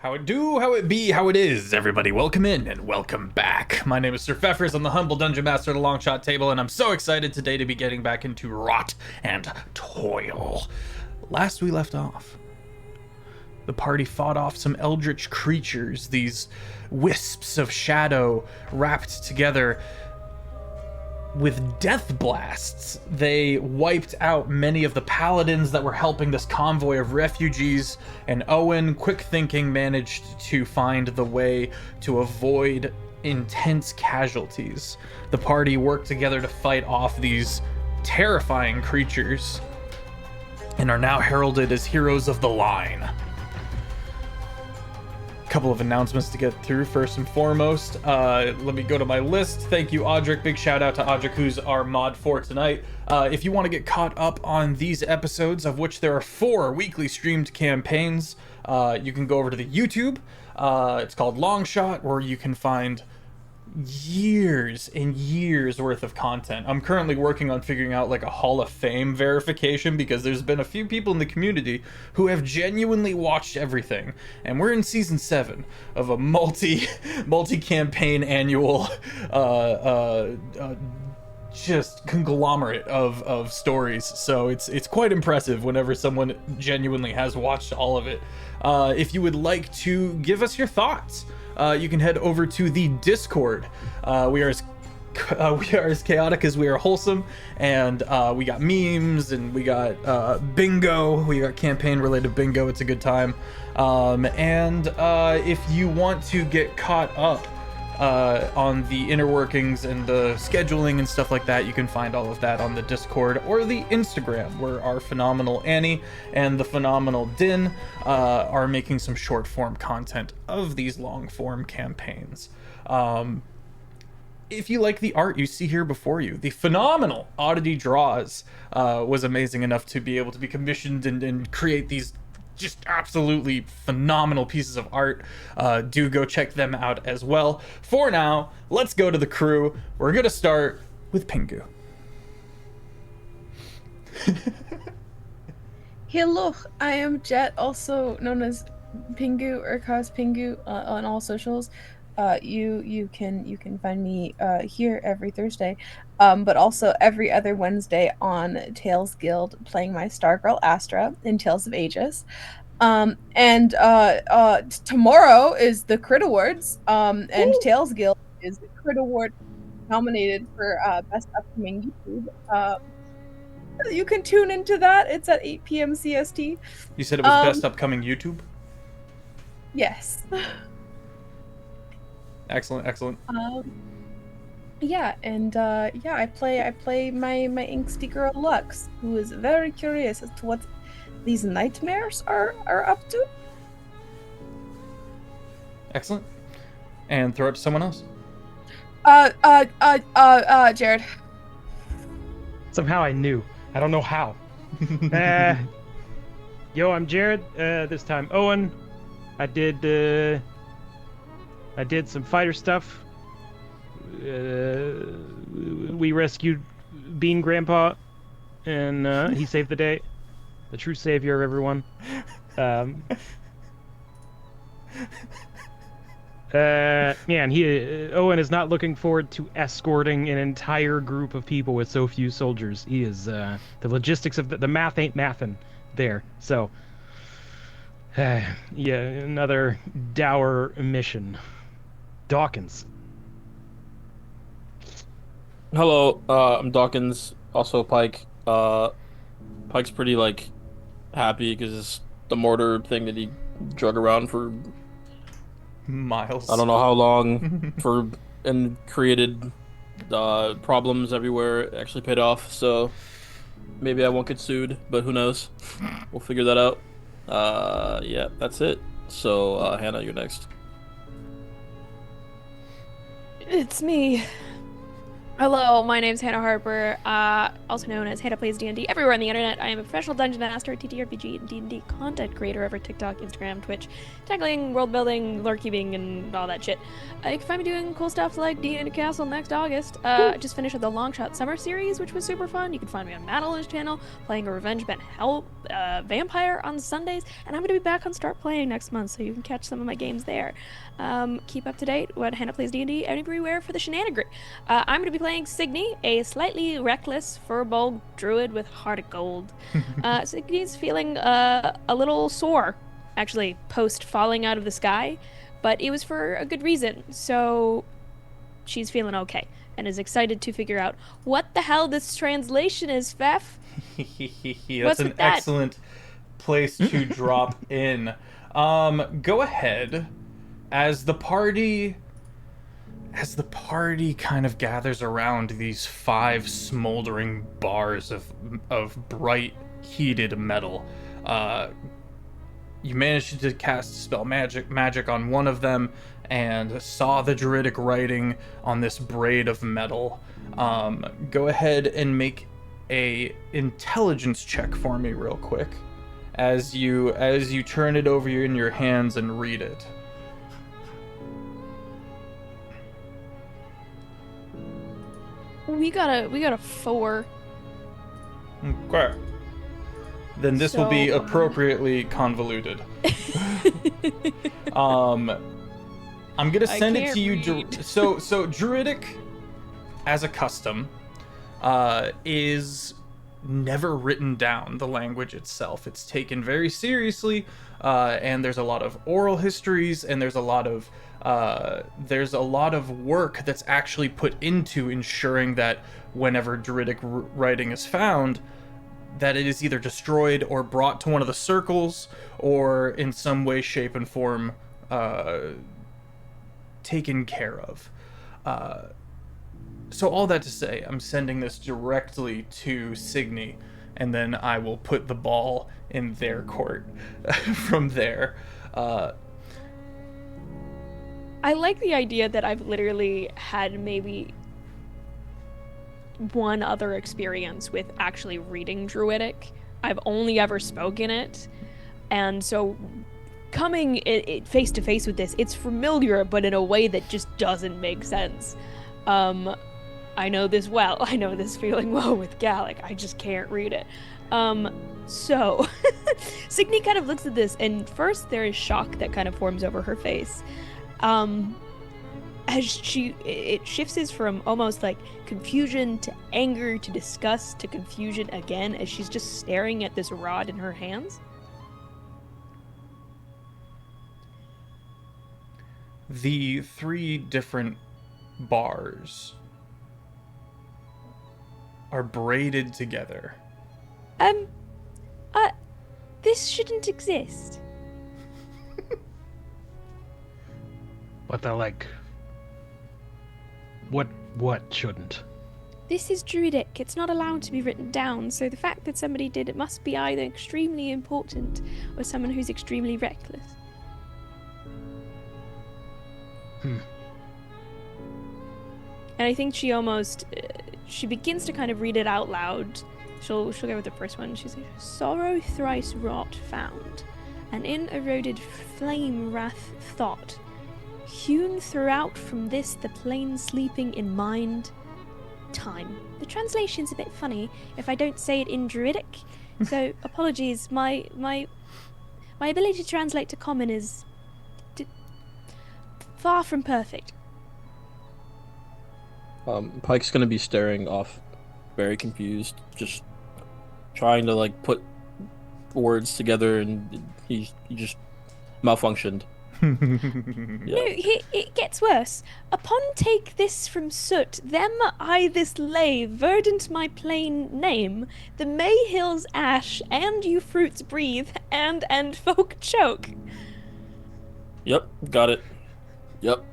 How it do, how it be, how it is, everybody. Welcome in and welcome back. My name is Sir Feffers. I'm the humble dungeon master of the Longshot table, and I'm so excited today to be getting back into Wrought and Toil. Last we left off, the party fought off some eldritch creatures, these wisps of shadow wrapped together with death blasts. They wiped out many of the paladins that were helping this convoy of refugees, and Owan, quick thinking, managed to find the way to avoid intense casualties. The party worked together to fight off these terrifying creatures and are now heralded as heroes of the line. Couple of announcements to get through. First and foremost, let me go to my list. Thank you, Audric. Big shout out to Audric, who's our mod for tonight. If you want to get caught up on these episodes, of which there are 4 weekly streamed campaigns, you can go over to the YouTube. It's called Longshot, where you can find years and years worth of content. I'm currently working on figuring out like a Hall of Fame verification, because there's been a few people in the community who have genuinely watched everything, and we're in season 7 of a multi-campaign annual just conglomerate of stories. So it's quite impressive whenever someone genuinely has watched all of it. If you would like to give us your thoughts, you can head over to the Discord. We are as chaotic as we are wholesome, and we got memes, and we got bingo. We got campaign-related bingo. It's a good time. And if you want to get caught up on the inner workings and the scheduling and stuff like that, you can find all of that on the Discord or the Instagram, where our phenomenal Annie and the phenomenal Din are making some short form content of these long form campaigns. If you like the art you see here before you, the phenomenal Oddity Draws was amazing enough to be able to be commissioned and create these just absolutely phenomenal pieces of art. Do go check them out as well. For now, let's go to the crew. We're gonna start with Pingu. Hello, I am Jet, also known as Pingu or Cos.Pingu on all socials. You can find me here every Thursday, but also every other Wednesday on Tales Guild, playing my Stargirl Astra in Tales of Aegis. And tomorrow is the Crit Awards, and Ooh. Tales Guild is the Crit Award nominated for Best Upcoming YouTube. You can tune into that. It's at 8 p.m. CST. You said it was Best Upcoming YouTube? Yes. Excellent. Yeah, and I play my angsty girl Lux, who is very curious as to what these nightmares are up to. Excellent. And throw it to someone else. Jared. Somehow I knew. I don't know how. Yo, I'm Jared. This time Owen. I did some fighter stuff. We rescued Bean Grandpa, and he saved the day. The true savior of everyone. Man, Owen is not looking forward to escorting an entire group of people with so few soldiers. He is, the logistics of the math ain't mathin' there. So, yeah, another dour mission. Dawkins. Hello, I'm Dawkins, also Pyke. Pyke's pretty, happy because it's the mortar thing that he drug around for miles. I don't know how long and created problems everywhere. It actually paid off, so maybe I won't get sued, but who knows? We'll figure that out. Yeah, that's it. So, Hannah, you're next. It's me. Hello, my name's Hannah Harper, also known as Hannah Plays D&D everywhere on the internet. I am a professional dungeon master, TTRPG, and D&D content creator over TikTok, Instagram, Twitch, tackling world building, lore keeping, and all that shit. You can find me doing cool stuff like D&D Castle next August. I just finished the Longshot Summer Series, which was super fun. You can find me on Madeline's channel, playing a revenge Vampire on Sundays, and I'm going to be back on Start Playing next month, so you can catch some of my games there. Keep up to date what Hannah Plays D&D everywhere for the shenanigan. I'm going to be playing Cygni, a slightly reckless furball druid with heart of gold. Cygni's feeling a little sore, actually, post falling out of the sky, but it was for a good reason, so she's feeling okay and is excited to figure out what the hell this translation is, Feff. That's an excellent place to drop in. Go ahead. As the party kind of gathers around these 5 smoldering bars of bright heated metal, you managed to cast spell magic on one of them and saw the druidic writing on this braid of metal. Go ahead and make a intelligence check for me real quick as you turn it over in your hands and read it. We got a 4. Okay. Then this will be appropriately convoluted. I'm gonna send it to you. So druidic, as a custom, is never written down. The language itself, it's taken very seriously, and there's a lot of oral histories, and there's a lot of work that's actually put into ensuring that whenever druidic writing is found, that it is either destroyed or brought to one of the circles, or in some way, shape, and form taken care of. So all that to say, I'm sending this directly to Cygni, and then I will put the ball in their court from there. I like the idea that I've literally had maybe one other experience with actually reading Druidic. I've only ever spoken it, and so coming face to face with this, it's familiar, but in a way that just doesn't make sense. I know this well. I know this feeling well with Gallic. I just can't read it. So Cygni kind of looks at this, and first there is shock that kind of forms over her face. As it shifts from almost like confusion to anger to disgust to confusion again as she's just staring at this rod in her hands. The 3 different bars are braided together. This shouldn't exist. What the like? What shouldn't? This is Druidic. It's not allowed to be written down, so the fact that somebody did it must be either extremely important or someone who's extremely reckless. Hmm. And I think she almost, she begins to kind of read it out loud. She'll go with the first one. She's like, sorrow thrice wrought found, and in eroded flame wrath thought, hewn throughout from this the plain sleeping in mind, time. The translation's a bit funny if I don't say it in Druidic, so apologies. My ability to translate to common is far from perfect. Pyke's gonna be staring off, very confused, just trying to like put words together, and he just malfunctioned. No, it gets worse. Upon take this from soot, them I this lay, verdant my plain name, the May hills ash, and you fruits breathe, and folk choke. Yep, got it. Yep.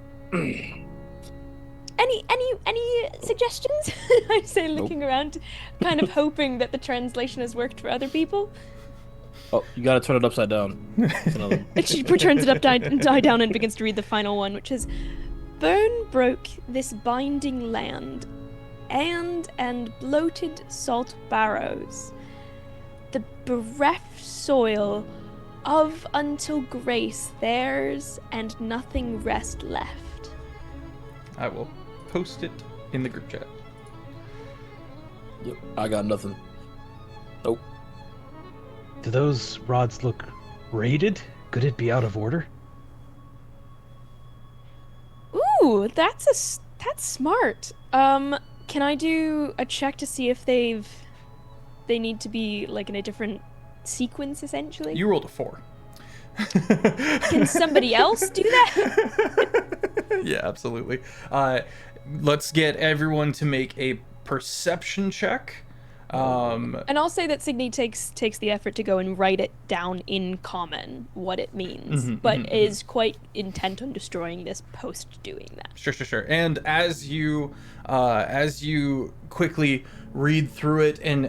Any suggestions? I say, looking around, kind of hoping that the translation has worked for other people. Oh, you gotta turn it upside down. And she turns it upside down and begins to read the final one, which is, bone broke this binding land, and bloated salt barrows, the bereft soil of until grace theirs, and nothing rest left. I will post it in the group chat. Yep, I got nothing. Nope. Do those rods look rated? Could it be out of order? Ooh, that's smart. Can I do a check to see if they need to be like in a different sequence essentially? You rolled a 4. Can somebody else do that? Yeah, absolutely. Let's get everyone to make a perception check. And I'll say that Cygni takes the effort to go and write it down in common what it means, but is quite intent on destroying this post doing that. Sure. And as you quickly read through it and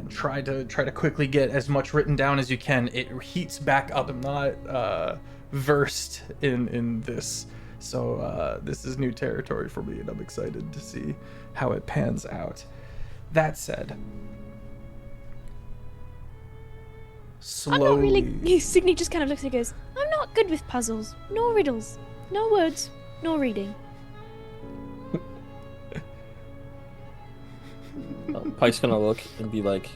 try to quickly get as much written down as you can, it heats back up. I'm not versed in this, so this is new territory for me, and I'm excited to see how it pans out. That said, slowly... I'm not really... Cygni just kind of looks and goes, I'm not good with puzzles, nor riddles, no words, nor reading. Pyke's gonna look and be like,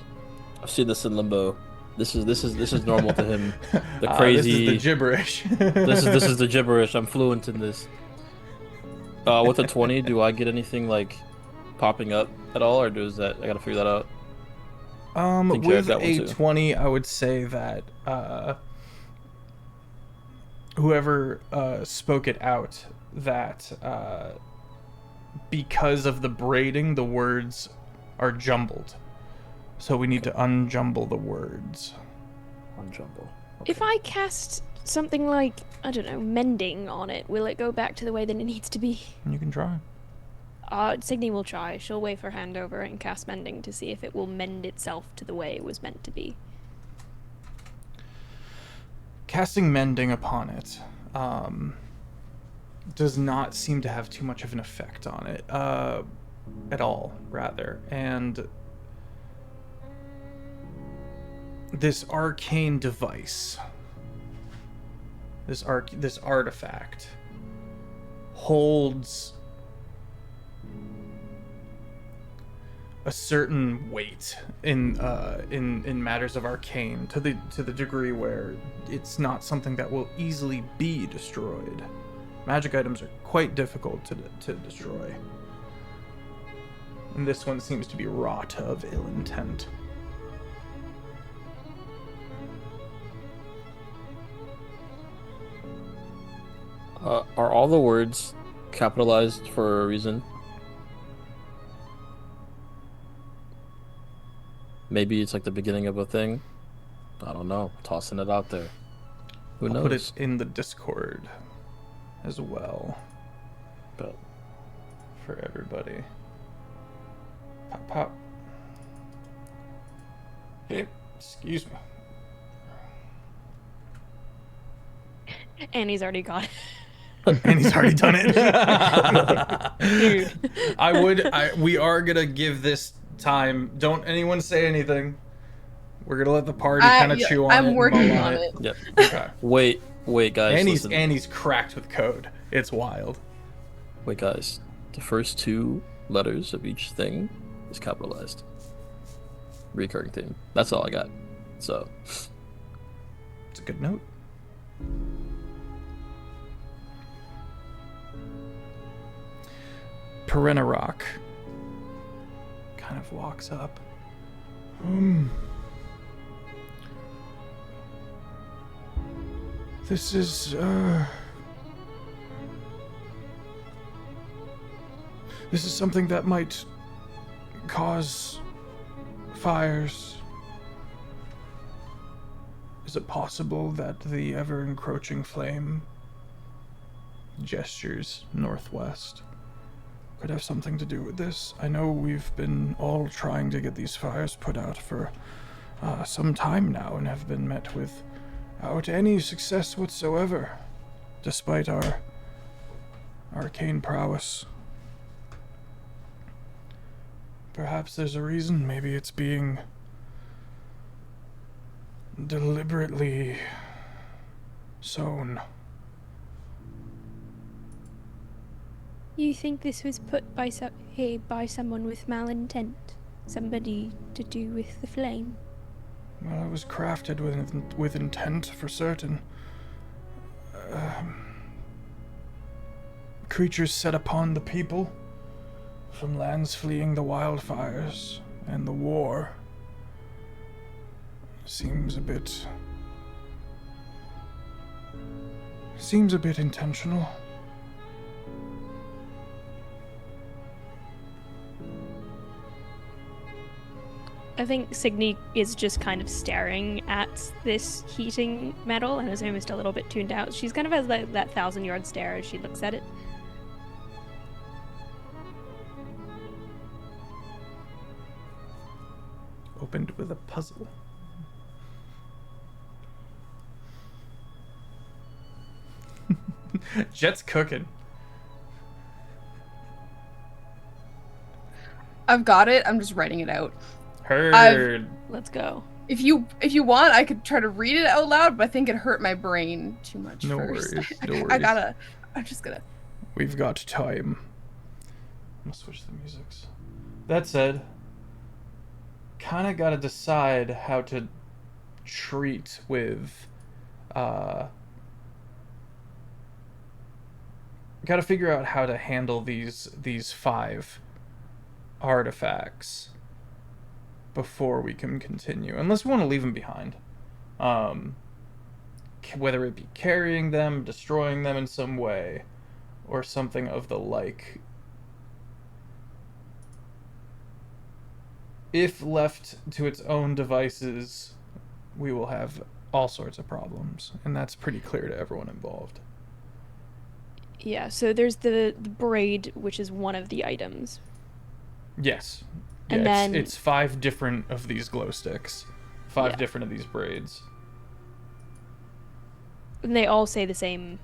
I've seen this in Limbo. This is normal to him. The crazy... this is the gibberish. this is the gibberish. I'm fluent in this. With a 20, do I get anything like popping up at all, or does that I gotta figure that out? With a 20, I would say that whoever spoke it out, that because of the braiding, the words are jumbled. So we need to unjumble the words. Unjumble. If I cast something like, I don't know, mending on it, will it go back to the way that it needs to be? You can try. Cygni will try. She'll wave her hand over and cast mending to see if it will mend itself to the way it was meant to be. Casting mending upon it does not seem to have too much of an effect on it at all, rather. And this arcane device, this artifact, holds a certain weight in matters of arcane, to the degree where it's not something that will easily be destroyed. Magic items are quite difficult to destroy, and this one seems to be wrought of ill intent. Are all the words capitalized for a reason? Maybe it's like the beginning of a thing. I don't know. Tossing it out there. Who knows? I'll put it in the Discord as well. But for everybody. Pop. Hey, excuse me. Annie's already got it. And he's already done it. Dude. We are gonna give this time. Don't anyone say anything. We're gonna let the party kind of chew on it. I'm working mull on it. yep. Okay. Wait, guys. Listen. Annie's cracked with code. It's wild. Wait, guys. The first 2 letters of each thing is capitalized. Recurring theme. That's all I got. So. It's a good note. Perenna kind of walks up. This is something that might cause fires. Is it possible that the ever-encroaching flame gestures northwest could have something to do with this? I know we've been all trying to get these fires put out for some time now and have been met without any success whatsoever, despite our arcane prowess. Perhaps there's a reason. Maybe it's being deliberately sown. You think this was put by someone with malintent? somebody to do with the flame? Well, it was crafted with intent for certain. Creatures set upon the people from lands fleeing the wildfires and the war. Seems a bit intentional. I think Cygni is just kind of staring at this heating metal and is almost a little bit tuned out. She's kind of has that 1,000-yard stare as she looks at it. Opened with a puzzle. Jet's cooking. I've got it. I'm just writing it out. Heard. Let's go. If you want, I could try to read it out loud, but I think it hurt my brain too much No first. worries, no I'm just gonna. We've got time. I'm gonna switch the musics. That said, kind of gotta decide how to treat with, gotta figure out how to handle these 5 artifacts before we can continue, unless we want to leave them behind. Whether it be carrying them, destroying them in some way, or something of the like. If left to its own devices, we will have all sorts of problems, and that's pretty clear to everyone involved. Yeah, so there's the braid, which is one of the items. Yes. And Yeah, then it's 5 different of these glow sticks. 5 Yeah. different of these braids. And they all say the same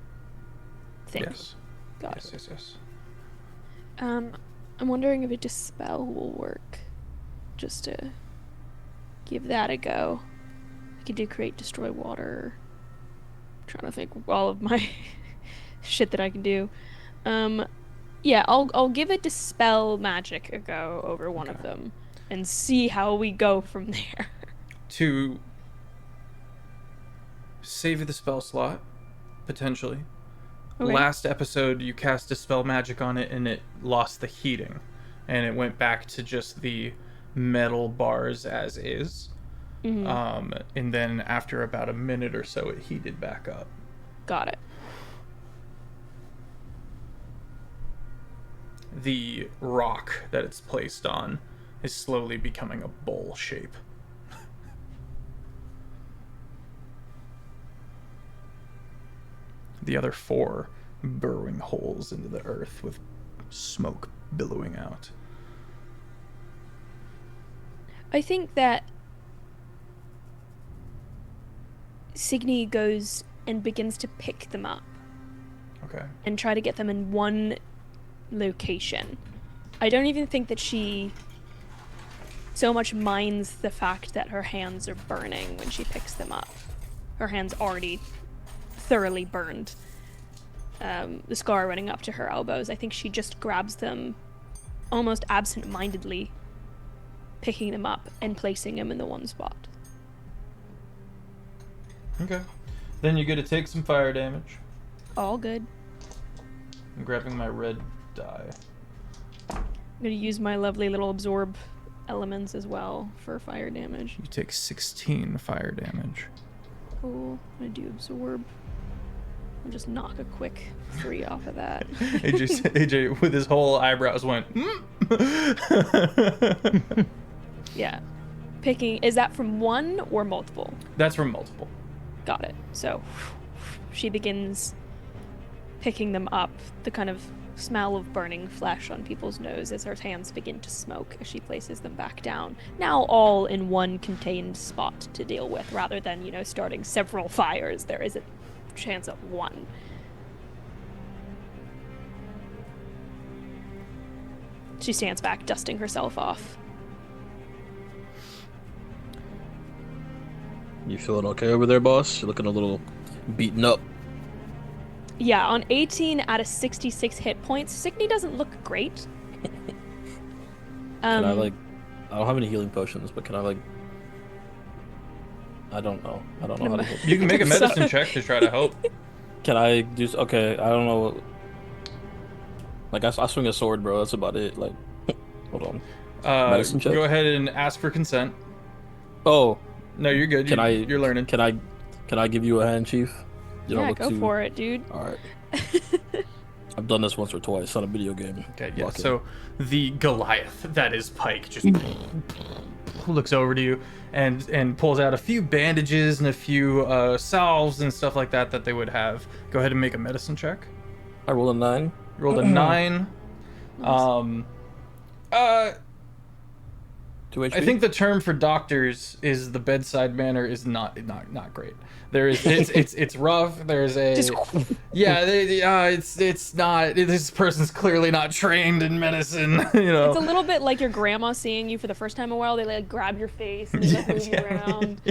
thing. Yes. Got Yes, it. yes, yes. I'm wondering if a dispel will work. Just to give that a go. I could do create, destroy water. I'm trying to think of all of my shit that I can do. Yeah, I'll give a dispel magic a go over one of them and see how we go from there. To save the spell slot, potentially. Okay. Last episode, you cast Dispel Magic on it, and it lost the heating. And it went back to just the metal bars as is. Mhm. And then after about a minute or so, it heated back up. Got it. The rock that it's placed on is slowly becoming a bowl shape. The other 4 burrowing holes into the earth with smoke billowing out. I think that Cygni goes and begins to pick them up Okay. and try to get them in one location. I don't even think that she so much minds the fact that her hands are burning when she picks them up. Her hands already thoroughly burned. The scar running up to her elbows. I think she just grabs them almost absent-mindedly, picking them up and placing them in the one spot. Okay. Then you get to take some fire damage. All good. I'm grabbing my red die. I'm gonna use my lovely little absorb elements as well for fire damage. You take 16 fire damage. Cool. I'm gonna do absorb. I'll just knock a quick 3 off of that. AJ with his whole eyebrows went, Yeah. Picking, is that from one or multiple? That's from multiple. Got it. So she begins picking them up, the kind of smell of burning flesh on people's nose as her hands begin to smoke as she places them back down. Now all in one contained spot to deal with, rather than, starting several fires. There is a chance of one. She stands back, dusting herself off. You feeling okay over there, boss? You're looking a little beaten up. Yeah, on 18 out of 66 hit points, Cygni doesn't look great. Can I I don't have any healing potions, but can I like? I don't know. I don't know how to hit. You can make a medicine check to try to help. Can I do? Okay, I don't know. Like I swing a sword, bro. That's about it. Like, hold on. Medicine check? Go ahead and ask for consent. Oh, No, you're good. Can I? You're learning. Can I give you a hand, Chief? You don't Yeah, look go too... for it, dude. All right. I've done this once or twice on a video game. Okay, yeah. Lucky. So the Goliath, that is Pyke, just looks over to you and pulls out a few bandages and a few salves and stuff like that that they would have. Go ahead and make a medicine check. I rolled a 9. You rolled a 9. 2 HP. I think the term for doctors is the bedside manner is not great. There is it's rough. There's a it's not. This person's clearly not trained in medicine. You know, It's a little bit like your grandma seeing you for the first time in a while. They like grab your face and they like move you around.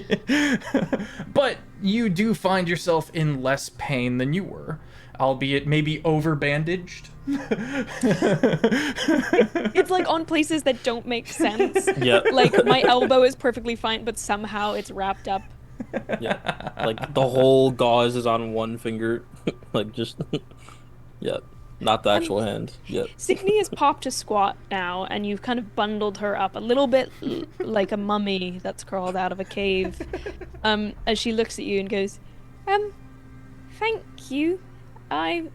But you do find yourself in less pain than you were, albeit maybe over bandaged. It's like on places that don't make sense. Yeah. Like my elbow is perfectly fine, but somehow it's wrapped up. Yeah. Like the whole gauze is on one finger. Like just. Yeah. Not the actual hand. Yeah. Cygni has popped a squat now, and you've kind of bundled her up a little bit like a mummy that's crawled out of a cave. As she looks at you and goes, thank you. I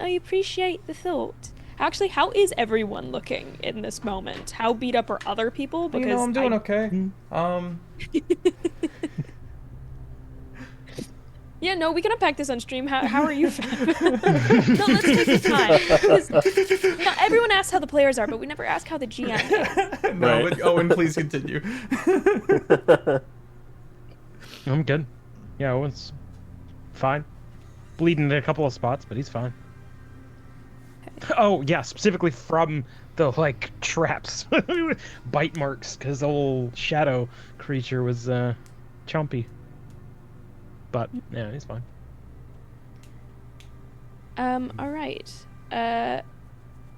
appreciate the thought. Actually, how is everyone looking in this moment? How beat up are other people? Because You know, I'm doing okay. Yeah, no, we can unpack this on stream. How are you? No, let's take the time. Because, no, everyone asks how the players are, but we never ask how the GM is. No, Right. but Owen, please continue. I'm good. Yeah, Owen's fine. Bleeding in a couple of spots, but he's fine. Oh yeah, specifically from the like traps, bite marks, because the old shadow creature was chompy. But yeah, he's fine. All right.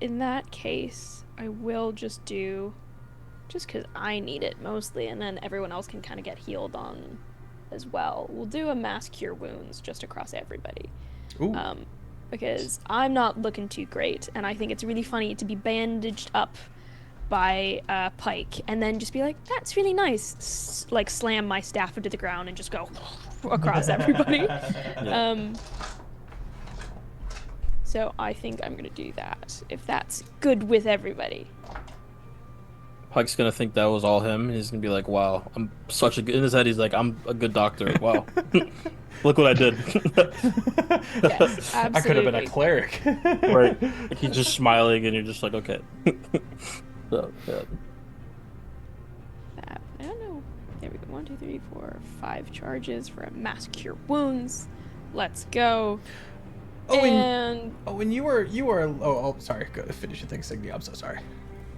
In that case, I will just because I need it mostly, and then everyone else can kind of get healed on as well. We'll do a mass cure wounds just across everybody. Ooh. Because I'm not looking too great, and I think it's really funny to be bandaged up by Pyke, and then just be like, "That's really nice." Like slam my staff into the ground and just go across everybody. So I think I'm gonna do that if that's good with everybody. Pyke's gonna think that was all him, and he's gonna be like, "Wow, I'm such a good." In his head, he's like, "I'm a good doctor. Wow, look what I did." Yes, absolutely. I could have been a cleric. Right? Like, he's just smiling, and you're just like, "Okay." So yeah. I don't know. There we go. 1, 2, 3, 4, 5 charges for a mass cure wounds. Let's go. When you were sorry, go finish your thing, Cygni. I'm so sorry.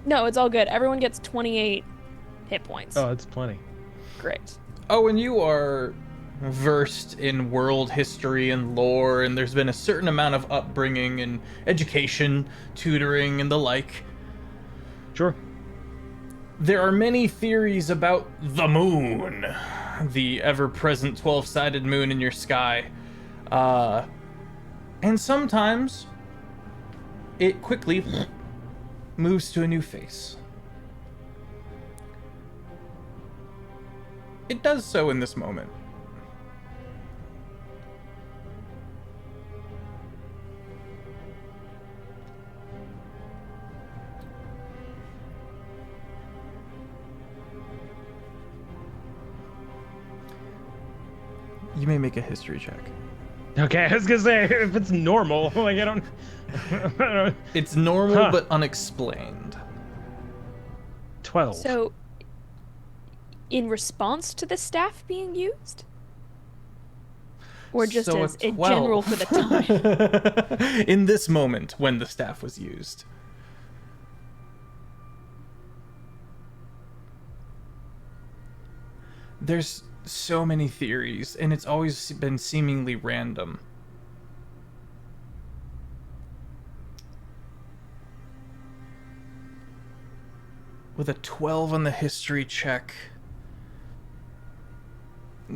No, it's all good. Everyone gets 28 hit points. Oh, it's plenty. Great. When you are versed in world history and lore, and there's been a certain amount of upbringing and education, tutoring, and the like. Sure. There are many theories about the moon, the ever-present 12-sided moon in your sky. And sometimes it quickly moves to a new face. It does so in this moment. You may make a history check. Okay, I was gonna say if it's normal, like I don't. It's normal but unexplained. 12. So, in response to the staff being used? Or just So as a in 12. general for the time? In this moment when the staff was used. There's so many theories, and it's always been seemingly random. with a 12 on the history check,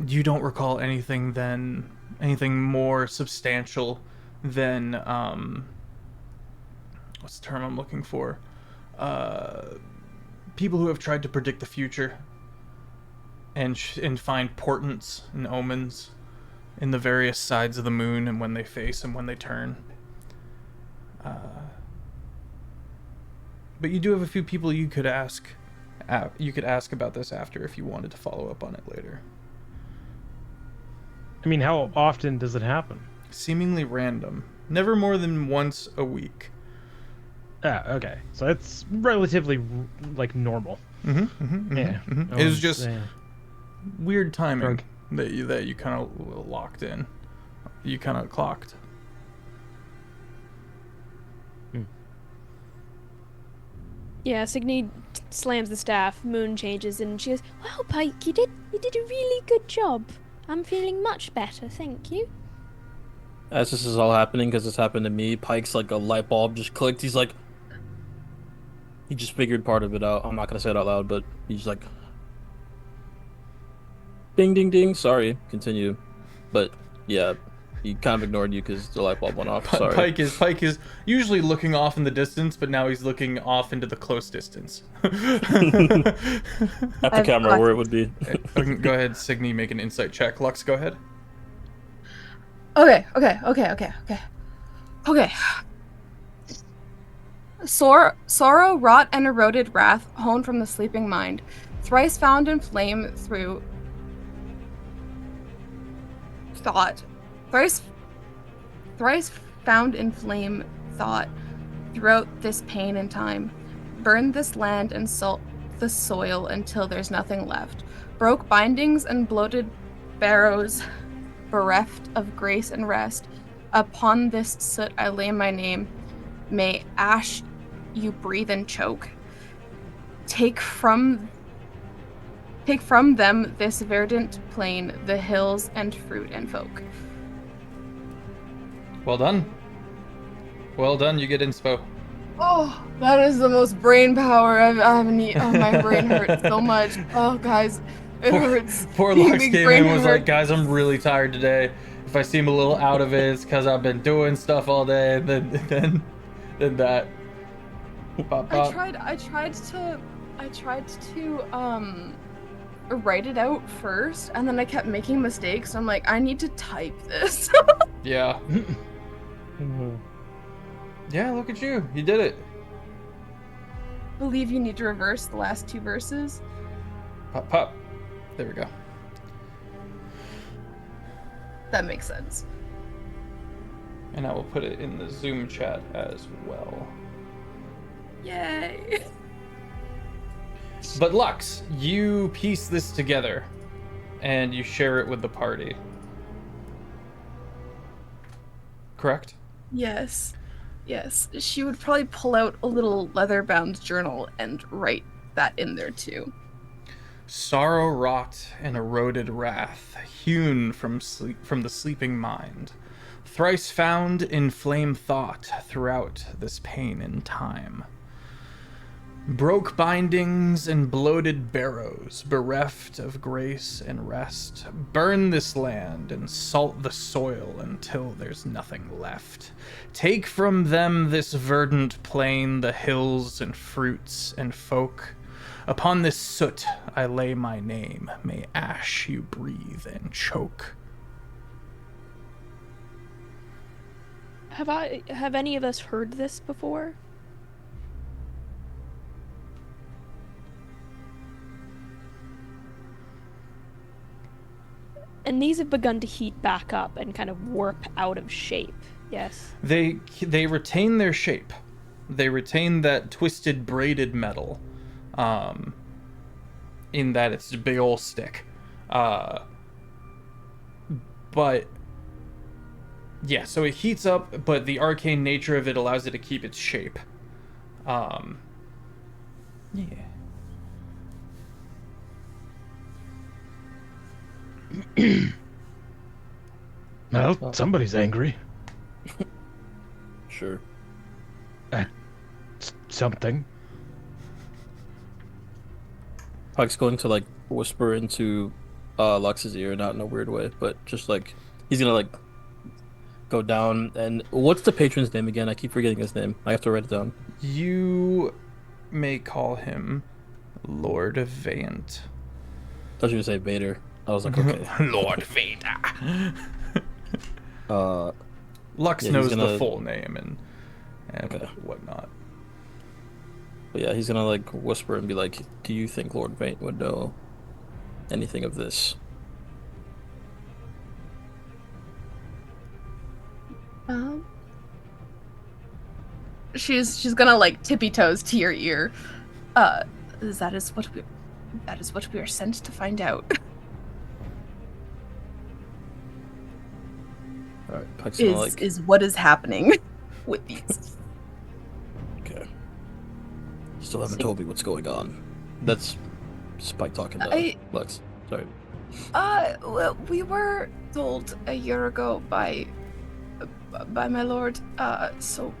you don't recall anything more substantial than what's the term I'm looking for? People who have tried to predict the future and find portents and omens in the various sides of the moon and when they face and when they turn. But you do have a few people you could ask. You could ask about this after if you wanted to follow up on it later. I mean, how often does it happen? Seemingly random. Never more than once a week. Ah, okay. So it's relatively, like, normal. It was just Yeah. weird timing Drug. that you kind of locked in. You kind of clocked. Yeah, Cygni slams the staff, Moon changes, and she goes, "Wow, Pyke, you did a really good job. I'm feeling much better, thank you." As this is all happening, because this happened to me, Pike's like a light bulb just clicked. He's like, he just figured part of it out. I'm not gonna say it out loud, but he's like, ding, ding, ding. Sorry, continue. But yeah, he kind of ignored you because the light bulb went off. Sorry. Pyke is usually looking off in the distance, but now he's looking off into the close distance. At the camera where it would be. Go ahead, Cygni, make an insight check. Lux, go ahead. Okay. Sorrow, wrought, and eroded wrath, honed from the sleeping mind, thrice found in flame through thought, thrice found in flame thought, throughout this pain and time, burn this land and salt the soil until there's nothing left, broke bindings and bloated barrows, bereft of grace and rest. Upon this soot I lay my name. May ash you breathe and choke. Take from them this verdant plain, the hills and fruit and folk. Well done. Well done, you get inspo. Oh, that is the most brain power I've eaten. Oh, my brain hurts so much. Oh, guys, it hurts. Poor Big, Lux big came brain in and was hurt. like, guys, I'm really tired today. If I seem a little out of it, it's because I've been doing stuff all day, and then that. Pop, pop. I tried to write it out first, and then I kept making mistakes. I'm like, I need to type this. Yeah. Yeah, look at you. You did it. Believe you need to reverse the last two verses. Pop, pop. There we go. That makes sense. And I will put it in the Zoom chat as well. Yay! But Lux, you piece this together and you share it with the party. Correct? Yes. She would probably pull out a little leather-bound journal and write that in there too. Sorrow, wrought, and eroded wrath, hewn from the sleeping mind, thrice found in flame thought throughout this pain in time. Broke bindings and bloated barrows, bereft of grace and rest, burn this land and salt the soil until there's nothing left. Take from them this verdant plain, the hills and fruits and folk. Upon this soot I lay my name, may ash you breathe and choke. Have any of us heard this before? And these have begun to heat back up and kind of warp out of shape. Yes. They retain their shape. They retain that twisted braided metal. In that it's a big old stick. But yeah, so it heats up, but the arcane nature of it allows it to keep its shape. Yeah. Well, somebody's angry. Sure. Something. Pyke's going to like whisper into Lux's ear, not in a weird way, but just like he's gonna like go down. And what's the patron's name again? I keep forgetting his name. I have to write it down. You may call him Lord Vant. I thought you were gonna say Vader. I was like, okay. Lord Vader. Lux Yeah, knows he's gonna- the full name and Okay. whatnot. But yeah, he's gonna like whisper and be like, "Do you think Lord Vant would know anything of this?" She's gonna like tippy toes to your ear. That is what we are sent to find out. All right, Pyke's gonna like, Is what is happening with these. okay. Still haven't told me what's going on. That's Spike talking to I- Lux. Sorry. Well, we were told a year ago by my lord. So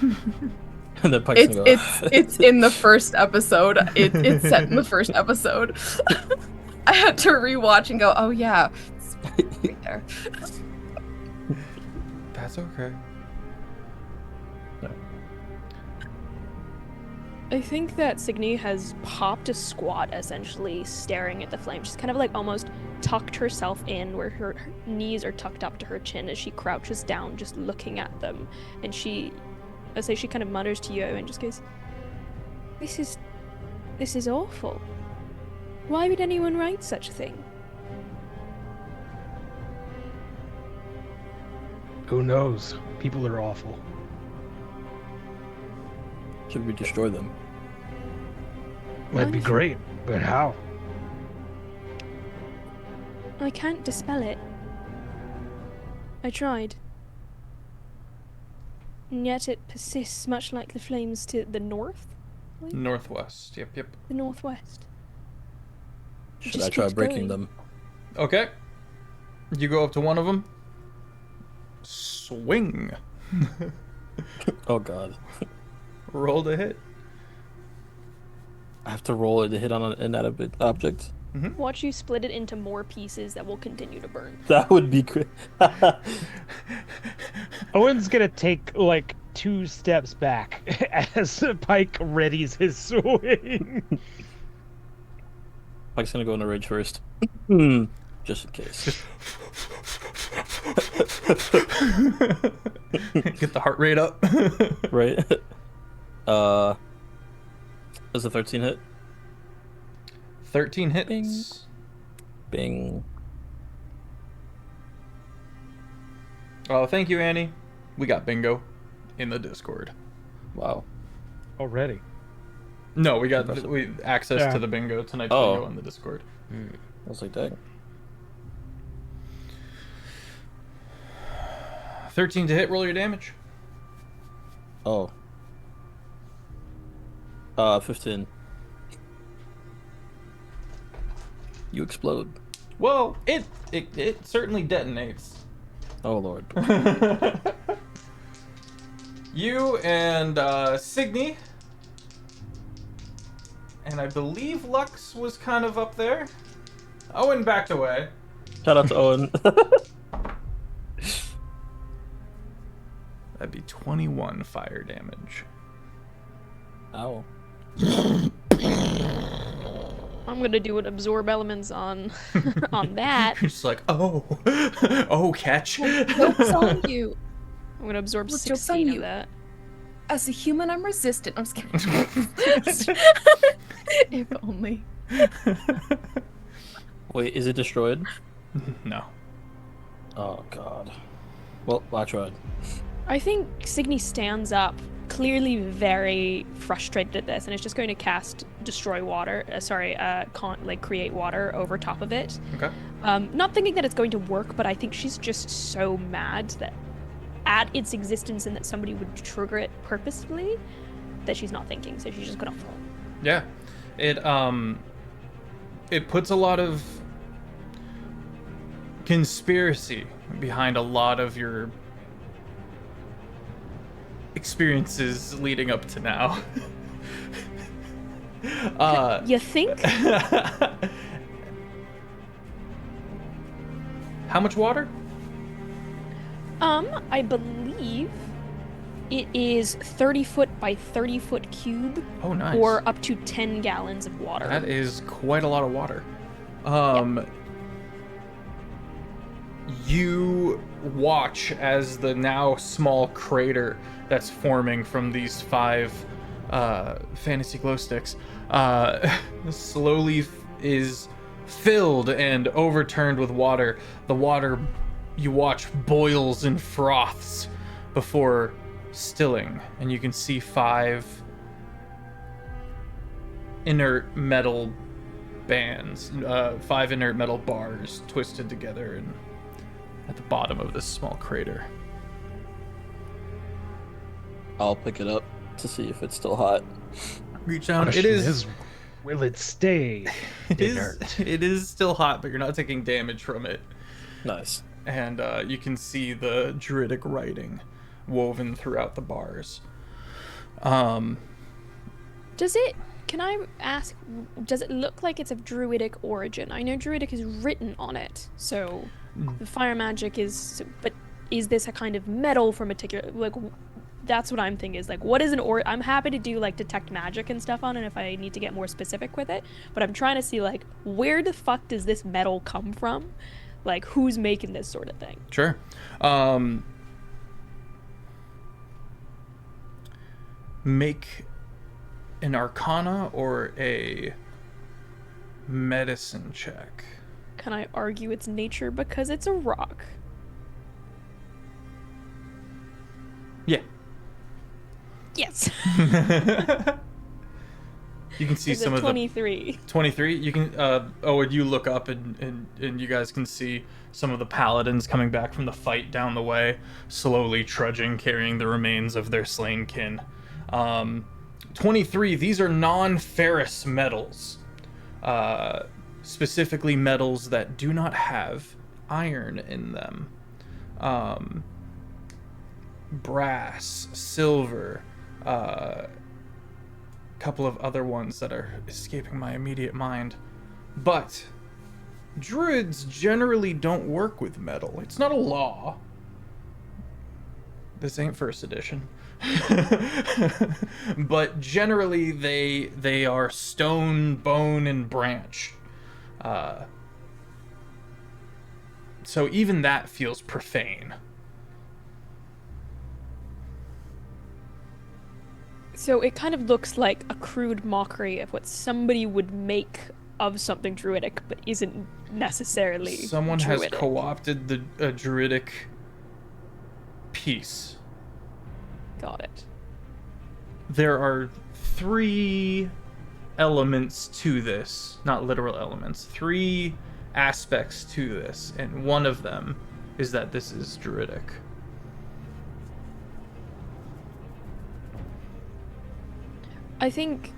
And then Pyke's gonna go. it's in the first episode. It's set in the first episode. I had to rewatch and go, oh yeah, it's right there. That's okay. I think that Cygni has popped a squat, essentially staring at the flame. She's kind of like almost tucked herself in, where her knees are tucked up to her chin as she crouches down, just looking at them. And she kind of mutters to you and just goes, "This is awful. Why would anyone write such a thing?" Who knows? People are awful. Should we destroy them? That'd be great, but how? I can't dispel it. I tried. And yet it persists, much like the flames to the north? Northwest. Yep. The northwest. Should Just I try keeps breaking going. them? Okay. You go up to one of them. Swing. Oh god. Roll to hit. I have to roll it to hit on an inanimate object. Watch you split it into more pieces that will continue to burn. That would be great. Owen's gonna take like 2 steps back as Pyke readies his swing. Pyke's gonna go into rage first. Just in case. Get the heart rate up. Right? Does a 13 hit? 13 hits. Bing. Oh, thank you, Annie. We got bingo in the Discord. Wow. Already. No, we got access Yeah. to the bingo tonight's Oh. bingo in the Discord. I was like, dang. 13 to hit. Roll your damage. Oh. 15. You explode. Well, it certainly detonates. Oh lord. You and Cygni, and I believe Lux was kind of up there. Owen backed away. Shout out to Owen. That'd be 21 fire damage. Ow. I'm gonna do an absorb elements on on that. You're just like, oh, catch. Joke's on you. I'm gonna absorb Well, joke's 16 on of you. that. As a human, I'm resistant. I'm just kidding. If only. Wait, is it destroyed? No. Oh god. Well, I tried. I think Cygni stands up, clearly very frustrated at this, and is just going to cast destroy water. Create water over top of it. Okay. Not thinking that it's going to work, but I think she's just so mad that at its existence and that somebody would trigger it purposefully that she's not thinking. So she's just gonna fall. Yeah. It puts a lot of conspiracy behind a lot of your experiences leading up to now. You think? How much water? I believe it is 30 foot by 30 foot cube, Oh, nice. or up to 10 gallons of water. That is quite a lot of water. You watch as the now small crater that's forming from these 5 fantasy glow sticks slowly is filled and overturned with water. The water, you watch, boils and froths before stilling, and you can see 5 inert metal bands, 5 inert metal bars twisted together and at the bottom of this small crater. I'll pick it up to see if it's still hot. Reach down. Question It is. Will it stay inert? It is still hot, but you're not taking damage from it. Nice. And you can see the druidic writing woven throughout the bars. Does it, can I ask, does it look like it's of druidic origin? I know druidic is written on it, so the fire magic is, but is this a kind of metal from a particular, like, that's what I'm thinking is, like, what is I'm happy to do, like, detect magic and stuff on it if I need to get more specific with it, but I'm trying to see, like, where the fuck does this metal come from? Like, who's making this sort of thing? Sure. Make an arcana or a medicine check. Can I argue its nature because it's a rock? Yeah. Yes. You can see It's some a of 23. 23. You can and you look up and you guys can see some of the paladins coming back from the fight down the way, slowly trudging, carrying the remains of their slain kin. 23. These are non-ferrous metals, specifically metals that do not have iron in them. Brass, silver, couple of other ones that are escaping my immediate mind. But druids generally don't work with metal. It's not a law. This ain't first edition. But generally they are stone, bone, and branch. So even that feels profane. So it kind of looks like a crude mockery of what somebody would make of something druidic, but isn't necessarily Someone druidic. has co-opted the druidic piece. Got it. There are 3 elements to this, not literal elements, 3 aspects to this, and one of them is that this is druidic. I think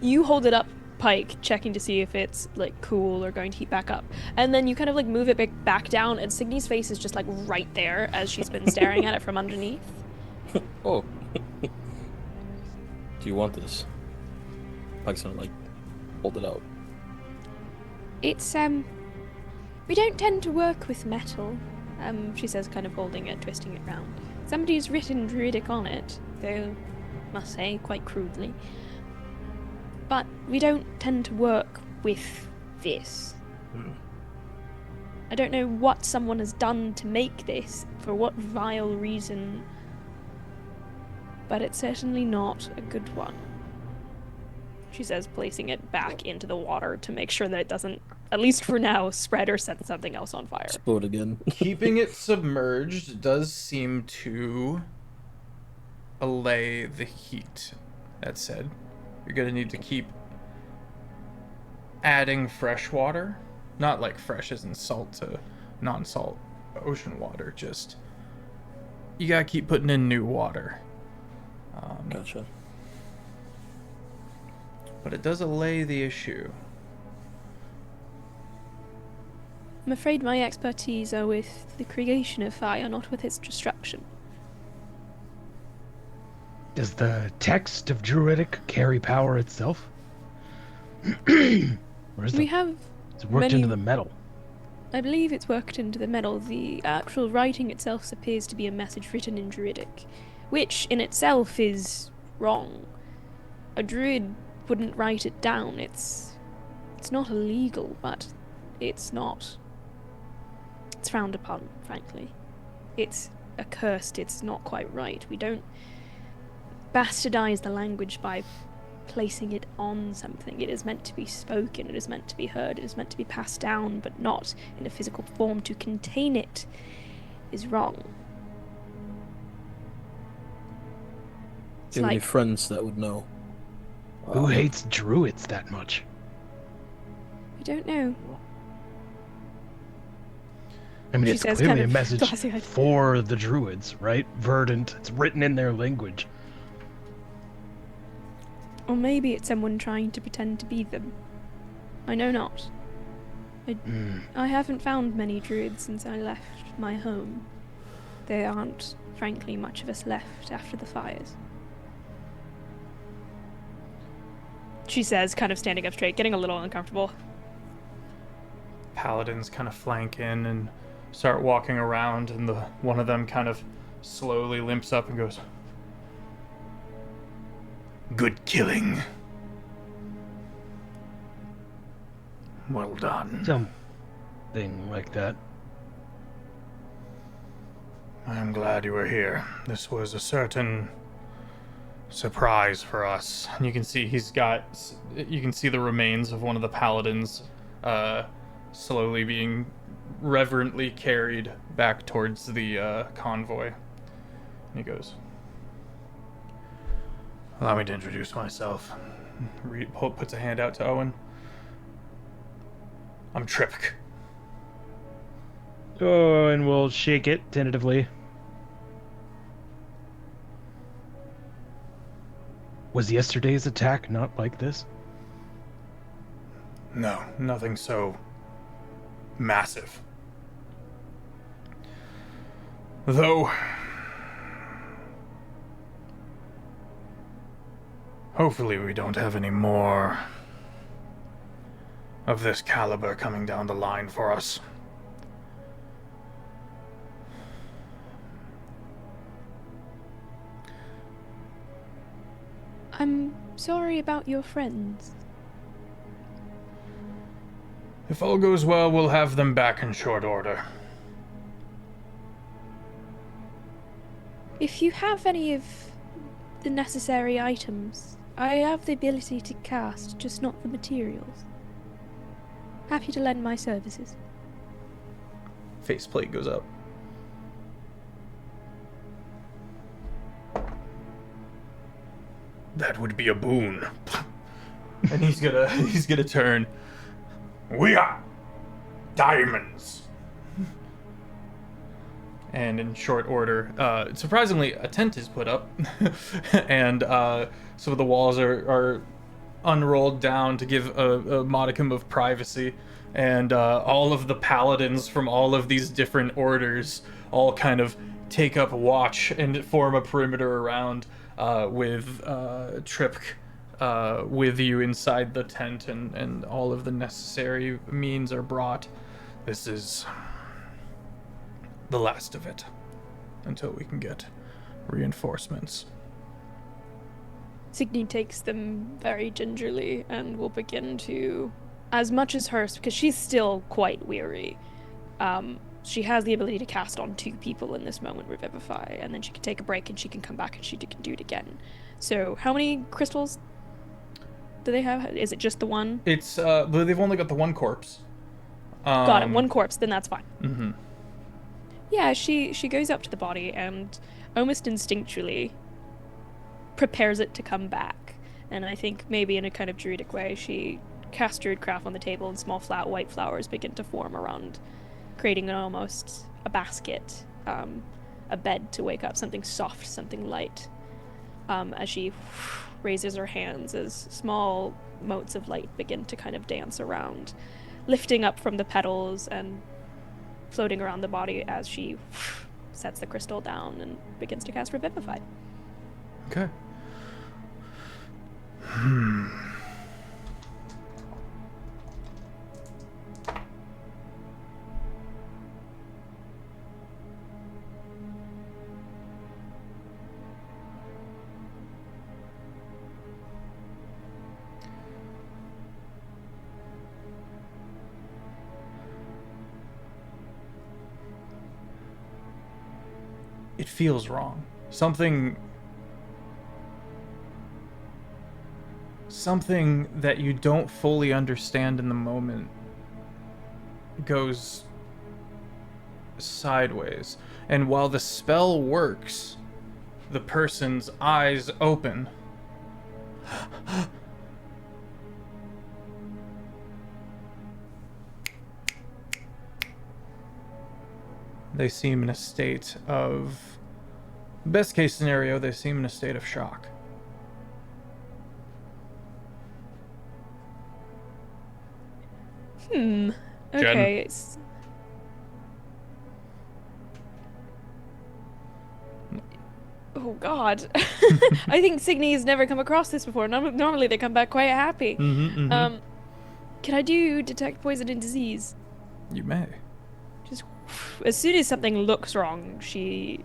you hold it up, Pyke, checking to see if it's like cool or going to heat back up, and then you kind of like move it back down, and Cygni's face is just like right there as she's been staring at it from underneath. Oh. Do you want this? Pyke's gonna like hold it out. It's we don't tend to work with metal, she says, kind of holding it, twisting it round. Somebody's written druidic on it, though, must say, quite crudely. But we don't tend to work with this. I don't know what someone has done to make this, for what vile reason, but it's certainly not a good one. She says, placing it back into the water to make sure that it doesn't, at least for now, spread or set something else on fire. Explode again. Keeping it submerged does seem to allay the heat. That said, you're gonna need to keep adding fresh water. Not like fresh as in salt to non-salt ocean water, just you gotta keep putting in new water. Gotcha. But it does allay the issue. I'm afraid my expertise are with the creation of fire, not with its destruction. Does the text of Druidic carry power itself? Or is We it have worked many- into the metal? I believe it's worked into the metal. The actual writing itself appears to be a message written in Druidic, which in itself is wrong. A druid wouldn't write it down. It's not illegal, but it's frowned upon, frankly. It's accursed, it's not quite right. We don't bastardize the language by placing it on something. It is meant to be spoken, it is meant to be heard, it is meant to be passed down, but not in a physical form. To contain it is wrong. It's Do you have any like, friends that would know? Who hates druids that much? I don't know. I mean, She it's says clearly kind a of message glassy-eyed. for the druids, right? Verdant. It's written in their language. Or maybe it's someone trying to pretend to be them. I know not. I haven't found many druids since I left my home. There aren't, frankly, much of us left after the fires. She says, kind of standing up straight, getting a little uncomfortable. Paladins kind of flank in and start walking around, and one of them kind of slowly limps up and goes, "Good killing. Well done. Something like that. I'm glad you were here. This was a certain surprise for us." And you can see you can see the remains of one of the paladins slowly being reverently carried back towards the convoy. And he goes, "Allow me to introduce myself." Puts a hand out to Owen. "I'm Tripk." Oh, and we'll shake it tentatively. Was yesterday's attack not like this? No, nothing so massive. Though, hopefully we don't have any more of this caliber coming down the line for us. I'm sorry about your friends. If all goes well, we'll have them back in short order. If you have any of the necessary items, I have the ability to cast, just not the materials. Happy to lend my services. Faceplate goes up. That would be a boon. And he's gonna turn. "We are diamonds." And in short order, surprisingly, a tent is put up, and some of the walls are unrolled down to give a modicum of privacy, and all of the paladins from all of these different orders all kind of take up watch and form a perimeter around, with Tripk with you inside the tent, and all of the necessary means are brought. This is the last of it until we can get reinforcements. Cygni takes them very gingerly and will begin to, as much as hers, because she's still quite weary. She has the ability to cast on 2 people in this moment, Revivify, and then she can take a break and she can come back and she can do it again. So, how many crystals do they have? Is it just the one? It's they've only got the one corpse. Got it, one corpse, then that's fine. Mm-hmm. Yeah, she goes up to the body and almost instinctually prepares it to come back. And I think maybe in a kind of druidic way, she casts druidcraft on the table and small flat white flowers begin to form around, creating almost a basket, a bed to wake up, something soft, something light. As she raises her hands, as small motes of light begin to kind of dance around, lifting up from the petals and floating around the body as she sets the crystal down and begins to cast Revivify. Okay. It feels wrong. Something that you don't fully understand in the moment goes sideways. And while the spell works, the person's eyes open. They seem in a state of... Best case scenario, they seem in a state of shock. Okay. Oh God. I think Cygni has never come across this before. Normally they come back quite happy. Can I do detect poison and disease? You may. Just as soon as something looks wrong, she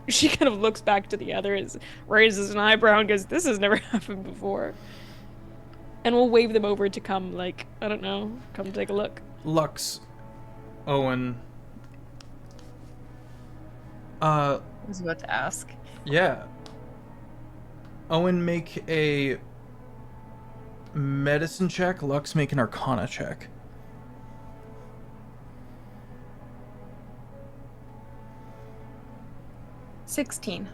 kind of looks back to the others, raises an eyebrow, and goes, "This has never happened before." And we'll wave them over to come, like, I don't know, come take a look. Lux, Owen. I was about to ask. Yeah. Owen, make a medicine check. Lux, make an arcana check. $16.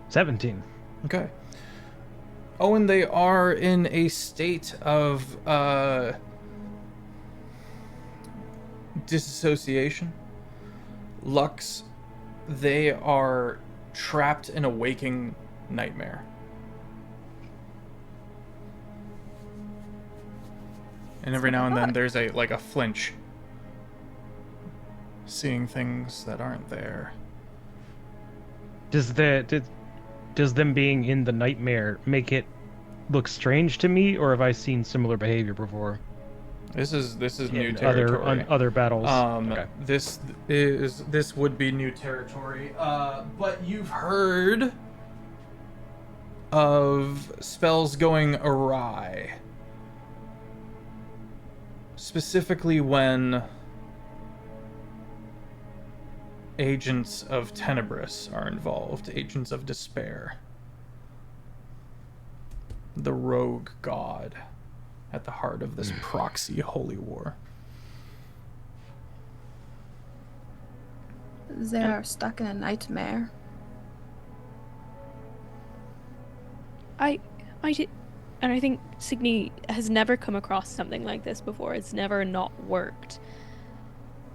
17. Okay. Owen, they are in a state of disassociation. Lux, they are trapped in a waking nightmare. And every now and then there's a flinch. Seeing things that aren't there. Does them being in the nightmare make it look strange to me, or have I seen similar behavior before? This is new In territory. other battles. Okay. Okay. This would be new territory. But you've heard of spells going awry. Specifically when agents of Tenebris are involved, agents of despair. The rogue god at the heart of this proxy holy war. They are stuck in a nightmare. I did, and I think Cygni has never come across something like this before. It's never not worked.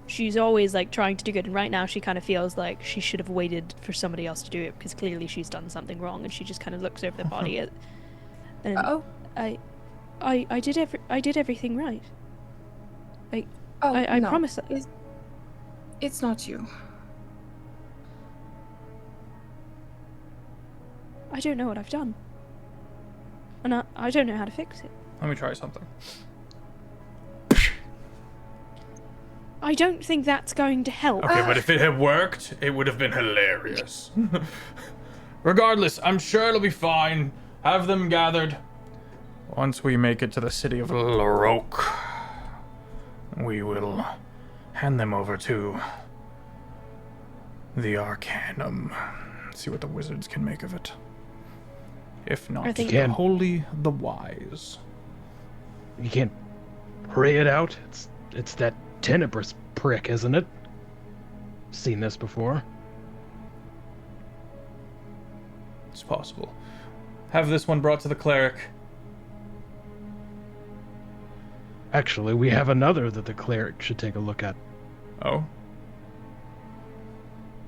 She's always trying to do good, and right now she kind of feels like she should have waited for somebody else to do it because clearly she's done something wrong, and she just kind of looks over the body. And I did everything right. I no. promise. It's not you. I don't know what I've done, and I don't know how to fix it. Let me try something. I don't think that's going to help. Okay, but if it had worked, it would have been hilarious. Regardless, I'm sure it'll be fine. Have them gathered. Once we make it to the city of Lorok, we will hand them over to the Arcanum. See what the wizards can make of it. If not, I think- wholly the wise. You can't pray it out. It's that Tenebris prick, isn't it? Seen this before. It's possible. Have this one brought to the cleric. Actually, we have another that the cleric should take a look at. Oh?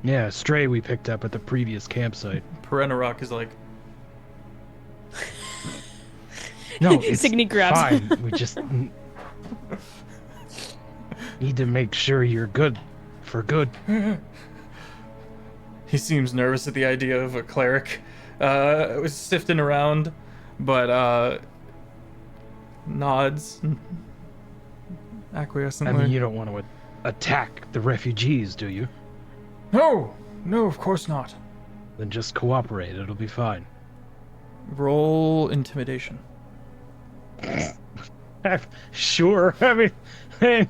Yeah, a stray we picked up at the previous campsite. Perenarok is like, No, it's Cygni grabs fine. We just need to make sure you're good for good. he seems nervous at the idea of a cleric was sifting around, but nods acquiescently. I mean, you don't want to attack the refugees, do you? No, of course not. Then just cooperate. It'll be fine. Roll intimidation. Sure. I mean, Yeah,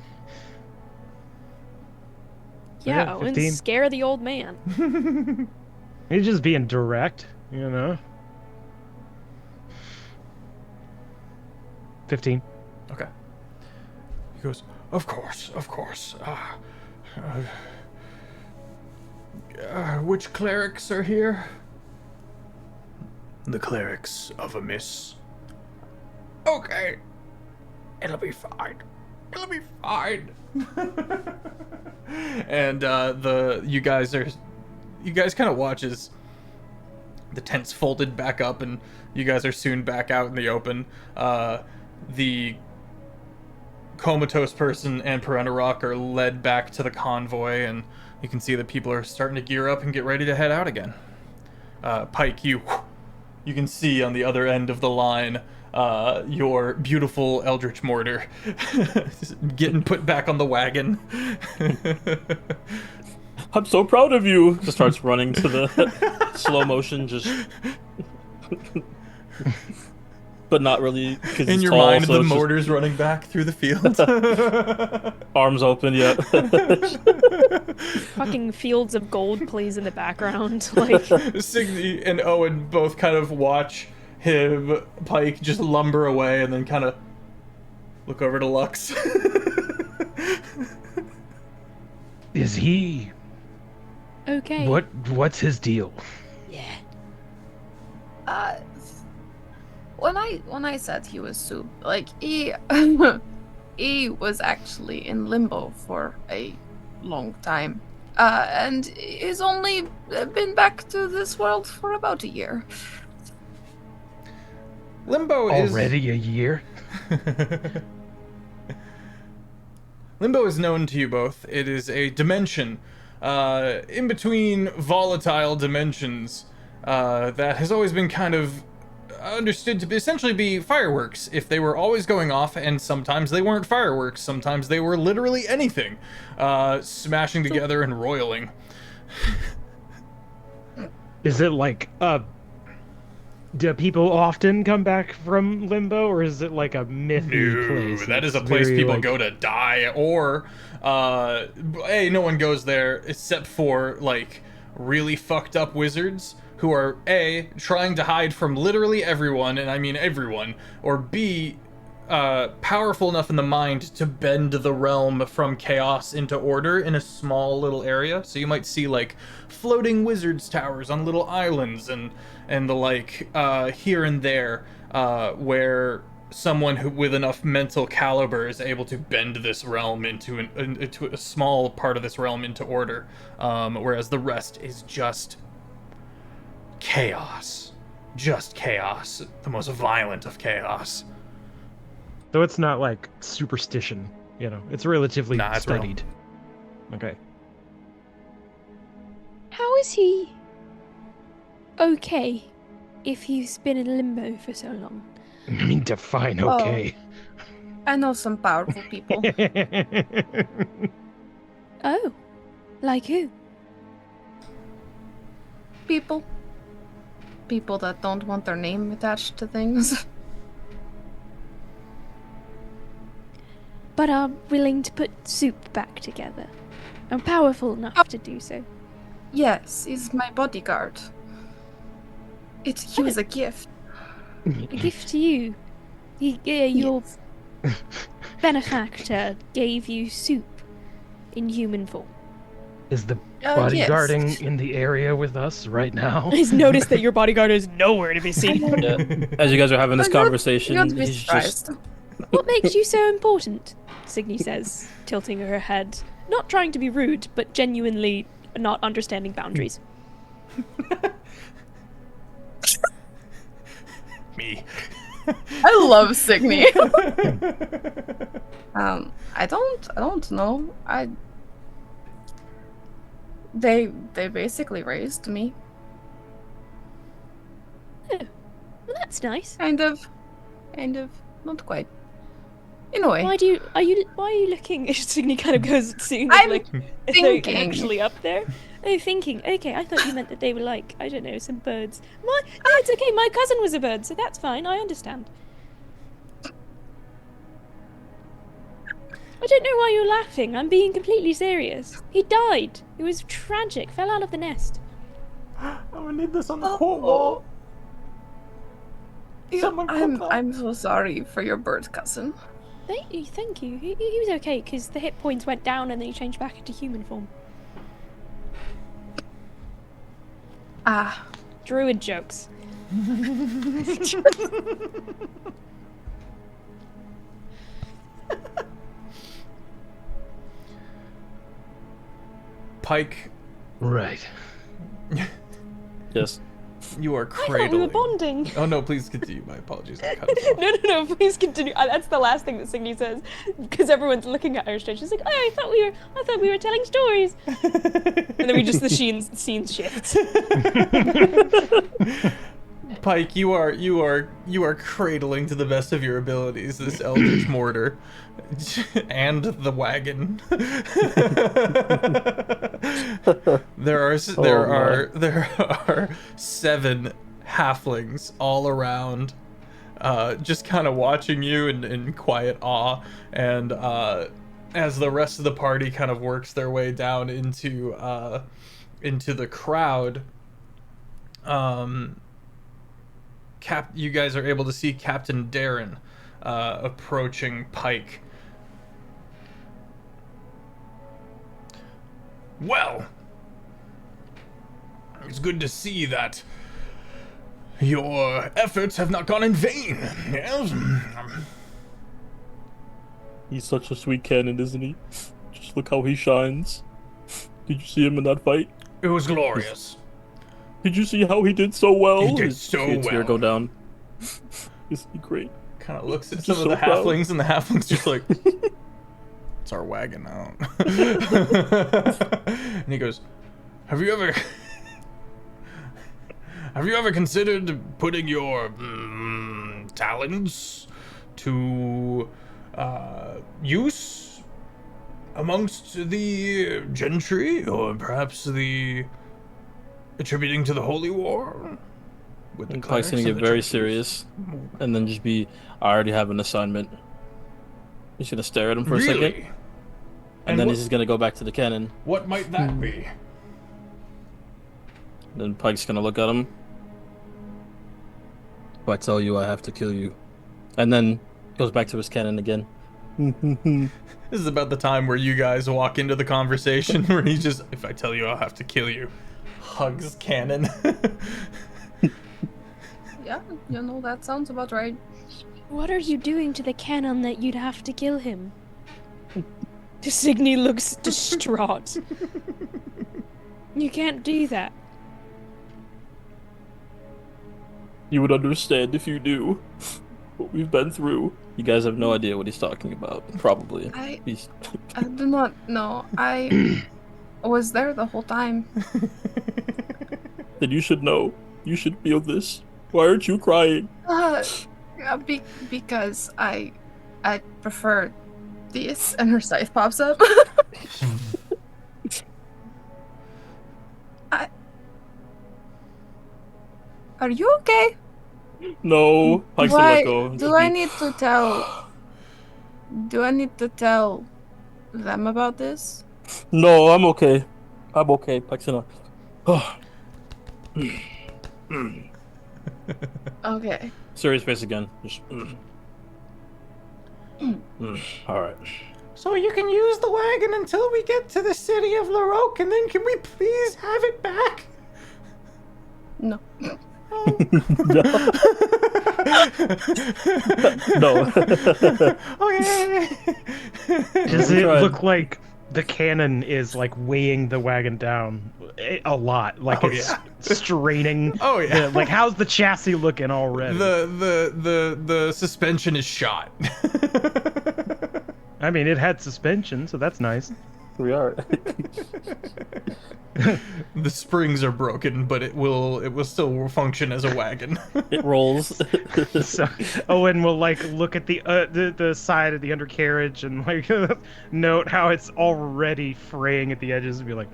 Yeah, Owen, 15. scare the old man. he's just being direct, you know. 15. Okay. He goes, of course. Which clerics are here? The clerics of a miss. Okay. It'll be fine. And you guys kind of watch as the tent's folded back up and you guys are soon back out in the open. The comatose person and Piranha Rock are led back to the convoy, and you can see that people are starting to gear up and get ready to head out again. Pyke, you can see on the other end of the line your beautiful Eldritch Mortar getting put back on the wagon. I'm so proud of you. Just starts running to the slow motion, just. But not really, because In your tall, mind, so the it's just mortar's running back through the field. arms open, yeah. Fucking fields of gold plays in the background. Like, Cygni and Owen both kind of watch him, Pyke, just lumber away and then kind of look over to Lux. Is he? okay. What's his deal? When I said he was soup, like he he was actually in limbo for a long time, and he's only been back to this world for about a year. Limbo is Already a year? Limbo is known to you both. It is a dimension in between volatile dimensions that has always been kind of understood to essentially be fireworks. If they were always going off, and sometimes they weren't fireworks, sometimes they were literally anything, smashing together and roiling. Is it like do people often come back from limbo, or is it like a mythy place? That is a It's place very, people like- go to die, or no one goes there except for like really fucked up wizards who are A, trying to hide from literally everyone, and I mean everyone, or B, powerful enough in the mind to bend the realm from chaos into order in a small little area. So you might see like floating wizards towers on little islands and the like here and there where someone who with enough mental caliber is able to bend this realm into a small part of this realm into order, whereas the rest is just chaos. Just chaos. The most violent of chaos. So it's not like superstition, you know. It's relatively Nah, it's real. studied. Okay. How is he okay if he's been in limbo for so long? I mean, define Oh. okay. I know some powerful people. Oh, like who? People that don't want their name attached to things. But are willing to put soup back together. And powerful enough to do so. Yes, he's my bodyguard. He was a gift. A gift to you. Your benefactor gave you soup in human form. Is the Yes. bodyguarding in the area with us right now? He's noticed that your bodyguard is nowhere to be seen. Yeah. As you guys are having this conversation, You'd be he's just surprised. What makes you so important? Cygni says, tilting her head. Not trying to be rude, but genuinely not understanding boundaries. Me. I love Cygni. I don't know. They basically raised me. That's nice. Kind of. Not quite. In a way. Why are you looking? Cygni kind of goes seeing I'm like thinking. actually up there. Oh, thinking. Okay, I thought you meant that they were like, I don't know, some birds. No, it's okay. My cousin was a bird, so that's fine. I understand. I don't know why you're laughing. I'm being completely serious. He died. It was tragic. Fell out of the nest. Oh, I need this on the port wall. Someone put that. I'm so sorry for your bird cousin. Thank you. He was okay because the hit points went down and then he changed back into human form. Ah. Druid jokes. Pyke, Right. Yes. you are I thought we cradling. were bonding. Oh no, please continue. My apologies. I cut us off. No, please continue. That's the last thing that Cygni says, because everyone's looking at her straight. She's like, "Oh, I thought we were telling stories," and then the scene shifts. Pyke, you are cradling to the best of your abilities this eldritch mortar and the wagon. there are 7 halflings all around, just kind of watching you in quiet awe, and as the rest of the party kind of works their way down into the crowd, you guys are able to see Captain Darren approaching Pyke. Well, it's good to see that your efforts have not gone in vain. Yes? He's such a sweet cannon, isn't he? Just look how he shines. Did you see him in that fight? It was glorious. Did you see how he did so well? He did His so tear well. go down. Isn't he great? Kind of looks at I'm some just of the so proud. halflings, and the halflings just like, it's our wagon now. And he goes, have you ever considered putting your talents to use amongst the gentry, or perhaps attributing to the Holy War? With the Pyke's gonna clerics get and the very gentries? serious, and then just be, I already have an assignment. He's gonna stare at him for a second, Really? and then what, he's just gonna go back to the cannon. what might that be? Then Pyke's gonna look at him. If I tell you, I have to kill you. And then goes back to his cannon again. This is about the time where you guys walk into the conversation where he just, if I tell you I'll have to kill you, hugs cannon. Yeah, that sounds about right. What are you doing to the cannon that you'd have to kill him? Cygni looks distraught. You can't do that. You would understand if you knew what we've been through. You guys have no idea what he's talking about, probably. I He's... do not know. I was there the whole time. Then you should know. You should feel this. Why aren't you crying? Because I prefer this, and her scythe pops up. Are you okay? No. Pyke's gonna let go. and Do just I be- need to tell? Do I need to tell them about this? No, I'm okay. I'm okay. Pyke's gonna... Okay. Serious face again. Just... Alright. So you can use the wagon until we get to the city of Laroque, and then can we please have it back? No. No. Okay. Does We it tried. look like the cannon is like weighing the wagon down a lot? Like Oh, it's yeah. straining. Oh, yeah. Like how's the chassis looking already? The suspension is shot. I mean, it had suspension, so that's nice. We are. The springs are broken, but it will still function as a wagon. It rolls. So Owen will like look at the side of the undercarriage and like note how it's already fraying at the edges and be like,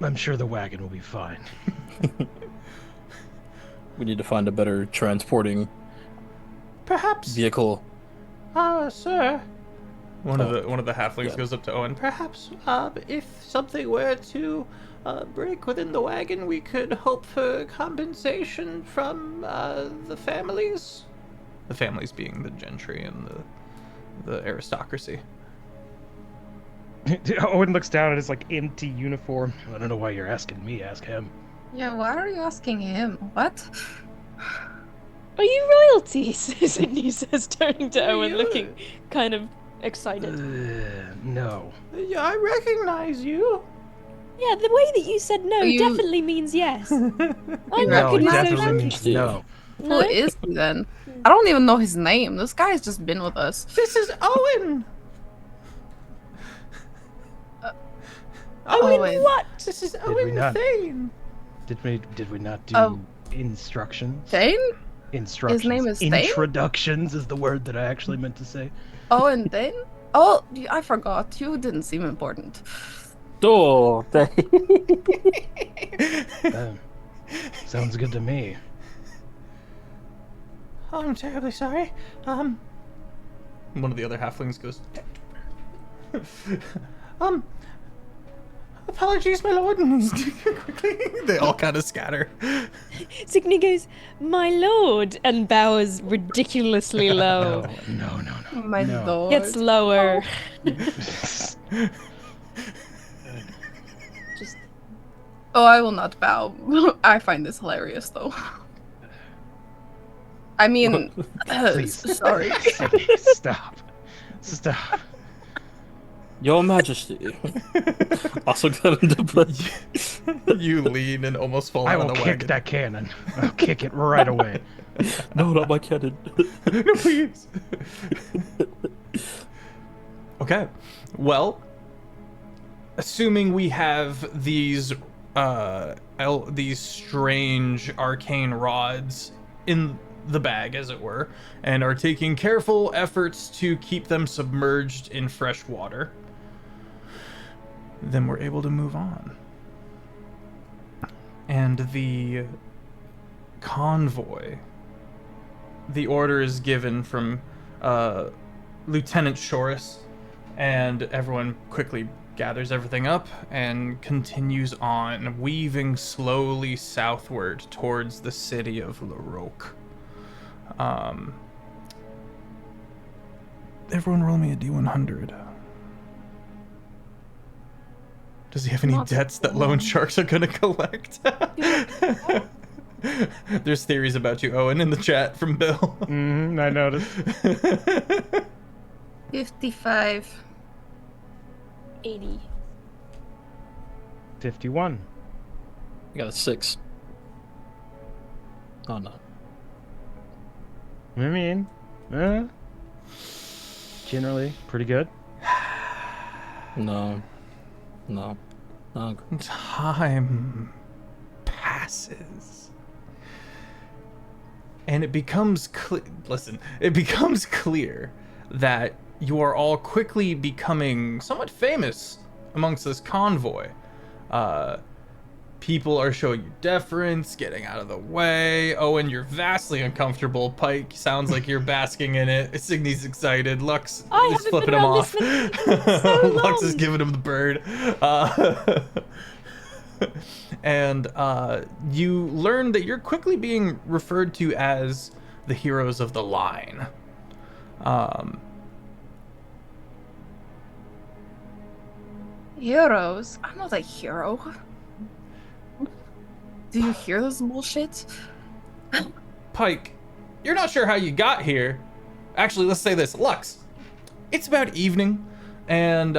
I'm sure the wagon will be fine. We need to find a better transporting Perhaps, vehicle. sir. One of the halflings Yeah. goes up to Owen. Perhaps, if something were to break within the wagon, we could hope for compensation from the families. The families being the gentry and the aristocracy. Owen looks down at his like empty uniform. I don't know why you're asking me. Ask him. Yeah, why are you asking him? What? Are you royalty? Cygni says, turning to Owen, looking kind of excited. No. Yeah, I recognize you. Yeah, the way that you said no Are you- definitely means yes. I'm No, not it gonna definitely say means no. Who is he then? I don't even know his name. This guy's just been with us. This is Owen. Owen, Owen. what? This is we Owen not? Thane. Did we not do Oh. instructions? Thane? Instructions. name is Thane? Introductions is the word that I actually meant to say. Oh, and Thane? Oh, I forgot. You didn't seem important. Oh, Sounds good to me. Oh, I'm terribly sorry. One of the other halflings goes. Apologies, my lord. Quickly, they all kind of scatter. Cygni goes, my lord, and bows ridiculously low. No. My No. lord. Gets lower. Just Oh, I will not bow. I find this hilarious, though. I mean, Please. sorry. Stop. Your Majesty. Also got into play. You lean and almost fall I out will of the kick wagon. that cannon. I'll kick it right away. No, not my cannon. No, please. Okay. Well, assuming we have these these strange arcane rods in the bag, as it were, and are taking careful efforts to keep them submerged in fresh water, then we're able to move on. And the convoy, the order is given from Lieutenant Shorus, and everyone quickly gathers everything up and continues on, weaving slowly southward towards the city of Larok. Everyone roll me a D100. Does he have any Not debts that loan sharks are gonna collect? There's theories about you, Owen, in the chat from Bill. I noticed. 55. 80. 51. I got a 6. Oh no. I mean, generally pretty good. No. Time passes. And it becomes it becomes clear that you are all quickly becoming somewhat famous amongst this convoy. People are showing you deference, getting out of the way. Owen, you're vastly uncomfortable. Pyke, sounds like you're basking in it. Cygni's excited. Lux I is haven't flipping been him around off. this so Lux is long. giving him the bird. And you learn that you're quickly being referred to as the heroes of the line. Heroes? I'm not a hero. Do you hear this bullshit? Pyke, you're not sure how you got here. Actually, let's say this. Lux, it's about evening, and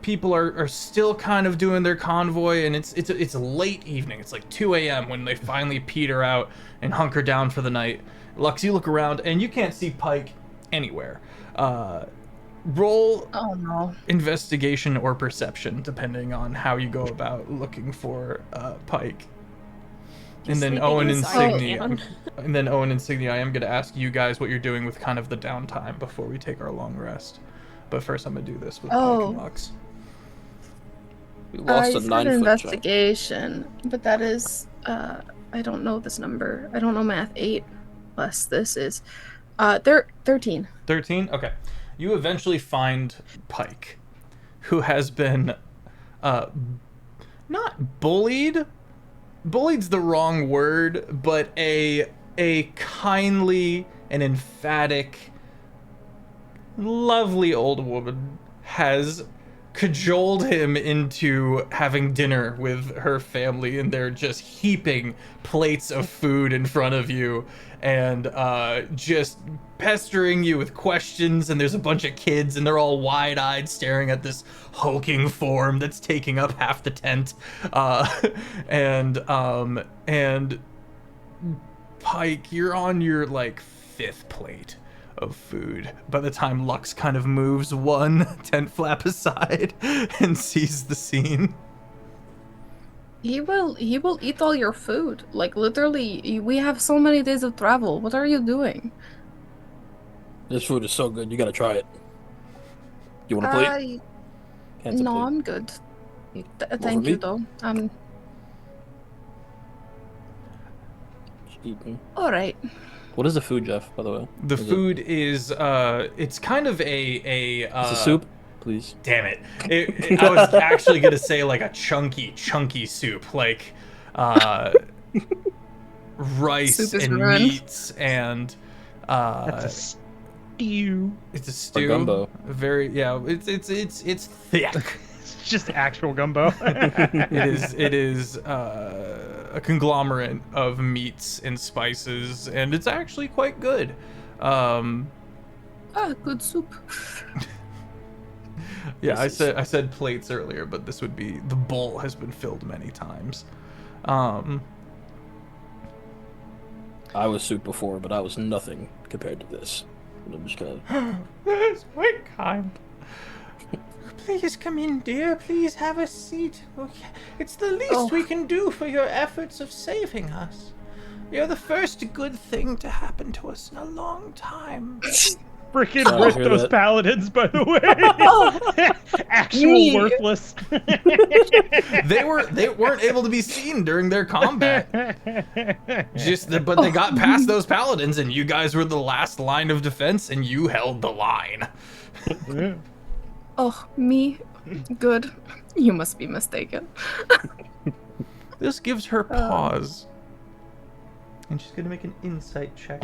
people are still kind of doing their convoy, and it's a late evening. It's like 2 a.m. when they finally peter out and hunker down for the night. Lux, you look around, and you can't see Pyke anywhere. roll Oh no. investigation or perception, depending on how you go about looking for Pyke. And then sleeping Owen and inside the Cygni, can. and then Owen and Cygni, I am going to ask you guys what you're doing with kind of the downtime before we take our long rest. But first, I'm going to do this with Pyke Oh. and Lux. We lost I a said 9-foot giant. investigation, but that is I don't know this number. I don't know math. 8 plus this is 13. 13? Okay. You eventually find Pyke, who has been not bullied. Bullied's the wrong word, but a kindly and emphatic, lovely old woman has cajoled him into having dinner with her family, and they're just heaping plates of food in front of you and just pestering you with questions. And there's a bunch of kids and they're all wide-eyed staring at this hulking form that's taking up half the tent. And Pyke, you're on your like 5th plate of food by the time Lux kind of moves one tent flap aside and sees the scene. He will eat all your food. Like literally, we have so many days of travel. What are you doing? This food is so good. You gotta try it. You want a plate? Can't No, plate. I'm good. for Thank me? you though. Just eating. All right. What is the food, Jeff? By the way, The Is it- food is it's kind of a It's a soup, please. Damn it. I was actually gonna say like a chunky soup, like rice Soup is and ruined. meats and That's a stew. it's a stew. gumbo. Very it's thick. It's just actual gumbo. It is a conglomerate of meats and spices, and it's actually quite good. Good soup. Yeah, This I said plates earlier, but this would be the bowl has been filled many times. I was soup before, but I was nothing compared to this. And I'm just gonna. That's quite kind. Please come in, dear. Please have a seat. Okay. It's the least we can do for your efforts of saving us. You're the first good thing to happen to us in a long time. Freaking Sorry to rip hear those that. paladins, by the way. Actual Me. worthless. They weren't able to be seen during their combat. But they got past those paladins, and you guys were the last line of defense, and you held the line. Oh, me? Good. You must be mistaken. This gives her pause. And she's gonna make an insight check.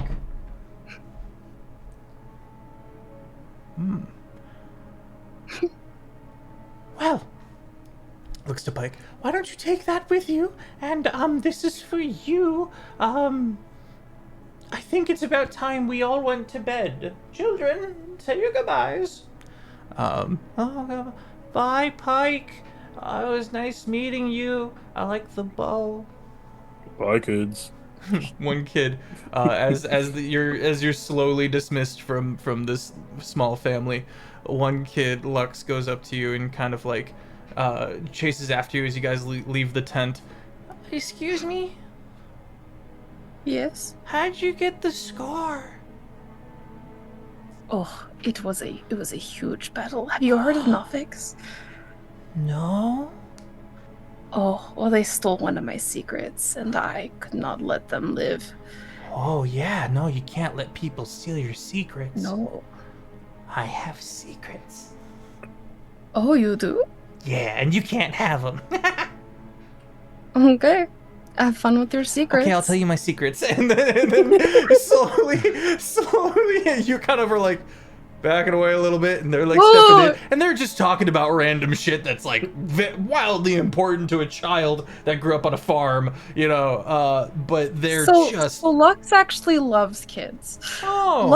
Well, looks to Pyke. Why don't you take that with you? And this is for you. I think it's about time we all went to bed. Children, say your goodbyes. Bye, Pyke. It was nice meeting you. I like the bow. Bye, kids. One kid, you're slowly dismissed from this small family, one kid, Lux, goes up to you and kind of like chases after you as you guys leave the tent. Excuse me? Yes. How'd you get the scar? Oh, it was a huge battle. Have you heard of Nofix? No. Oh, well, they stole one of my secrets, and I could not let them live. Oh yeah, no, you can't let people steal your secrets. No. I have secrets. Oh, you do? Yeah, and you can't have them. Okay. Have fun with your secrets. Okay, I'll tell you my secrets. And then slowly, you kind of are like backing away a little bit, and they're like stepping in, and they're just talking about random shit that's like wildly important to a child that grew up on a farm, you know. But they're So Lux actually loves kids. oh,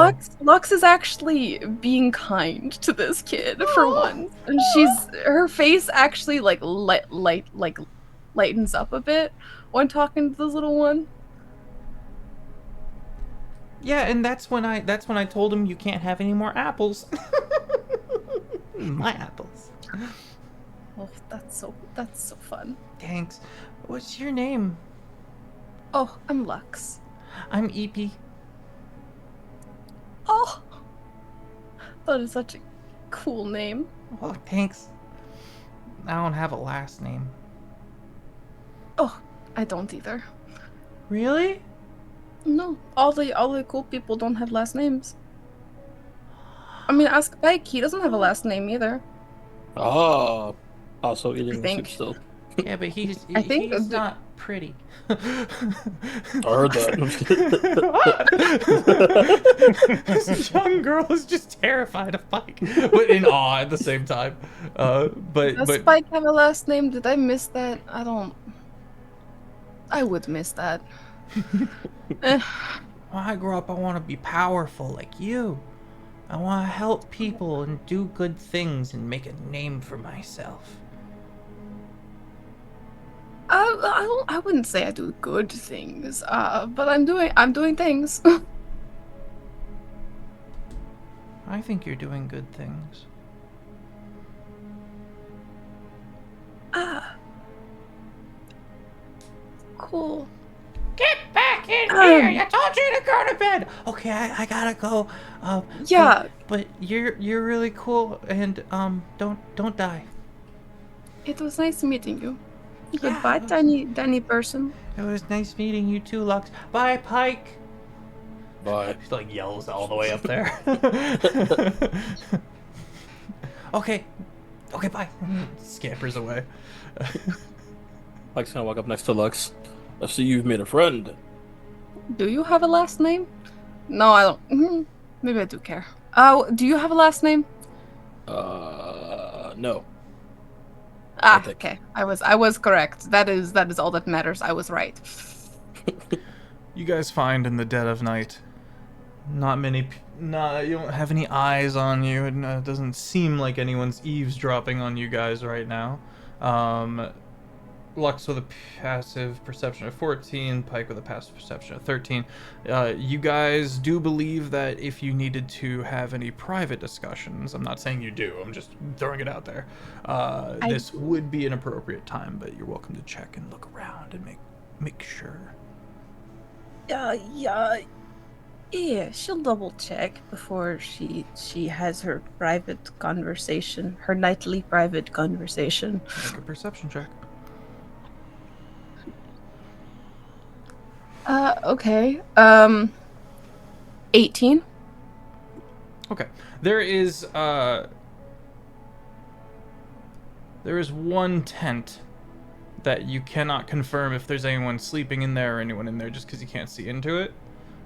Lux is actually being kind to this kid for once, and her face actually like lightens up a bit when talking to this little one. yeah, and that's when I told him you can't have any more apples. My apples. Oh, that's so fun. Thanks. What's your name? Oh, I'm Lux. I'm EP. Oh, that is such a cool name. Oh, thanks. I don't have a last name. Oh, I don't either. Really? No, all the cool people don't have last names. I mean, ask Pyke. He doesn't have a last name either. Ah, also eating the soup think. still. Yeah, but he's I think he's the- not pretty. I heard that. This young girl is just terrified of Pyke, but in awe at the same time. But Does Pyke have a last name? Did I miss that? I don't. I would miss that. Eh, when I grow up, I want to be powerful like you. I want to help people and do good things and make a name for myself. I wouldn't say I do good things. But I'm doing things. I think you're doing good things. Cool. Get back in here! I told you to go to bed. Okay, I gotta go. Yeah. But you're really cool, and don't die. It was nice meeting you. Yeah, Goodbye, it was- tiny person. It was nice meeting you too, Lux. Bye, Pyke. Bye. She like yells all the way up there. Okay, bye. Scampers away. Mike's gonna walk up next to Lux. I see you've made a friend. Do you have a last name? No, I don't. Maybe I do care. Do you have a last name? No. Ah, think. okay. I was correct. That is all that matters. I was right. You guys find in the dead of night, you don't have any eyes on you, and it doesn't seem like anyone's eavesdropping on you guys right now. Lux with a passive perception of 14, Pyke with a passive perception of 13. You guys do believe that if you needed to have any private discussions, I'm not saying you do, I'm just throwing it out there, this would be an appropriate time, but you're welcome to check and look around and make sure. Yeah, she'll double check before she has her private conversation, her nightly private conversation. Make a perception check. Okay. 18. Okay. There is one tent that you cannot confirm if there's anyone sleeping in there or anyone in there just because you can't see into it.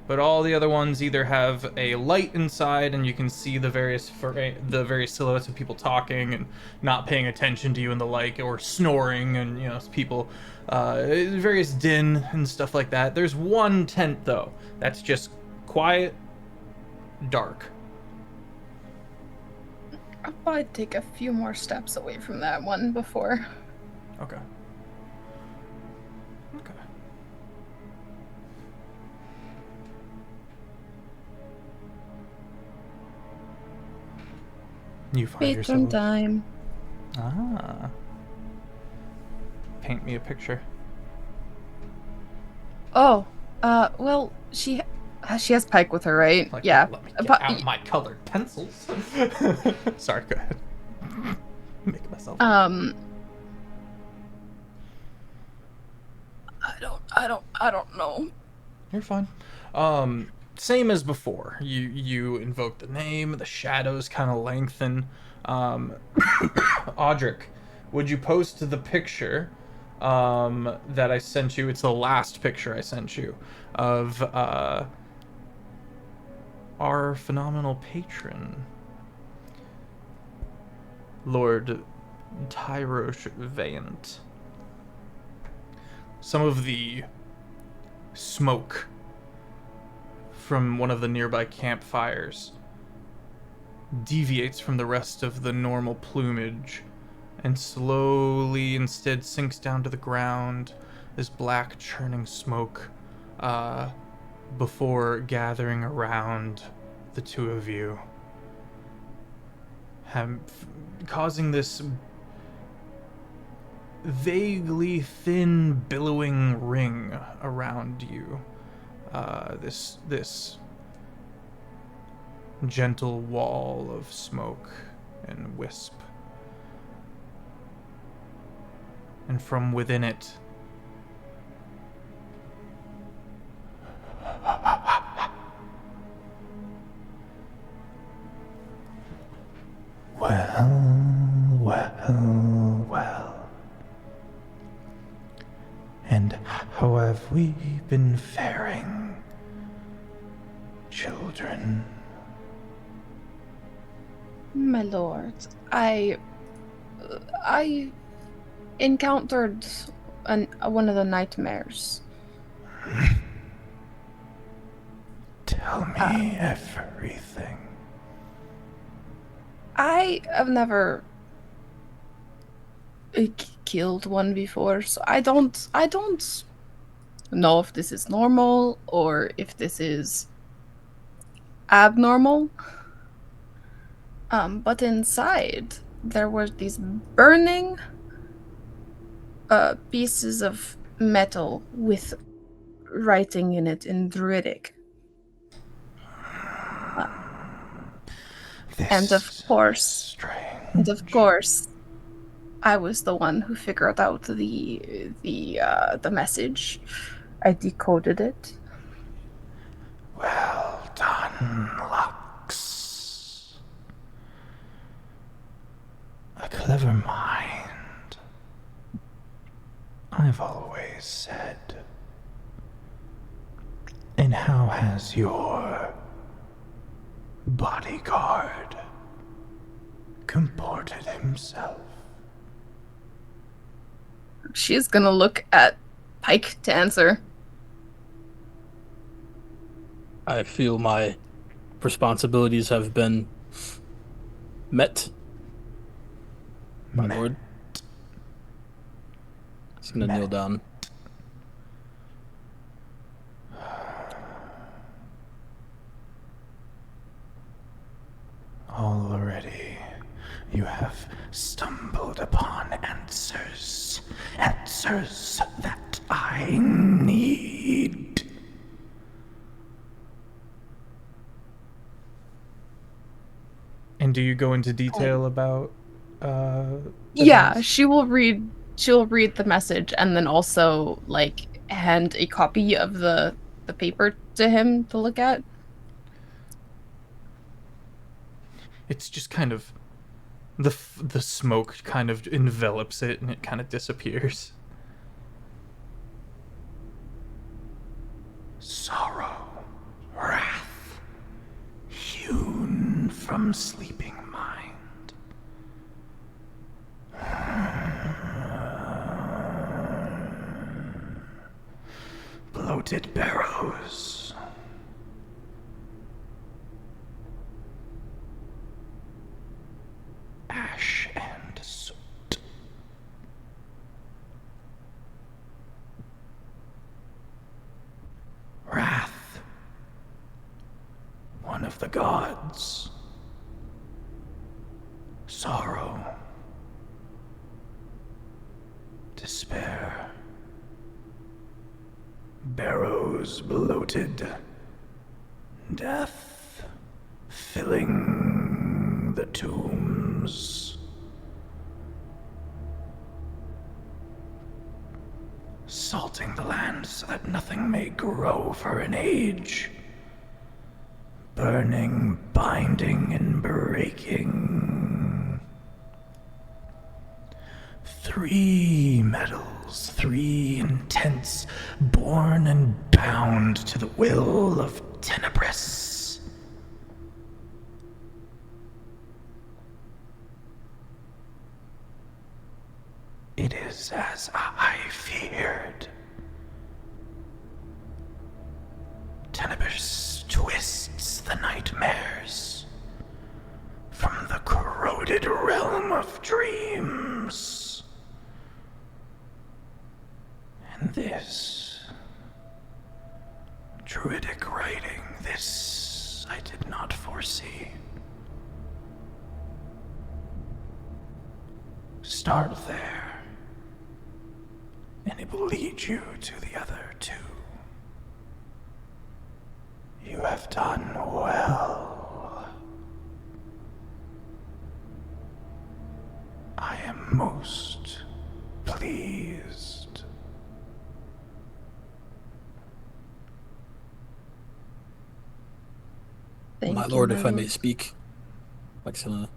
But all the other ones either have a light inside and you can see the various silhouettes of people talking and not paying attention to you and the like, or snoring and people, various din and stuff like that. There's one tent though that's just quiet, dark. I'll probably take a few more steps away from that one before. Okay. You find Patron yourself. time. Ah. Paint me a picture. Oh, well, she has Pyke with her, right? Like, yeah. Let me get But- out my colored pencils. Sorry, go ahead. Make myself. I don't know. You're fine. Same as before. You invoke the name. The shadows kind of lengthen. Audric, would you post the picture that I sent you? It's the last picture I sent you of our phenomenal patron, Lord Tyrosh Vayant. Some of the smoke from one of the nearby campfires deviates from the rest of the normal plumage and slowly instead sinks down to the ground, this black churning smoke, before gathering around the two of you, causing this vaguely thin, billowing ring around you. This gentle wall of smoke and wisp. And from within it, well. And how have we been faring, children? My lord, I encountered one of the nightmares. Tell me everything. I have never killed one before, so I don't know if this is normal or if this is abnormal. But inside there were these burning pieces of metal with writing in it in Druidic. And of course, I was the one who figured out the message. I decoded it. Well done, Lux. A clever mind. I've always said. And how has your bodyguard comported himself? She's gonna look at Pyke to answer. I feel my responsibilities have been met, my lord. He's gonna kneel down. Already, you have stumbled upon answers that I need. And do you go into detail about Yeah, events? she'll read the message and then also hand a copy of the paper to him to look at. It's just kind of the smoke kind of envelops it and it kind of disappears. Sorrow, wrath, hewn from sleeping mind. Bloated barrows. Ash and soot. Wrath. One of the gods. Sorrow. Despair. Barrows bloated. Death filling the tombs. Salting the land so that nothing may grow for an age. Burning, binding, and breaking. 3 metals, 3 intents, born and bound to the will of Tenebris. It is as I feared. Tenebris twists the nightmares from the corroded realm of dreams. And this druidic writing, this I did not foresee. start there, and it will lead you to the other two. You have done well. I am most pleased. Thank My you, lord, my if I may lord. speak. Mike's gonna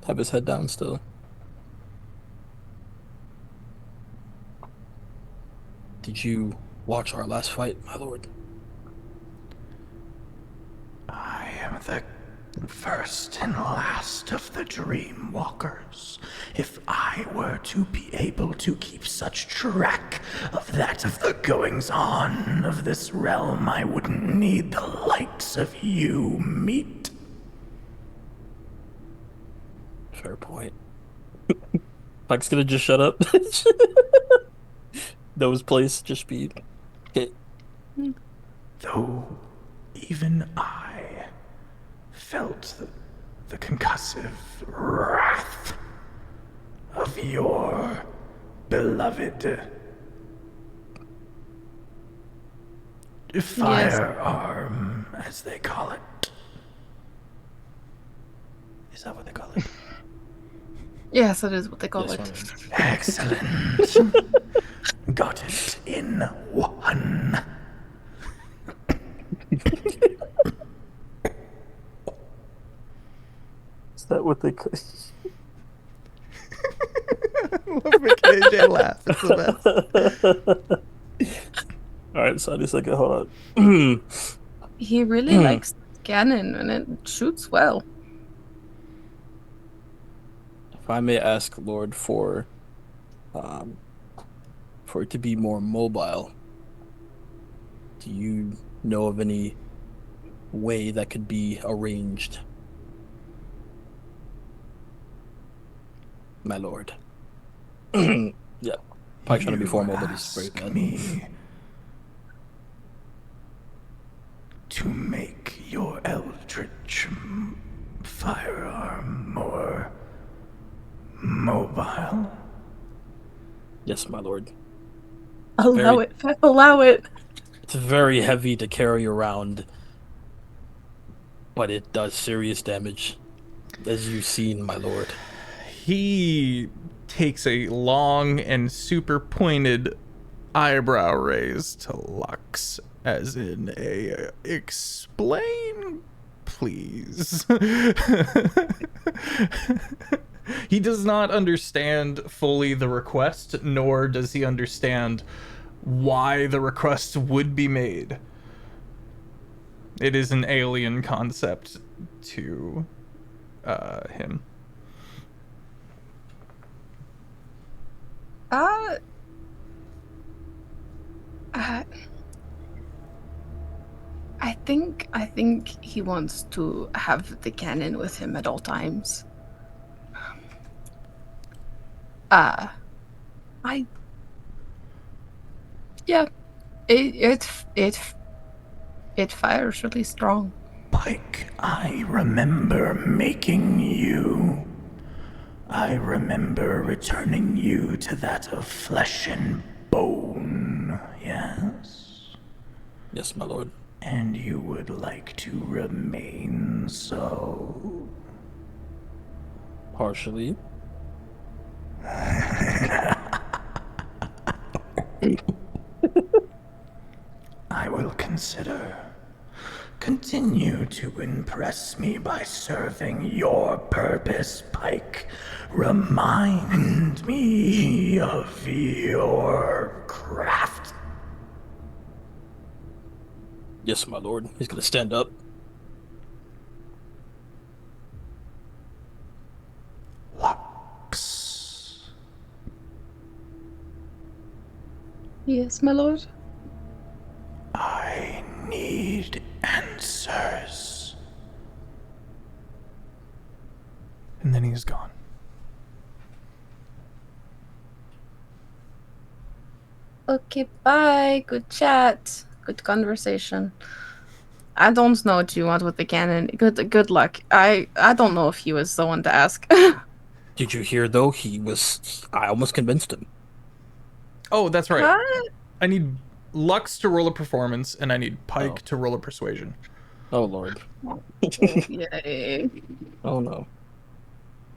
have his head down still. Did you watch our last fight, my lord? I am the first and last of the Dream Walkers. If I were to be able to keep such track of the goings-on of this realm, I wouldn't need the likes of you, meat. Fair point. Mike's gonna just shut up. Know his place, just be. Okay. Though even I felt the concussive wrath of your beloved firearm, as they call it. Is that what they call it? Yes, that is what they call Yes, it. my lord. Excellent. Got it in one. Is that what they call Love making AJ laugh. It's the best. Alright, so a second, hold on. He really likes the cannon and it shoots well. If I may ask, Lord, for it to be more mobile, do you know of any way that could be arranged, my lord? Yeah, Pyke's trying to be formal, but he's very Ask bad. me to make your eldritch firearm more mobile. Yes, my lord. Allow Very- it, Fef, allow it. It's very heavy to carry around, but it does serious damage, as you've seen, my lord. He takes a long and super pointed eyebrow raise to Lux, as in a explain, please. He does not understand fully the request, nor does he understand why the request would be made. It is an alien concept to him. I think he wants to have the cannon with him at all times. Yeah, it fires really strong. Pyke, I remember making you. I remember returning you to that of flesh and bone, yes? Yes, my lord. And you would like to remain so. Partially. I will consider. Continue to impress me by serving your purpose, Pyke. Remind me of your craft. Yes, my lord. He's gonna stand up. Lux. Yes, my lord. I need answers. And then he's gone. Okay, bye. Good chat. Good conversation. I don't know what you want with the cannon. Good luck. I don't know if he was the one to ask. Did you hear though? I almost convinced him. Oh, that's right. What? I need Lux to roll a performance, and I need Pyke Oh. to roll a persuasion. Oh lord. Yay. Oh no.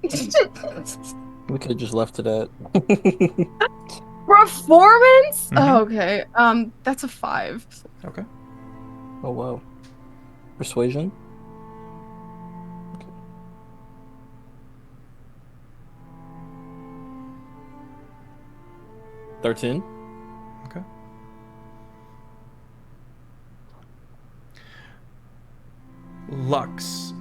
We could have just left it at. Performance? Mhm. Oh, okay. That's a 5. Okay. Oh wow. Persuasion. 13. Okay. Lux.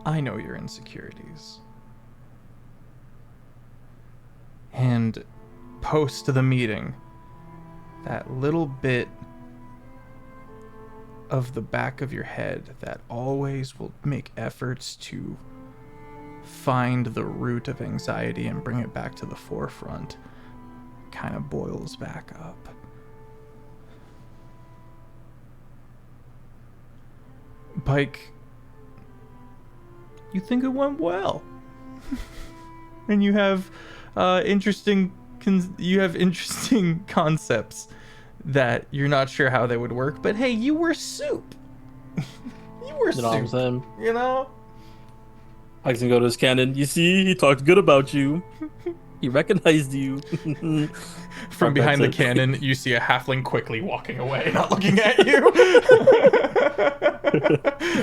I know your insecurities. And post the meeting, that little bit of the back of your head that always will make efforts to find the root of anxiety and bring it back to the forefront kind of boils back up. Pyke, you think it went well. And you have interesting concepts that you're not sure how they would work, but hey, you were soup. You were You know what I'm soup. saying? You know? I can go to his canon. You see, he talked good about you. He recognized you. From behind the That's it. cannon, you see a halfling quickly walking away, not looking at you.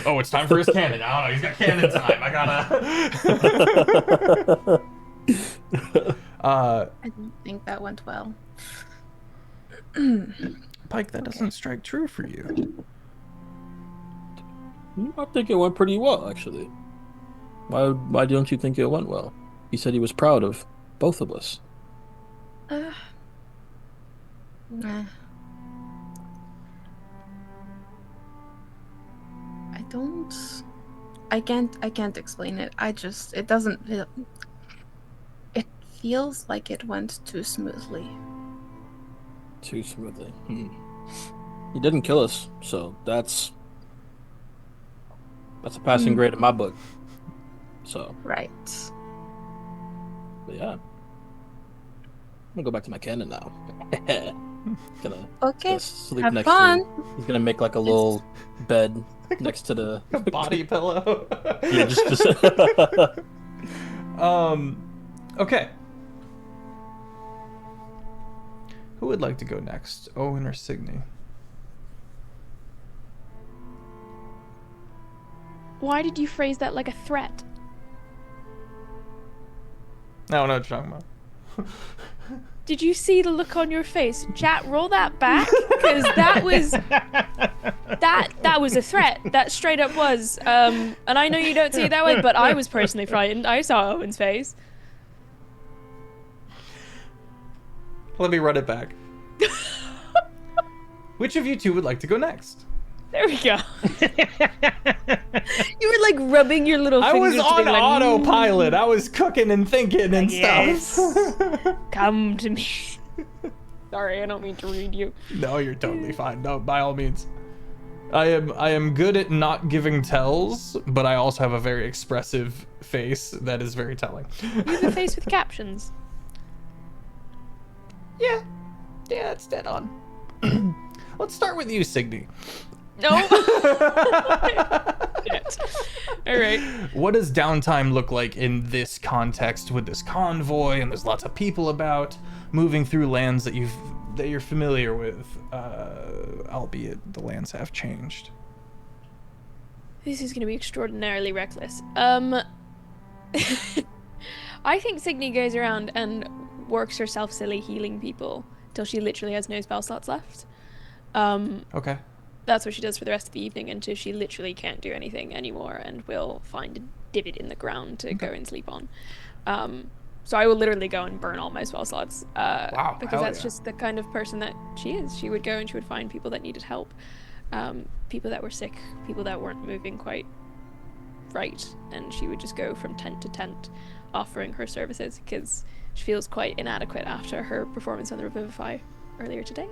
Oh, it's time for his cannon. I don't know. He's got cannon time. I gotta. I didn't think that went well. Pyke, that doesn't strike true for you. I think it went pretty well, actually. Why don't you think it went well? He said he was proud of both of us. Nah. I can't explain it. It doesn't feel. It feels like it went too smoothly. Too smoothly. He didn't kill us, so that's a passing grade in my book. So, Right. but yeah. I'm gonna go back to my cannon now. gonna Okay. sleep Have next fun. to. He's gonna make like a little bed next to the A body pillow. Yeah, just Okay. Who would like to go next? Owen or Cygni? Why did you phrase that like a threat? I don't know what you're talking about. Did you see the look on your face? Chat, roll that back, because that was a threat. That straight up was. And I know you don't see it that way, but I was personally frightened. I saw Owen's face. Let me run it back. Which of you two would like to go next? There we go. You were like rubbing your little I fingers. was on together, like, autopilot. I was cooking and thinking and stuff. Come to me. Sorry, I don't mean to read you. No, you're totally fine. No, by all means. I am good at not giving tells, but I also have a very expressive face that is very telling. You have a face with captions. Yeah, it's dead on. Let's start with you, Cygni. No. All right. What does downtime look like in this context with this convoy and there's lots of people about moving through lands that you're familiar with, albeit the lands have changed? This is going to be extraordinarily reckless. I think Cygni goes around and works herself silly healing people till she literally has no spell slots left. Okay. That's what she does for the rest of the evening until she literally can't do anything anymore and will find a divot in the ground to go and sleep on. So I will literally go and burn all my spell slots. Wow, Because hell that's yeah. just the kind of person that she is. She would go and she would find people that needed help. People that were sick, people that weren't moving quite right. And she would just go from tent to tent offering her services because she feels quite inadequate after her performance on the Revivify earlier today.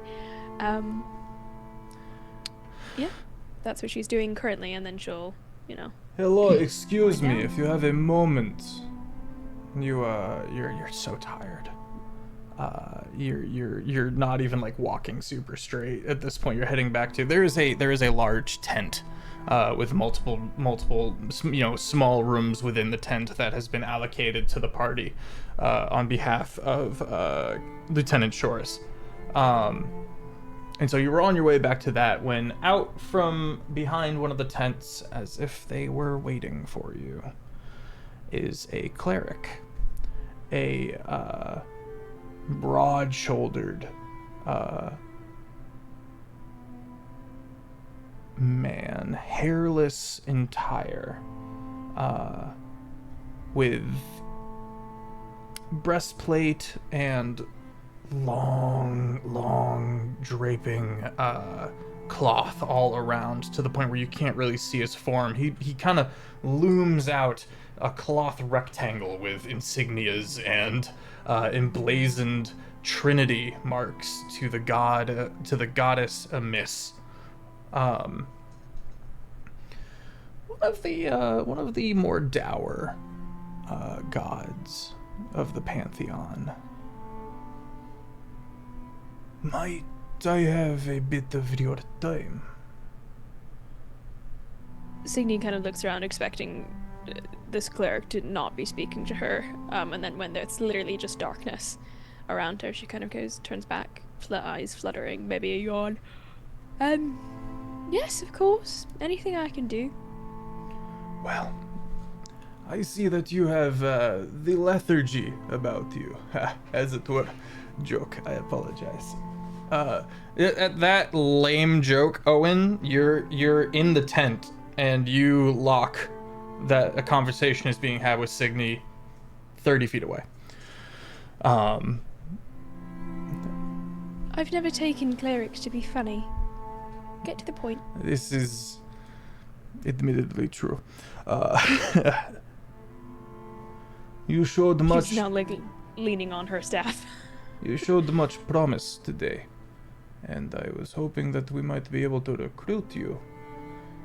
Yeah, that's what she's doing currently, and then she'll you know. Hello, excuse me, down. if you have a moment. You're so tired. You're not even like walking super straight at this point. You're heading back to there is a large tent, with multiple small rooms within the tent that has been allocated to the party, on behalf of Lieutenant Shores. And so you were on your way back to that when out from behind one of the tents, as if they were waiting for you, is a cleric. A broad-shouldered man, hairless entire, with breastplate and long draping cloth all around, to the point where you can't really see his form. He kind of looms out a cloth rectangle with insignias and emblazoned trinity marks to the goddess Amiss. One of the more dour gods of the pantheon. Might I have a bit of your time? Cygni kind of looks around, expecting this cleric to not be speaking to her, and then when it's literally just darkness around her, she kind of turns back, eyes fluttering, maybe a yawn. Yes, of course. Anything I can do. Well, I see that you have the lethargy about you, as it were. Joke, I apologize. At that lame joke, Owen, you're in the tent, and you lock that a conversation is being had with Cygni 30 feet away. I've never taken clerics to be funny. Get to the point. This is admittedly true. You showed much. She's now leaning on her staff. You showed much promise today, and I was hoping that we might be able to recruit you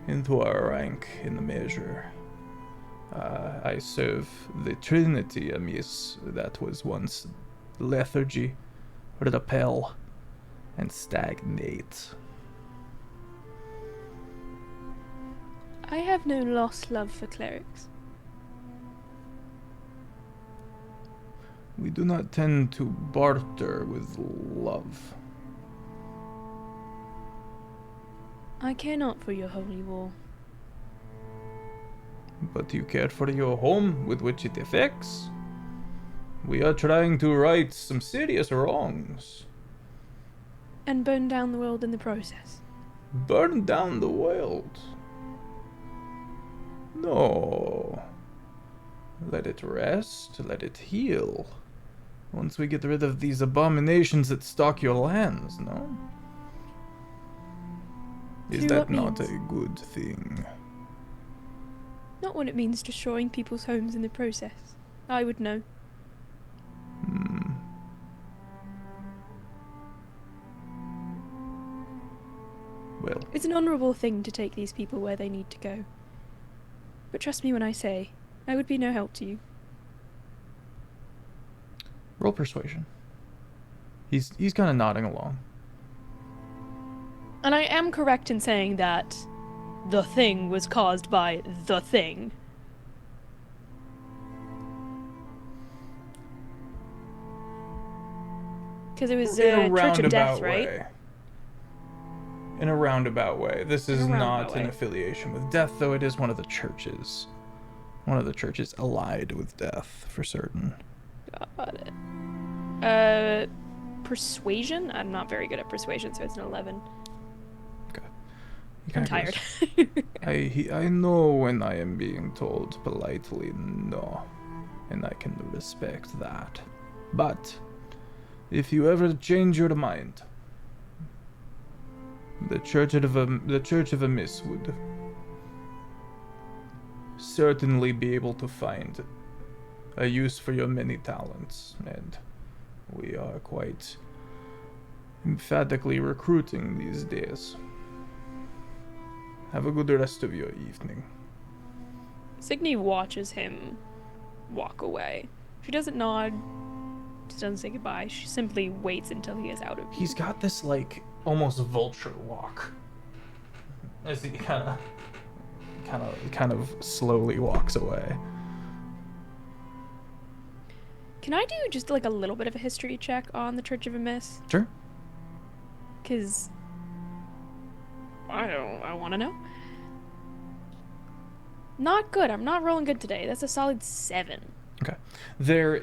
into our rank in the measure. I serve the Trinity Amiss that was once lethargy, repel, and stagnate. I have no lost love for clerics. We do not tend to barter with love. I care not for your holy war. But you care for your home with which it affects. We are trying to right some serious wrongs. And burn down the world in the process. Burn down the world? No. Let it rest, let it heal. Once we get rid of these abominations that stalk your lands, no? Is Through that what not means? a good thing? Not when it means destroying people's homes in the process. I would know. Well, It's an honourable thing to take these people where they need to go. But trust me when I say, I would be no help to you. roll persuasion. He's kind of nodding along. And I am correct in saying that the thing was caused by the thing. Because it was In a Church of roundabout Death, right? way. In a roundabout way. This is In a not roundabout an way. affiliation with death, though it is one of the churches. One of the churches allied with death, for certain. Got it. Persuasion? I'm not very good at persuasion, so it's an 11. He I'm kinda tired. goes, I know when I am being told politely no, and I can respect that. But if you ever change your mind, the Church of Amiss would certainly be able to find a use for your many talents, and we are quite emphatically recruiting these days. Have a good rest of your evening. Cygni watches him walk away. She doesn't nod, just doesn't say goodbye. She simply waits until he is out of view. He's got this, like, almost vulture walk. As he kind of slowly walks away. Can I do just like a little bit of a history check on the Church of Amiss? Sure. Because I want to know. Not good. I'm not rolling good today. That's a solid 7. Okay. There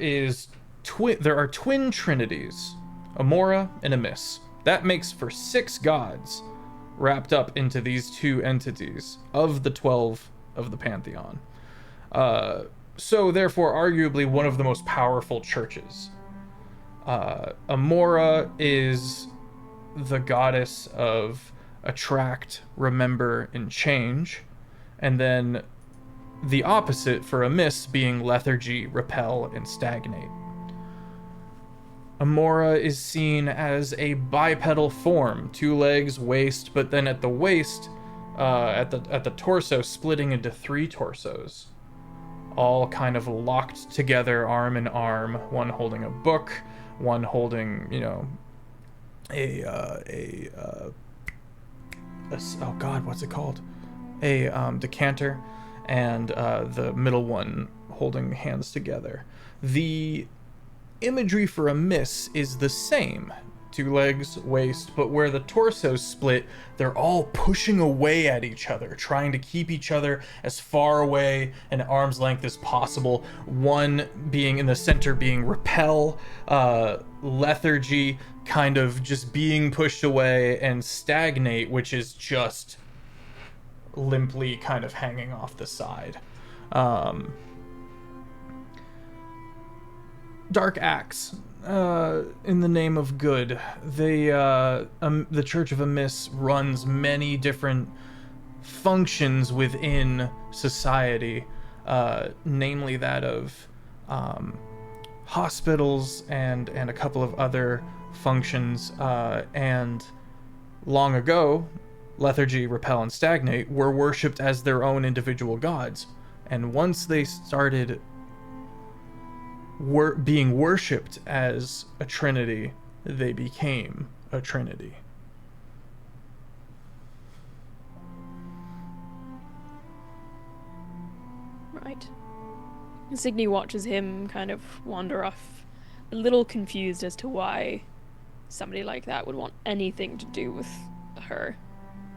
are twin trinities, Amora and Amiss. That makes for 6 gods wrapped up into these 2 entities of the 12 of the Pantheon. So therefore, arguably one of the most powerful churches. Amora is the goddess of attract, remember, and change. And then the opposite for Amiss being lethargy, repel, and stagnate. Amora is seen as a bipedal form, 2 legs, waist, but then at the waist, at the torso, splitting into 3 torsos, all kind of locked together, arm in arm. One holding a book, one holding, oh God, what's it called? A decanter, and the middle one holding hands together. The imagery for Amiss is the same. 2 legs, waist, but where the torsos split, they're all pushing away at each other, trying to keep each other as far away and arm's length as possible. One being in the center being repel, lethargy, kind of just being pushed away, and stagnate, which is just limply kind of hanging off the side. Dark acts. In the name of good, the Church of Amiss runs many different functions within society, namely that of hospitals and a couple of other functions. And long ago, lethargy, repel, and stagnate were worshipped as their own individual gods. And once they started being worshipped as a trinity, they became a trinity. Right. Cygni watches him kind of wander off, a little confused as to why somebody like that would want anything to do with her,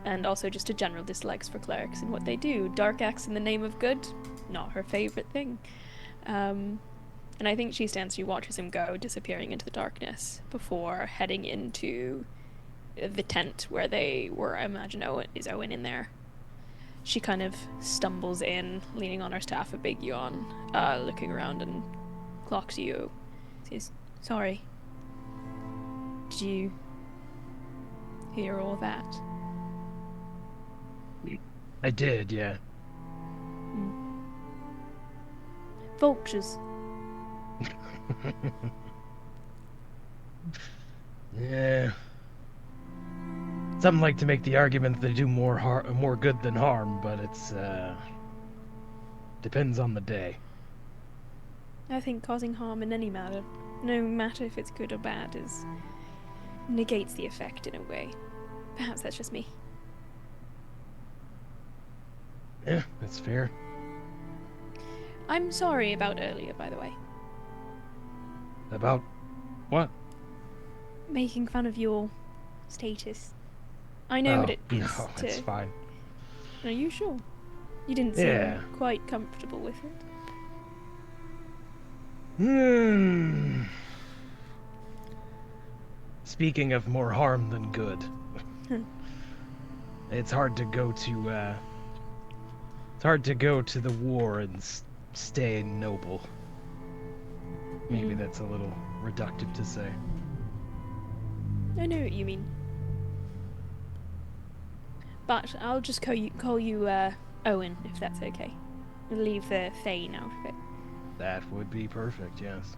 and also just a general dislikes for clerics and what they do. Dark acts in the name of good, not her favorite thing. And I think she watches him go, disappearing into the darkness, before heading into the tent where they were. I imagine Owen in there. She kind of stumbles in, leaning on her staff, a big yawn, looking around, and clocks you. Says, "Sorry. Did you hear all that?" I did, yeah. Vultures. Yeah. Some like to make the argument that they do more good than harm, but it's depends on the day. I think causing harm in any matter, no matter if it's good or bad, negates the effect in a way. Perhaps that's just me. Yeah, that's fair. I'm sorry about earlier, by the way. About what? Making fun of your status. I know what it is No, it's fine. Are you sure? You didn't seem quite comfortable with it. Speaking of more harm than good, it's hard to go to the war and stay noble. Maybe that's a little reductive to say. I know what you mean. But I'll just call you Owen, if that's okay. We'll leave the Thane out of it. That would be perfect, yes.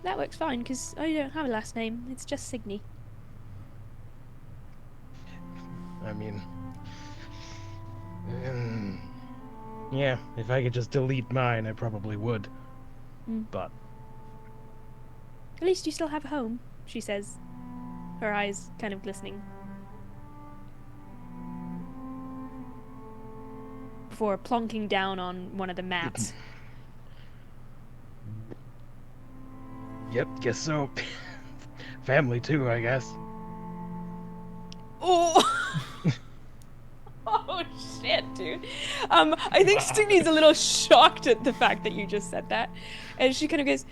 That works fine, because I don't have a last name. It's just Cygni. I mean, Yeah, if I could just delete mine, I probably would. Mm. But At least you still have a home, she says, her eyes kind of glistening. Before plonking down on one of the mats. yep, guess so. Family too, I guess. Oh! Oh shit, dude. I think Cygni's a little shocked at the fact that you just said that. And she kind of goes,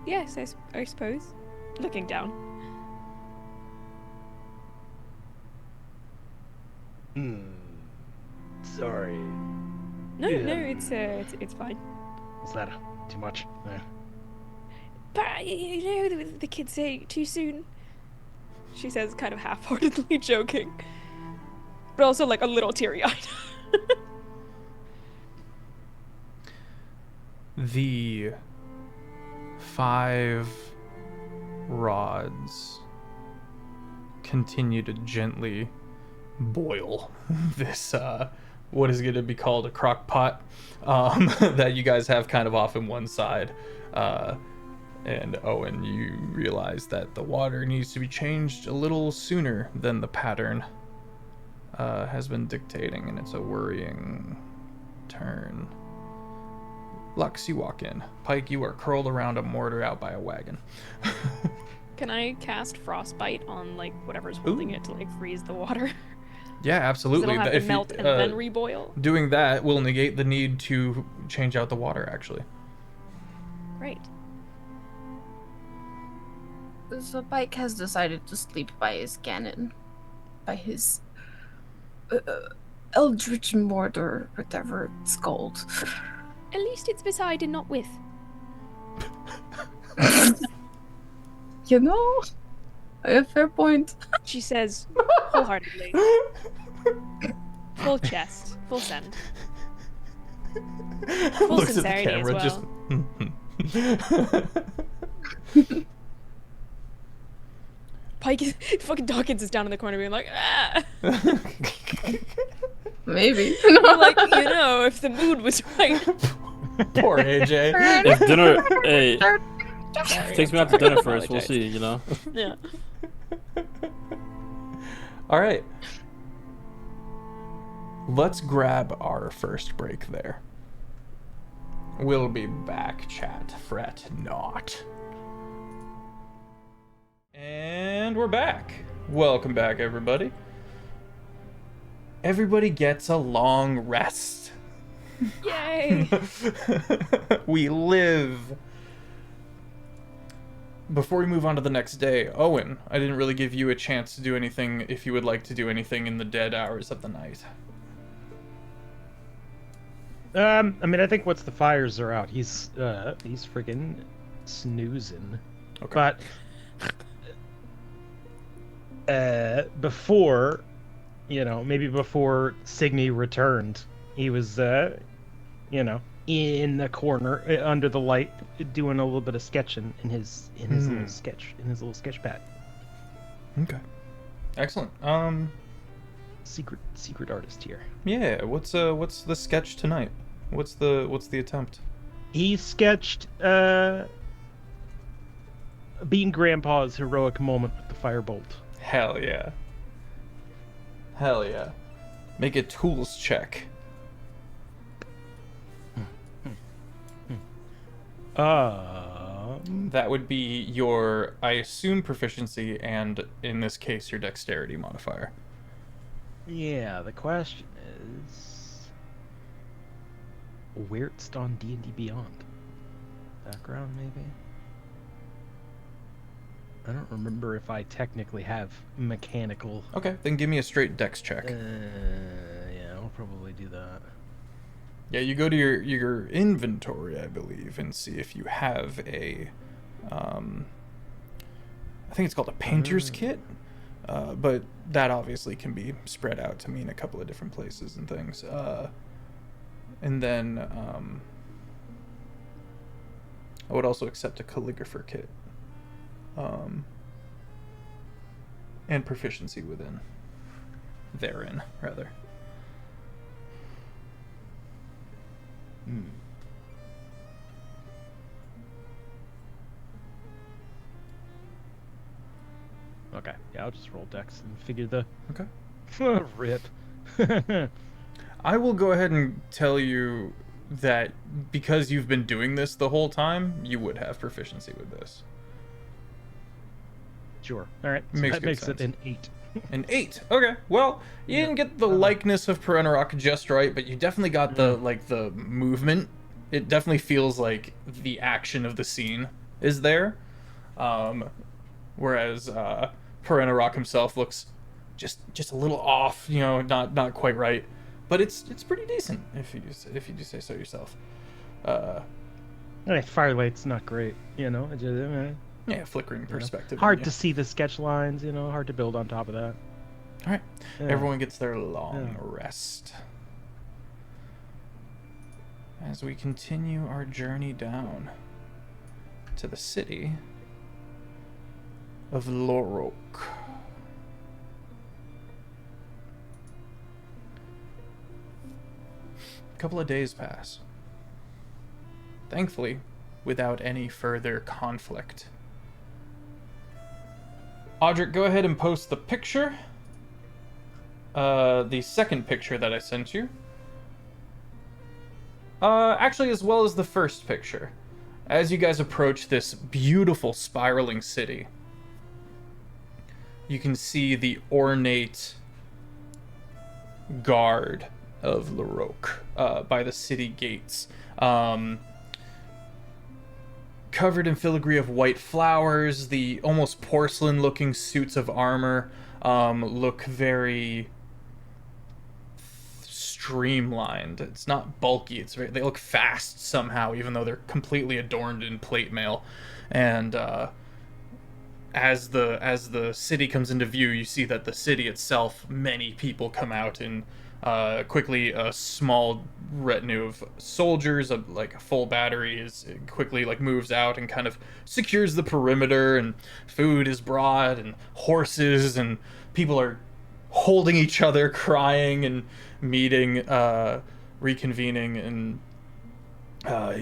yes, I suppose. Looking down. Sorry. No, Yeah. no, it's fine. Is that too much? But, you know, the kids say too soon. She says, kind of half-heartedly joking. But also, like, a little teary-eyed. The 5 rods continue to gently boil this what is going to be called a crock pot that you guys have kind of off in one side, and Owen, you realize that the water needs to be changed a little sooner than the pattern has been dictating, and it's a worrying turn. Lux, you walk in. Pyke, you are curled around a mortar out by a wagon. Can I cast Frostbite on, like, whatever's holding it to, like, freeze the water? Yeah, absolutely. It'll have to melt and then reboil? Doing that will negate the need to change out the water, actually. Right. So Pyke has decided to sleep by his cannon. By his eldritch mortar, whatever it's called. At least it's beside and not with. You know, I have fair point. She says, wholeheartedly. Full chest, full send. Full Looks at the sincerity as camera, well. just. Pyke, fucking Dawkins is down in the corner being like, ah! Maybe. We're like, you know, if the mood was right. Poor AJ. If dinner, hey, Sorry, takes me I'm out to sorry, dinner I first. We'll apologize. see. You know. Yeah. All right. Let's grab our first break there. We'll be back, chat. Fret not. And we're back. Welcome back, everybody. Everybody gets a long rest. Yay! We live. Before we move on to the next day, Owen, I didn't really give you a chance to do anything if you would like to do anything in the dead hours of the night. I mean, I think once the fires are out, he's friggin' snoozing. Okay. But before, maybe before Cygni returned, he was, in the corner under the light, doing a little bit of sketching in his little sketch pad. Okay. Excellent. Secret artist here. Yeah, what's the sketch tonight? What's the attempt? He sketched Bean Grandpa's heroic moment with the firebolt. Hell yeah. Hell yeah. Make a tools check. That would be your, I assume, proficiency, and in this case, your dexterity modifier. Yeah, the question is, where it's on D&D Beyond? Background, maybe? I don't remember if I technically have mechanical... Okay, then give me a straight dex check. Yeah, I'll probably do that. Yeah, you go to your inventory, I believe, and see if you have a, I think it's called a painter's kit, but that obviously can be spread out to mean a couple of different places and things. And then I would also accept a calligrapher kit, and proficiency therein, rather. Okay, yeah, I'll just roll dex and figure the Okay. rip. I will go ahead and tell you that because you've been doing this the whole time, you would have proficiency with this. Sure. All right. So Makes that good makes sense. it an 8. An 8. Okay. Well, you didn't get the likeness of Perenarok just right, but you definitely got the movement. It definitely feels like the action of the scene is there. Whereas Perenarok himself looks just a little off, not quite right. But it's pretty decent if you do say so yourself. Firelight's not great, it just, Yeah, flickering perspective. hard to see the sketch lines, hard to build on top of that. All right. Yeah. Everyone gets their long rest. As we continue our journey down to the city of Lorok. A couple of days pass. Thankfully, without any further conflict. Audric, go ahead and post the picture. The second picture that I sent you. Actually, as well as the first picture. As you guys approach this beautiful spiraling city, you can see the ornate guard of Lorok by the city gates. Covered in filigree of white flowers, the almost porcelain-looking suits of armor look very streamlined. It's not bulky. They look fast somehow, even though they're completely adorned in plate mail. And as the city comes into view, you see that the city itself, many people come out, and quickly a small retinue of soldiers, a full battery, is quickly moves out and kind of secures the perimeter, and food is brought, and horses, and people are holding each other, crying, and meeting, reconvening, and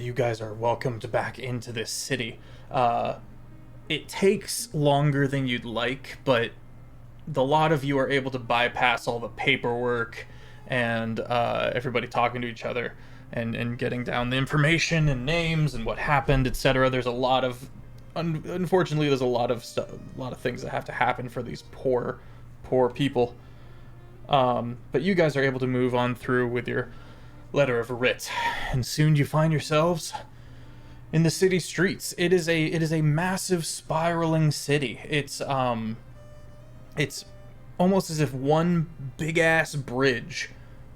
you guys are welcomed back into this city. It takes longer than you'd like, but a lot of you are able to bypass all the paperwork and everybody talking to each other and getting down the information and names and what happened, etc. There's a lot of, unfortunately, there's a lot of things that have to happen for these poor people. But you guys are able to move on through with your letter of writ, and soon you find yourselves in the city streets. It is a massive spiraling city. It's almost as if one big ass bridge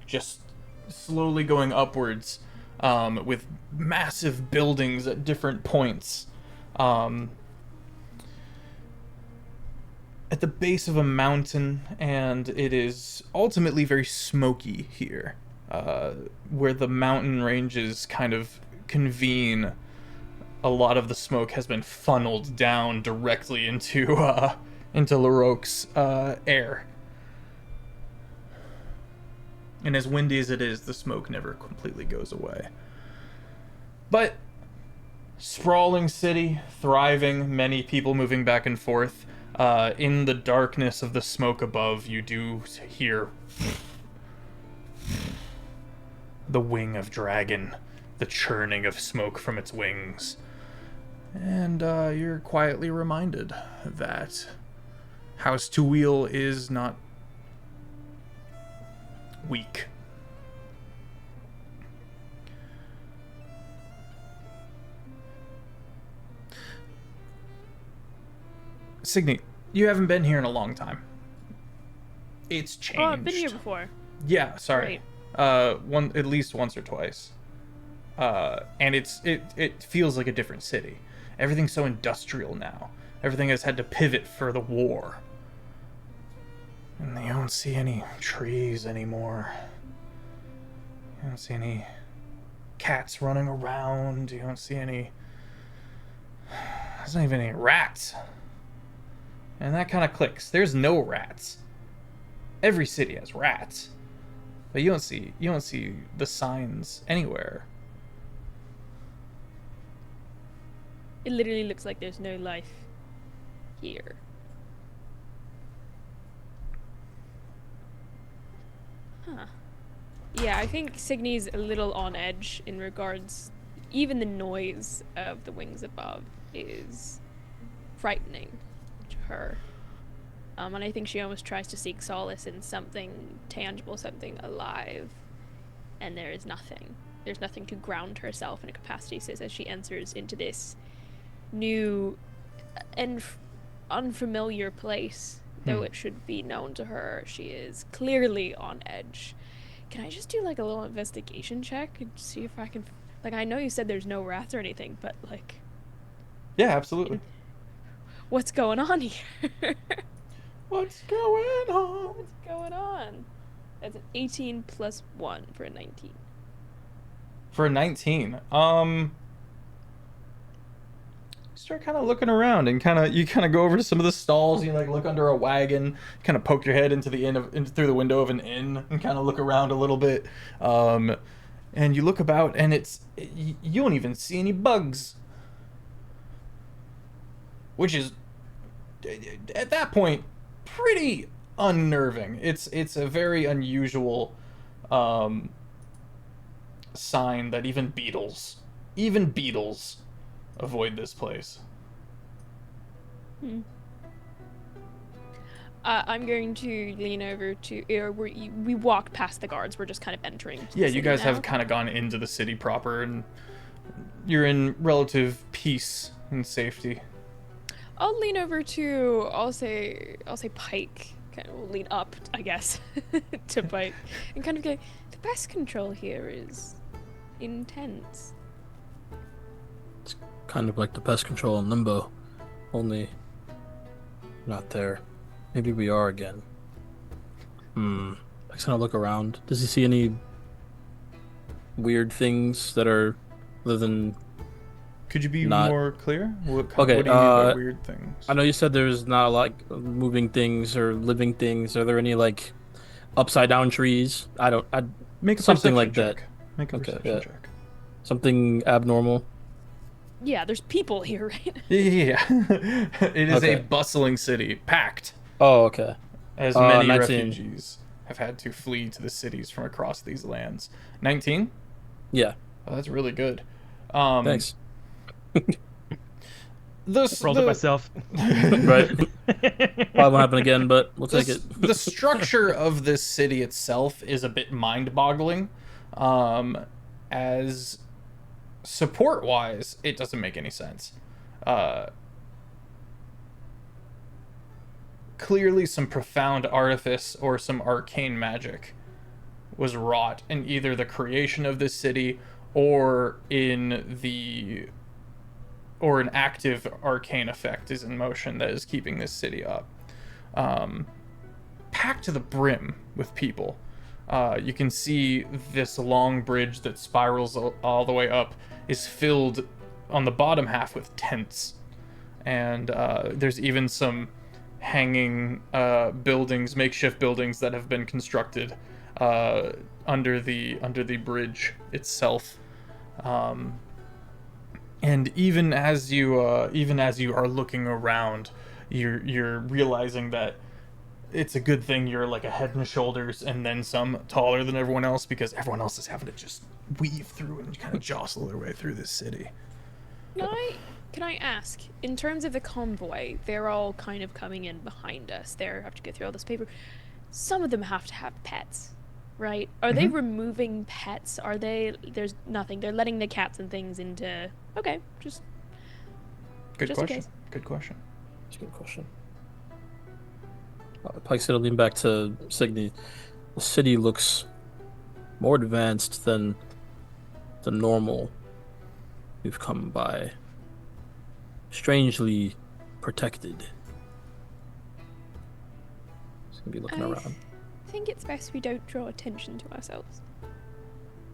just slowly going upwards, with massive buildings at different points. At the base of a mountain, and it is ultimately very smoky here, where the mountain ranges kind of convene. A lot of the smoke has been funneled down directly into Lorok's air. And as windy as it is, the smoke never completely goes away. But sprawling city, thriving, many people moving back and forth. In the darkness of the smoke above, you do hear the wing of dragon, the churning of smoke from its wings. And you're quietly reminded that House Toil is not weak. Cygni, you haven't been here in a long time. It's changed. Oh, I've been here before. Yeah, sorry. At least once or twice. And it feels like a different city. Everything's so industrial now. Everything has had to pivot for the war. And you don't see any trees anymore. You don't see any cats running around. You don't see any... There's not even any rats. And that kind of clicks. There's no rats. Every city has rats. But you don't see the signs anywhere It literally looks like there's no life here. Huh. Yeah, I think Cygni's a little on edge in regards. Even the noise of the wings above is frightening to her. And I think she almost tries to seek solace in something tangible, something alive. And there is nothing. There's nothing to ground herself in a capacity. So as she enters into this new and unfamiliar place, though it should be known to her, she is clearly on edge. Can I just do like a little investigation check and see if I can, like, I know you said there's no rats or anything, but like, Yeah, absolutely. what's going on here? What's going on? What's going on? That's an 18 plus 1 for a 19. For a 19, start kind of looking around and you kind of go over to some of the stalls. You like look under a wagon, kind of poke your head into the through the window of an inn and kind of look around a little bit. And you look about and you don't even see any bugs, which is at that point pretty unnerving. It's a very unusual sign that even beetles avoid this place. I'm going to lean over to. We walked past the guards. We're just kind of entering. Yeah, you guys now. have kind of gone into the city proper, and you're in relative peace and safety. I'll lean over to. I'll say Pyke. Kind of will lean up, I guess, to Pyke, and kind of go. The pest control here is intense. It's kind of like the pest control in Limbo, only not there. Maybe we are again. I just kind of look around. Does he see any weird things that are other than? Could you be not... more clear? What Okay, what do you mean by weird things? I know you said there's not a lot of moving things or living things. Are there any like upside down trees? I Make a something perception like check. that. Make a Okay, perception yeah. check. Something abnormal. Yeah, there's people here, right? Yeah. It is Okay. a bustling city, packed. Oh, okay. As many 19. refugees have had to flee to the cities from across these lands. 19? Yeah. Oh, that's really good. Thanks. Rolled it myself. Right. Probably won't happen again, but we'll take it. The structure of this city itself is a bit mind-boggling. As support-wise, it doesn't make any sense. Clearly some profound artifice or some arcane magic was wrought in either the creation of this city or an active arcane effect is in motion that is keeping this city up. Packed to the brim with people. You can see this long bridge that spirals all the way up is filled on the bottom half with tents. And there's even some hanging buildings, makeshift buildings that have been constructed under the bridge itself. And even as you are looking around, you're realizing that it's a good thing you're like a head and shoulders and then some taller than everyone else, because everyone else is having to just weave through and kind of jostle their way through this city. Can I ask, in terms of the convoy, they're all kind of coming in behind us. They have to go through all this paper. Some of them have to have pets, right? Are they removing pets? Are they? There's nothing. They're letting the cats and things into. Okay, just. Good just in question. case. Good question. That's a good question. Pike's gonna lean back to Cygni. The city looks more advanced than the normal we've come by. Strangely protected. Just gonna be looking around. I think it's best we don't draw attention to ourselves.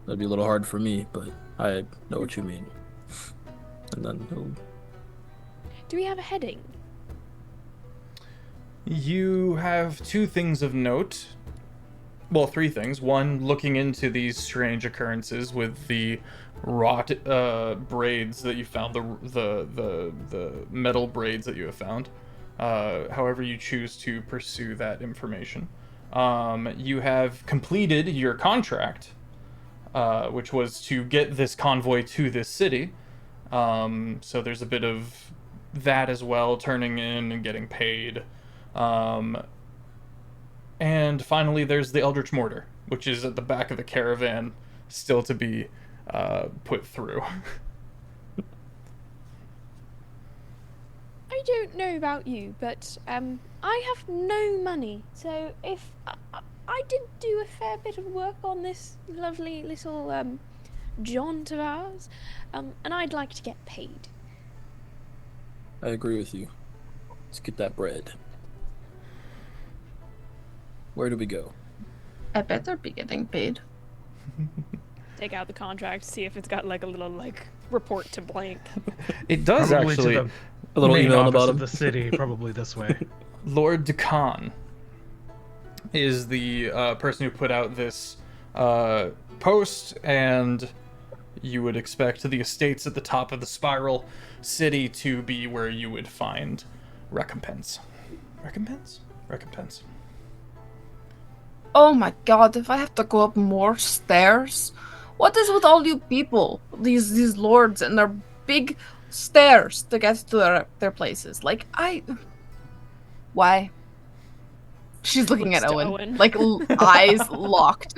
That'd be a little hard for me, but I know what you mean. And then he'll... Do we have a heading? You have two things of note. well, three things. One, looking into these strange occurrences with the wrought braids that you found, the metal braids that you have found. However you choose to pursue that information. You have completed your contract, which was to get this convoy to this city. So there's a bit of that as well, turning in and getting paid. And finally, there's the Eldritch Mortar, which is at the back of the caravan, still to be put through. I don't know about you, but I have no money. So if I did do a fair bit of work on this lovely little jaunt of ours, and I'd like to get paid. I agree with you. Let's get that bread. Where do we go? I better be getting paid. Take out the contract, see if it's got like a little report to blank. It does Probably actually. to A little main email on the office bottom. of the city, probably this way. Lord Dukan is the person who put out this post, and you would expect the estates at the top of the spiral city to be where you would find recompense. Recompense. Oh my god, if I have to go up more stairs? What is with all you people? These lords and their big stairs to get to their places. Like, Why? She's looking Looks at to Owen. Owen. Like, eyes locked.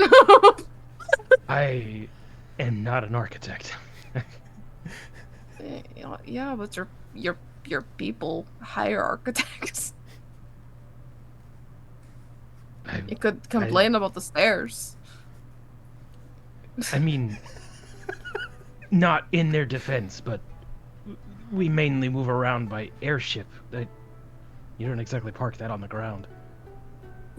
I am not an architect. Yeah, but your people hire architects. You could complain about the stairs. I mean, not in their defense, but we mainly move around by airship. You don't exactly park that on the ground.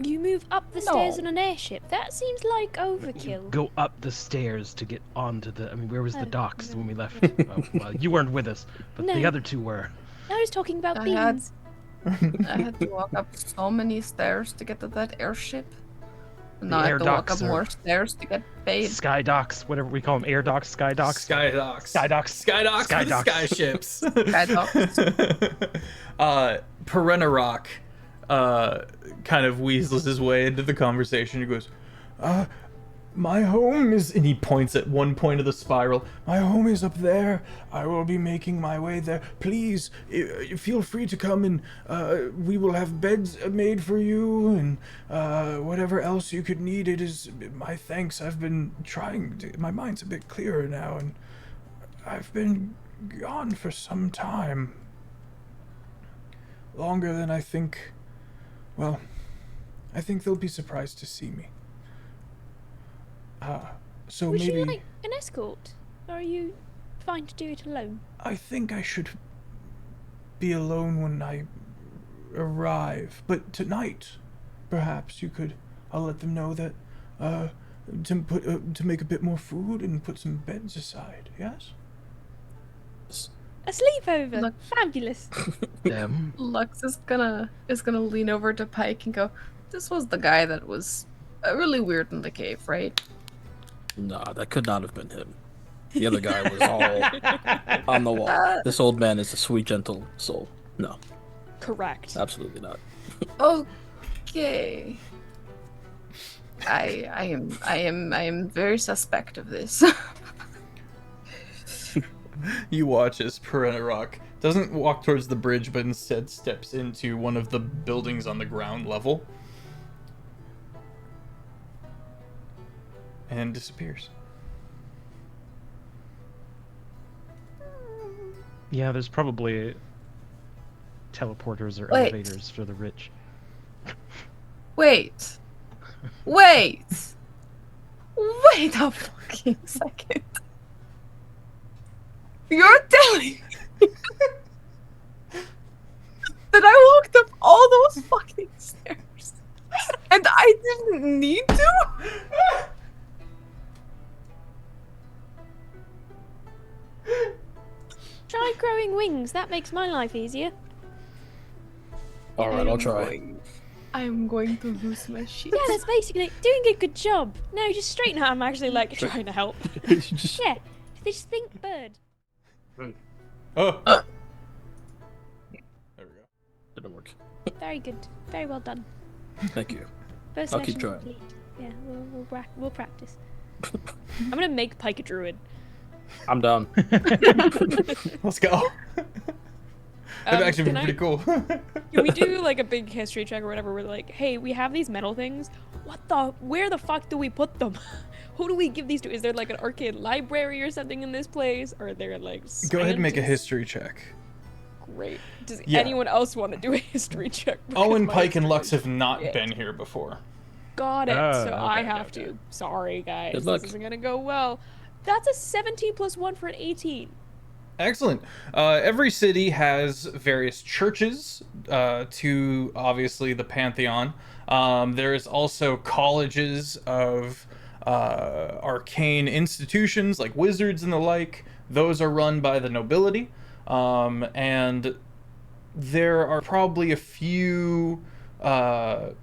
You move up the stairs No. in an airship. That seems like You overkill. go up the stairs to get onto the. I mean, where was the Oh, docks no. when we left? Oh, well, you weren't with us, but the No. other two were. I was talking about I had- beans. I had to walk up so many stairs to get to that airship. And now I air have to walk docks up are- more stairs to get paid. Sky docks, whatever we call them, air docks, sky docks. Sky docks. Sky docks. Sky docks Sky for the docks. sky ships. Sky docks. Perenna kind of weasels his way into the conversation. He goes, my home is, and he points at one point of the spiral. My home is up there. I will be making my way there. Please, feel free to come and we will have beds made for you and whatever else you could need. It is my thanks. I've been trying to, my mind's a bit clearer now, and I've been gone for some time. Longer than I think. Well, I think they'll be surprised to see me. So Would maybe you like an escort? Or are you fine to do it alone? I think I should be alone when I arrive. But tonight, perhaps you could. I'll let them know that to make a bit more food and put some beds aside. Yes. A sleepover! Look. Fabulous! Them. Lux is gonna lean over to Pyke and go, "This was the guy that was really weird in the cave, right?" Nah, that could not have been him. The other guy was all on the wall. This old man is a sweet, gentle soul. No, Correct. absolutely not. Okay. I am very suspect of this. You watch as Perenna doesn't walk towards the bridge, but instead steps into one of the buildings on the ground level and disappears. Yeah, there's probably teleporters or Wait. elevators for the rich. Wait a fucking second. You're telling me that I walked up all those fucking stairs and I didn't need to? Try growing wings. That makes my life easier. All right, I'll try. I'm going to lose my shit. Yeah, that's basically doing a good job. No, just straighten out. I'm actually like trying to help. Just- Yeah, this think bird. Oh. There we go. Didn't work. Very good. Very well done. Thank you. First I'll keep lesson trying. complete. Yeah, we'll practice. I'm gonna make Pyke a druid. I'm down. Let's go. That'd actually be can pretty cool. Can we do like a big history check or whatever? We're like, hey, we have these metal things. Where the fuck do we put them? Who do we give these to? Is there like an arcane library or something in this place? Or are there like Go ahead and make a scientists? history check. Great. Does Yeah. anyone else want to do a history check? Because Owen, my Pyke, and history Lux is have not shit. been here before. Got it. Oh, so I okay, have okay. to. Sorry, guys. Good luck. This isn't gonna go well. That's a 17 plus 1 for an 18. Excellent. Every city has various churches to obviously the pantheon. There's also colleges of arcane institutions like wizards and the like. Those are run by the nobility. And there are probably a few... oh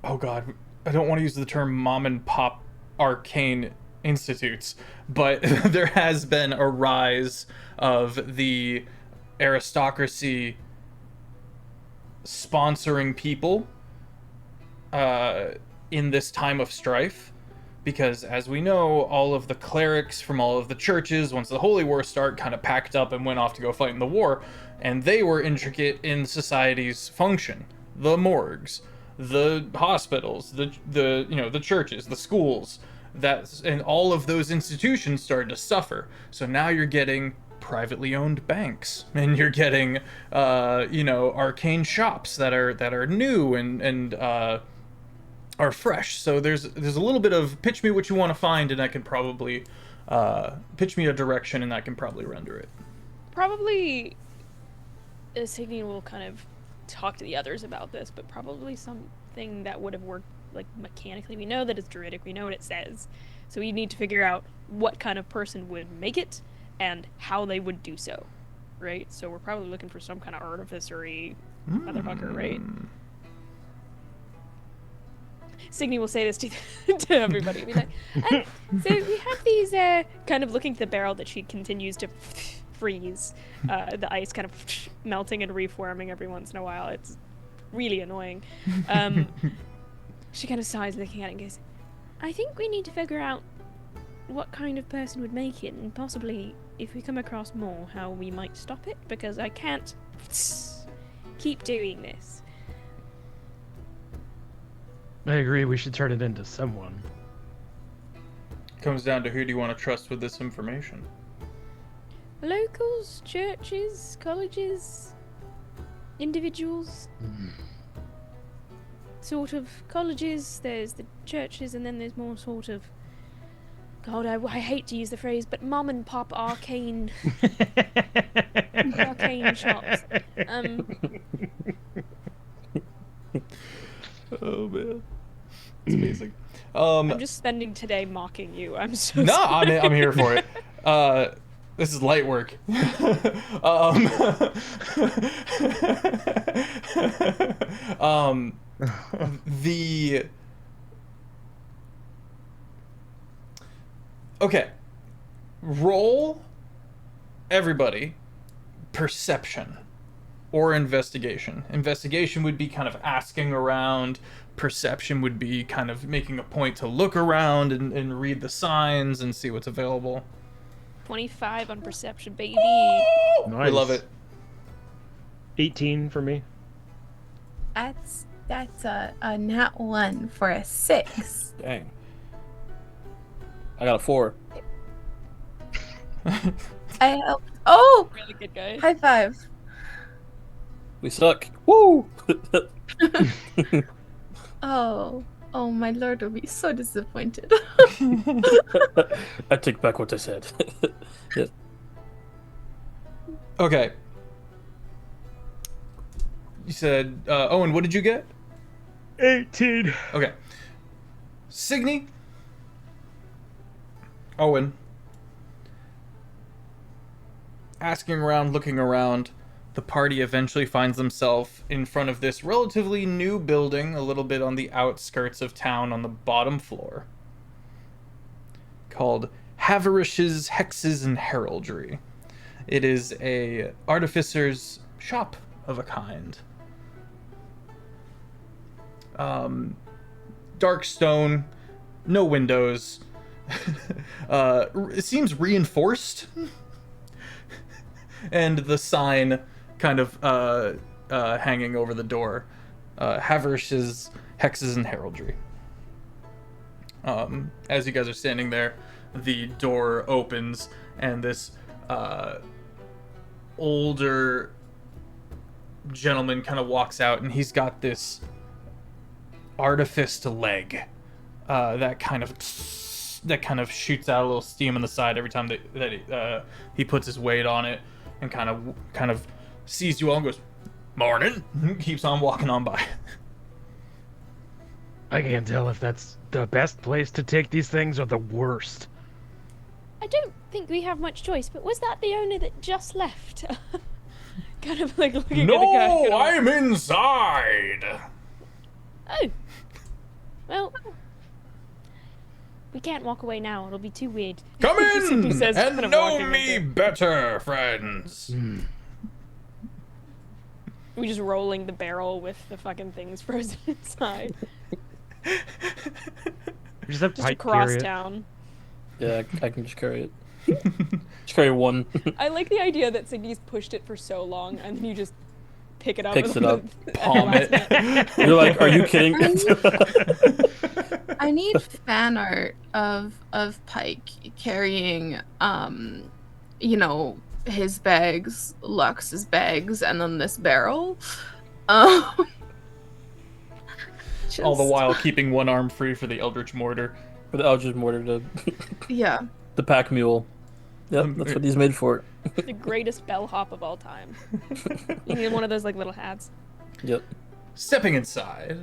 god, I don't want to use the term mom and pop arcane institutes, but there has been a rise of the aristocracy sponsoring people in this time of strife, because as we know, all of the clerics from all of the churches, once the Holy War started, kind of packed up and went off to go fight in the war, and they were intricate in society's function. The morgues, the hospitals, the churches, the schools, and all of those institutions started to suffer. So now you're getting privately owned banks, and you're getting arcane shops that are new and are fresh. So there's a little bit of pitch me what you want to find, and I can probably pitch me a direction, and I can probably render it. Probably Cygni will kind of talk to the others about this, but probably something that would have worked like mechanically. We know that it's druidic, we know what it says, so we need to figure out what kind of person would make it and how they would do so, right? So we're probably looking for some kind of artificery motherfucker, right? Cygni will say this to everybody. Be like, so we have these kind of looking to the barrel that she continues to freeze, the ice kind of melting and reforming every once in a while. It's really annoying. She kind of sighs, looking at it, and goes, I think we need to figure out what kind of person would make it, and possibly, if we come across more, how we might stop it, because I can't keep doing this. I agree. We should turn it into someone. Comes down to who do you want to trust with this information. Locals, churches, colleges, individuals. Sort of colleges, there's the churches, and then there's more sort of... God, I hate to use the phrase, but mom and pop arcane... arcane shops. Oh man, it's amazing. I'm just spending today mocking you. I'm so No, sorry. I'm here for it. This is light work. Okay. Roll, everybody, perception or investigation. Investigation would be kind of asking around. Perception would be kind of making a point to look around and read the signs and see what's available. 25 on perception, baby. We Nice. love it. 18 for me. That's a nat 1 for a 6. Dang. I got a 4. Oh! Really good, guys. High five. We suck. Woo! Oh, my lord will be so disappointed. I take back what I said. Yes. Okay. You said, Owen, what did you get? 18. Okay. Cygni. Owen. Asking around, looking around. the party eventually finds themselves in front of this relatively new building, a little bit on the outskirts of town on the bottom floor, called Haverish's Hexes and Heraldry. It is a artificer's shop of a kind. Dark stone, no windows. It seems reinforced. And the sign kind of hanging over the door. Haverish's Hexes and Heraldry. As you guys are standing there, the door opens and this older gentleman kind of walks out, and he's got this artifice leg that kind of shoots out a little steam on the side every time that he puts his weight on it, and kind of sees you all and goes, "Morning," keeps on walking on by. I can't tell if that's the best place to take these things or the worst. I don't think we have much choice, but was that the owner that just left? Kind of like looking at the guy. No, I'm inside. Oh. Well, we can't walk away now. It'll be too weird. Come He simply in says, kind and of know walking me into- better, friends. We just rolling the barrel with the fucking things frozen inside. Just have Just Pyke across carry it. town. Yeah, I can just carry it. Just carry one. I like the idea that Cygni's pushed it for so long, and then you just pick it up. Picks and it up, at the palm last it. minute. You're like, are you kidding? I need fan art of Pyke carrying, his bags, Lux's bags, and then this barrel. All the just- while keeping one arm free for the Eldritch Mortar. For the Eldritch Mortar, Yeah. the pack mule. Yep, that's what he's made for. The greatest bellhop of all time. You need one of those like little hats. Yep. Stepping inside,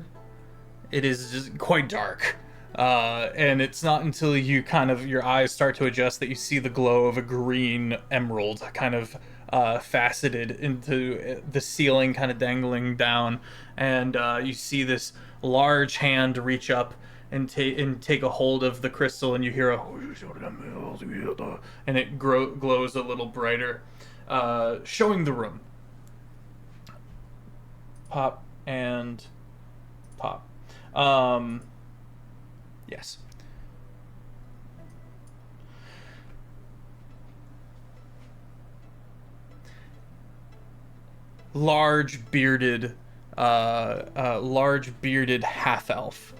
it is just quite dark. And it's not until your eyes start to adjust that you see the glow of a green emerald kind of faceted into the ceiling, kind of dangling down. And you see this large hand reach up and take a hold of the crystal, and you hear and it glows a little brighter, showing the room. Pop and pop. Yes. Large bearded half elf.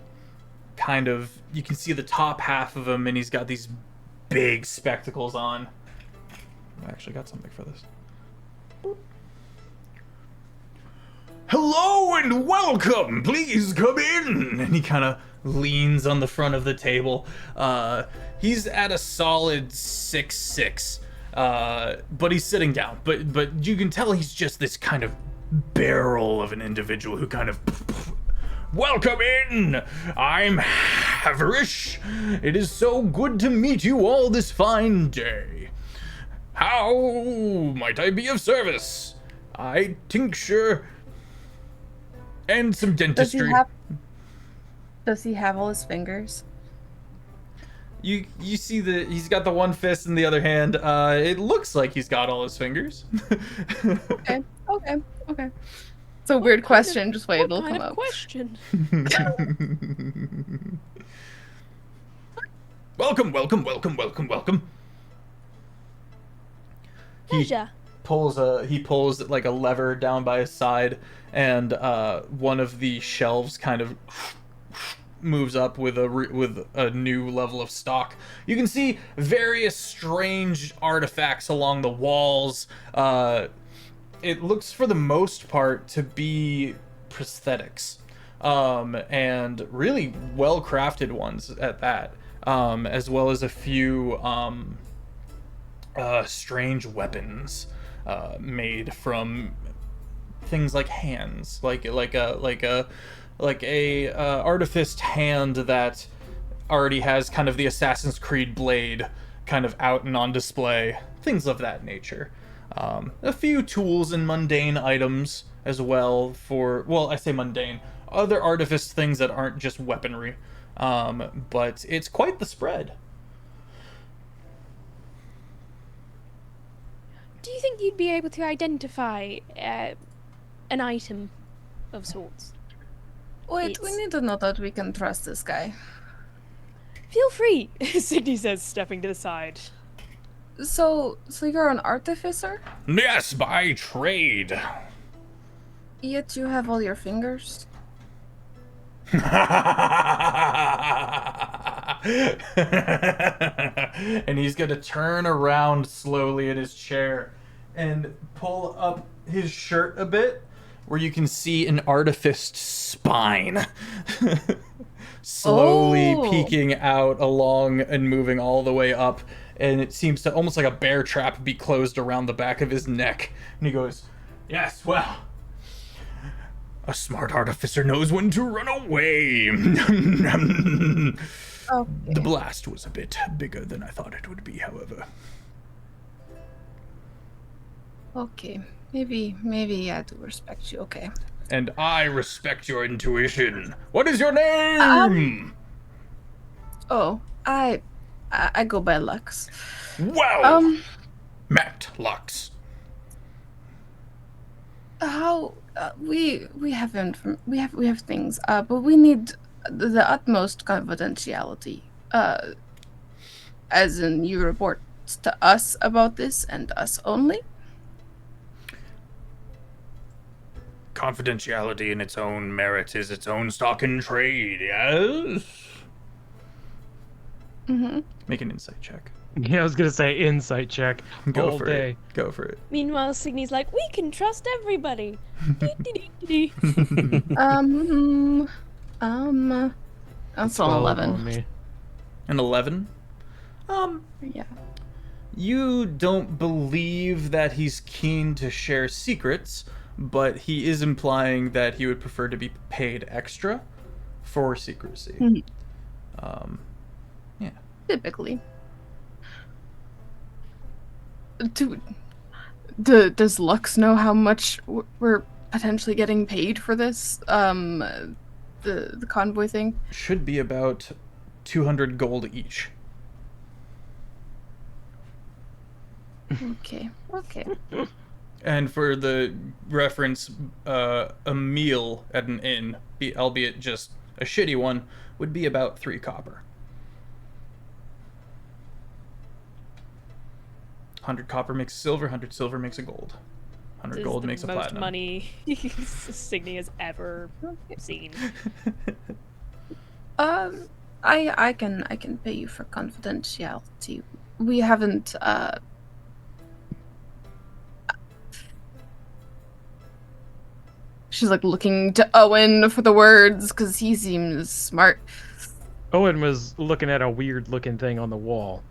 Kind of, you can see the top half of him, and he's got these big spectacles on. I actually got something for this. Hello and welcome. Please come in. And he kind of leans on the front of the table. He's at a solid 6'6", but he's sitting down. But you can tell he's just this kind of barrel of an individual who kind of. Welcome in! I'm Haverish. It is so good to meet you all this fine day. How might I be of service? I tincture and some dentistry. Does he have all his fingers? You see he's got the one fist in the other hand. It looks like he's got all his fingers. Okay. It's a weird question. Just wait, What it'll kind come of up. question? Welcome. Pleasure. He pulls like a lever down by his side, and one of the shelves kind of moves up with a new level of stock. You can see various strange artifacts along the walls. It looks for the most part to be prosthetics, and really well crafted ones at that, as well as a few strange weapons made from things like hands, like a artificed hand that already has kind of the Assassin's Creed blade kind of out and on display, things of that nature. A few tools and mundane items as well for, well, I say mundane, other artifice things that aren't just weaponry. But it's quite the spread. Do you think you'd be able to identify an item of sorts? Wait, we need to know that we can trust this guy. Feel free, Cygni says, stepping to the side. So you're an artificer? Yes, by trade. Yet you have all your fingers? And he's gonna turn around slowly in his chair and pull up his shirt a bit, where you can see an artificed spine slowly peeking out along and moving all the way up, and it seems to almost like a bear trap be closed around the back of his neck. And he goes, "Yes, well, a smart artificer knows when to run away." The blast was a bit bigger than I thought it would be, however. Okay. Maybe I do respect you, okay. And I respect your intuition. What is your name? I go by Lux. Well, Matt Lux. How we have things, but we need the utmost confidentiality. As in, you report to us about this and us only. Confidentiality in its own merit is its own stock in trade, yes? Mm-hmm. Make an insight check. Yeah, I was gonna say insight check Go all for day. it. Go for it. Meanwhile, Cygni's like, we can trust everybody. That's an 11. An 11? Yeah. You don't believe that he's keen to share secrets, but he is implying that he would prefer to be paid extra for secrecy. Yeah. Typically. Does Lux know how much we're potentially getting paid for this? The convoy thing? Should be about 200 gold each. Okay. And for the reference, a meal at an inn, albeit just a shitty one, would be about 3 copper. 100 copper makes silver, 100 silver makes a gold. 100 This gold is makes the a most platinum. money Cygni has ever seen. I can pay you for confidentiality. We haven't She's like looking to Owen for the words because he seems smart. Owen was looking at a weird looking thing on the wall.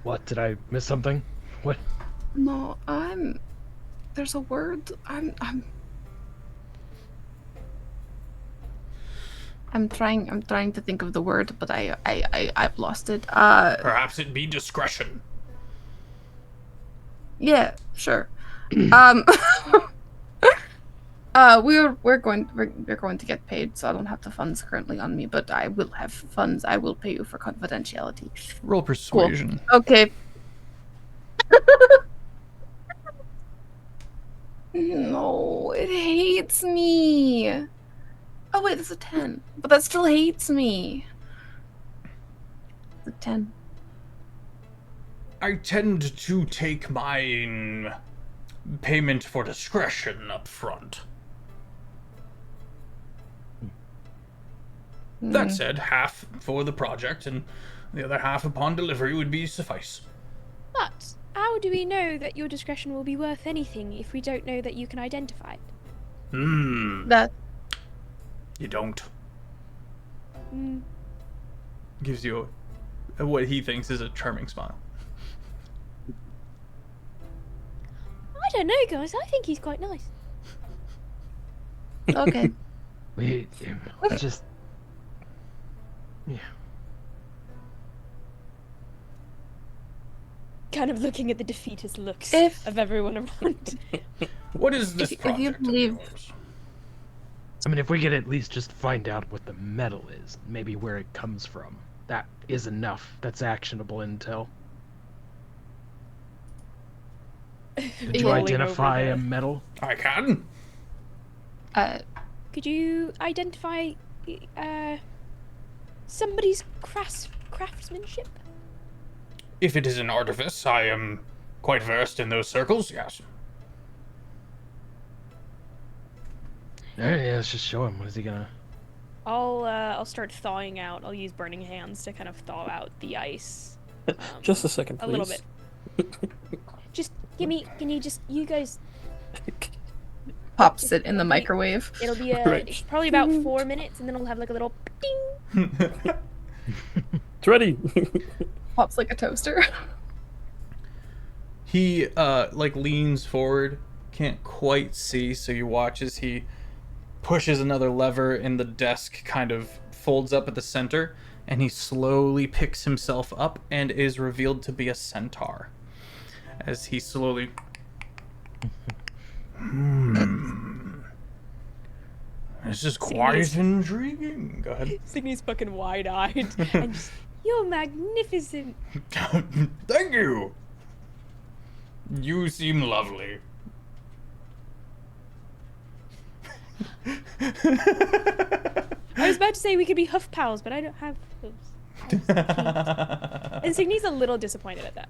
What? Did I miss something? What? No, there's a word. I'm trying to think of the word, but I've lost it. Perhaps it be discretion. Yeah, sure. We're going to get paid, so I don't have the funds currently on me, but I will have funds. I will pay you for confidentiality. Roll persuasion. Cool. Okay. No, it hates me. Oh wait, it's a 10, but that still hates me. It's a 10. I tend to take my payment for discretion up front. That said, half for the project and the other half upon delivery would be suffice. But how do we know that your discretion will be worth anything if we don't know that you can identify it? That You don't. Gives you what he thinks is a charming smile. I don't know, guys. I think he's quite nice. okay. We just. Yeah. kind of looking at the defeatist looks If- of everyone around. What is this If you project believe- of yours? I mean, if we could at least just find out what the metal is, maybe where it comes from, that is enough. That's actionable intel. Did you Yeah. identify Over a the- metal? I can. Could you identify somebody's craftsmanship? If it is an artifice, I am quite versed in those circles, yes. Alright, yeah, let's just show him. What is he gonna... I'll start thawing out. I'll use burning hands to kind of thaw out the ice. Just a second, please. A little bit. Just can you just you guys? Pops it in the microwave. It'll be Right. probably about 4 minutes, and then it'll have like a little ding. It's ready. Pops like a toaster. He like leans forward, can't quite see, so you watch as he pushes another lever and the desk kind of folds up at the center, and he slowly picks himself up and is revealed to be a centaur. As he slowly This is quite intriguing. Go ahead. Cygni's fucking wide-eyed and just, you're magnificent. Thank you. You seem lovely. I was about to say we could be hoof pals, but I don't have hooves. And Cygni's a little disappointed at that.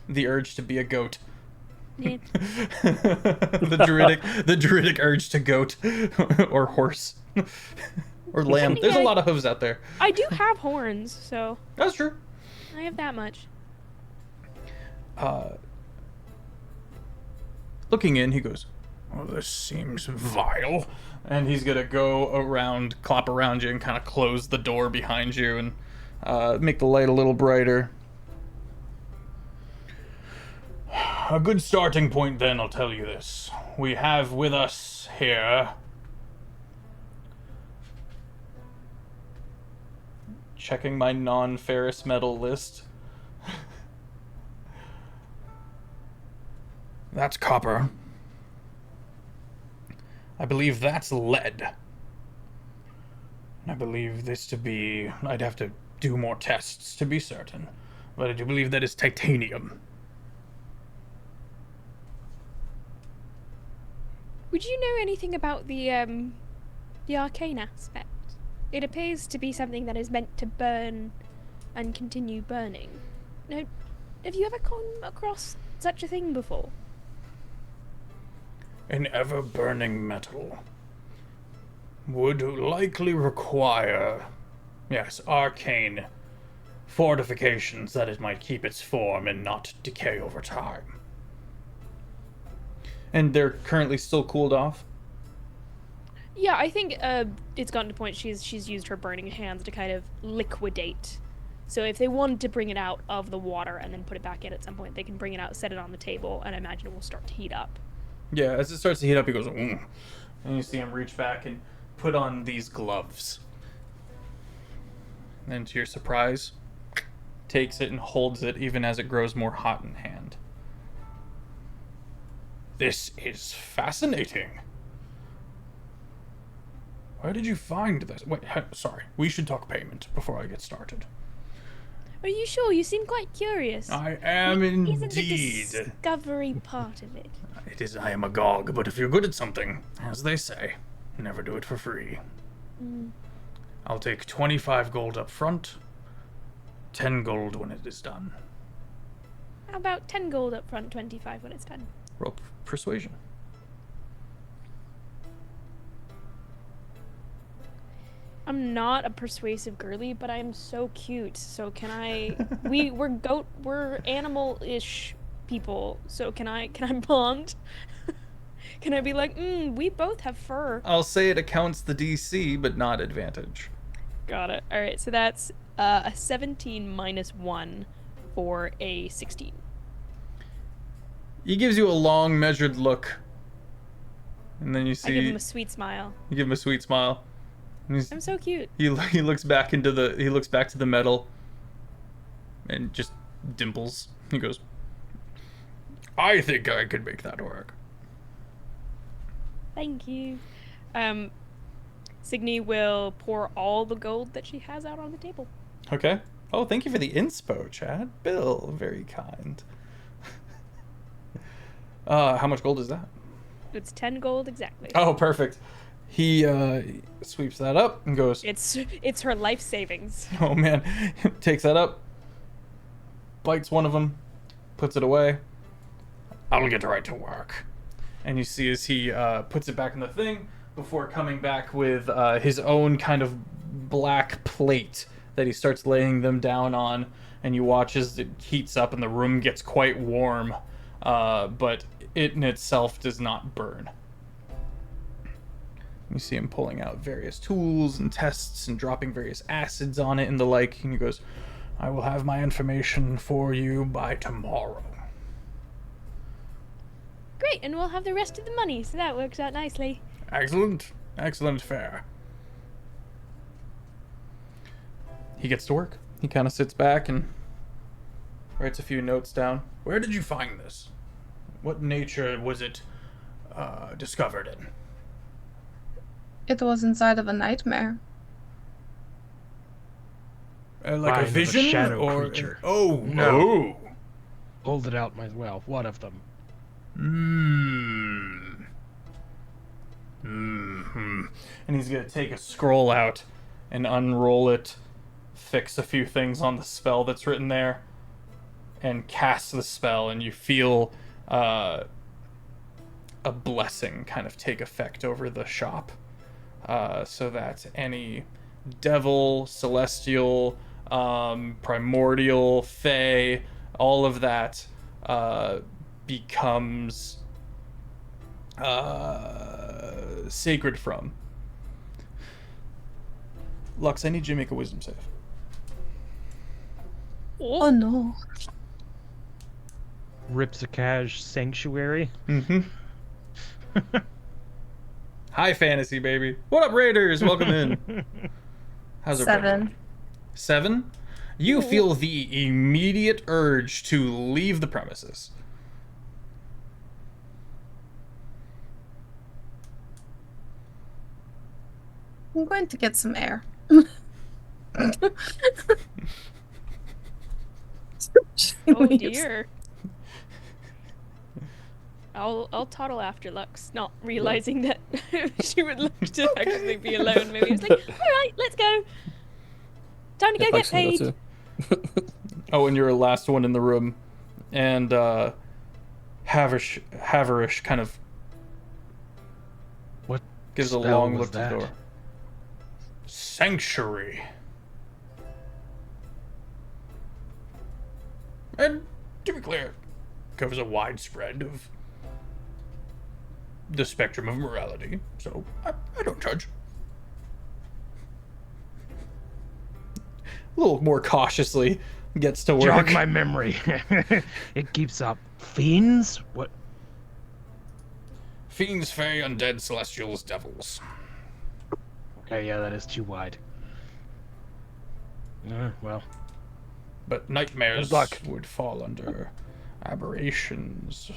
The urge to be a goat. Yeah. the druidic urge to goat or horse or lamb. There's a lot of hooves out there. I do have horns, so That's true. I have that much. Looking in, he goes, "Well, this seems vile," and he's gonna go around, clap around you, and kind of close the door behind you and make the light a little brighter. A good starting point, then, I'll tell you this. We have with us here... Checking my non-ferrous metal list. That's copper. I believe that's lead. I believe this to be... I'd have to do more tests to be certain. But I do believe that is titanium. Would you know anything about the arcane aspect? It appears to be something that is meant to burn and continue burning. No, have you ever come across such a thing before? An ever-burning metal would likely require, yes, arcane fortifications that it might keep its form and not decay over time. And they're currently still cooled off? Yeah, I think it's gotten to the point she's used her burning hands to kind of liquidate. So if they wanted to bring it out of the water and then put it back in at some point, they can bring it out, set it on the table, and I imagine it will start to heat up. Yeah, as it starts to heat up, he goes, "Mm." And you see him reach back and put on these gloves. And to your surprise, takes it and holds it even as it grows more hot in hand. This is fascinating. Where did you find this? Wait, sorry. We should talk payment before I get started. Are you sure? You seem quite curious. I am Isn't the indeed. discovery part of it? It is. I am a gog, but if you're good at something, as they say, never do it for free. I'll take 25 gold up front, 10 gold when it is done. How about 10 gold up front, 25 when it's done? Roll persuasion. I'm not a persuasive girly, but I'm so cute. So can I? We're animal-ish people. So can I bond? Can I be like, we both have fur? I'll say it accounts the DC, but not advantage. Got it. All right. So that's a 17 minus 1 for a 16. He gives you a long, measured look, and then you see I give him a sweet smile. you give him a sweet smile. And I'm so cute. he looks back to the metal, and just dimples. He goes, I think I could make that work. Thank you. Cygni will pour all the gold that she has out on the table. Okay. Oh, thank you for the inspo, Chad. Bill, very kind. How much gold is that? It's 10 gold exactly. Oh, perfect. He sweeps that up and goes, It's her life savings. oh man, takes that up, bites one of them, puts it away. I'll get right to work. And you see as he puts it back in the thing before coming back with his own kind of black plate that he starts laying them down on, and you watch as it heats up and the room gets quite warm, but it in itself does not burn. You see him pulling out various tools and tests and dropping various acids on it and the like, and he goes, I will have my information for you by tomorrow. Great, and we'll have the rest of the money, so that works out nicely. Excellent. Excellent fare. He gets to work. He kind of sits back and writes a few notes down. Where did you find this? What nature was it discovered in? It was inside of a nightmare. Like Mind a of a vision? shadow or creature. Oh, No. no. Hold it out, well, one of them. And he's gonna take a scroll out and unroll it, fix a few things on the spell that's written there, and cast the spell, and you feel a blessing kind of take effect over the shop, so that any devil, celestial, primordial, fey, all of that becomes sacred from. Lux, I need you to make a wisdom save. Oh no. Ripsakaj Sanctuary. Mm-hmm. High fantasy, baby. What up, Raiders? Welcome in. How's it? 7. 7? You feel the immediate urge to leave the premises. I'm going to get some air. Oh dear. I'll toddle after Lux, not realizing that she would like to actually be alone. Maybe it's like, all right, let's go. Time to go get paid. Oh, and you're the last one in the room, and Haverish kind of What gives a spell long was look to the that? door. Sanctuary. And to be clear, covers a wide spread of the spectrum of morality, so I don't judge. A little more cautiously gets to work. Jog my memory. It keeps up. Fiends? What? Fiends, fey, undead, celestials, devils. Okay, yeah, that is too wide. Well. But nightmares Good luck. would fall under aberrations.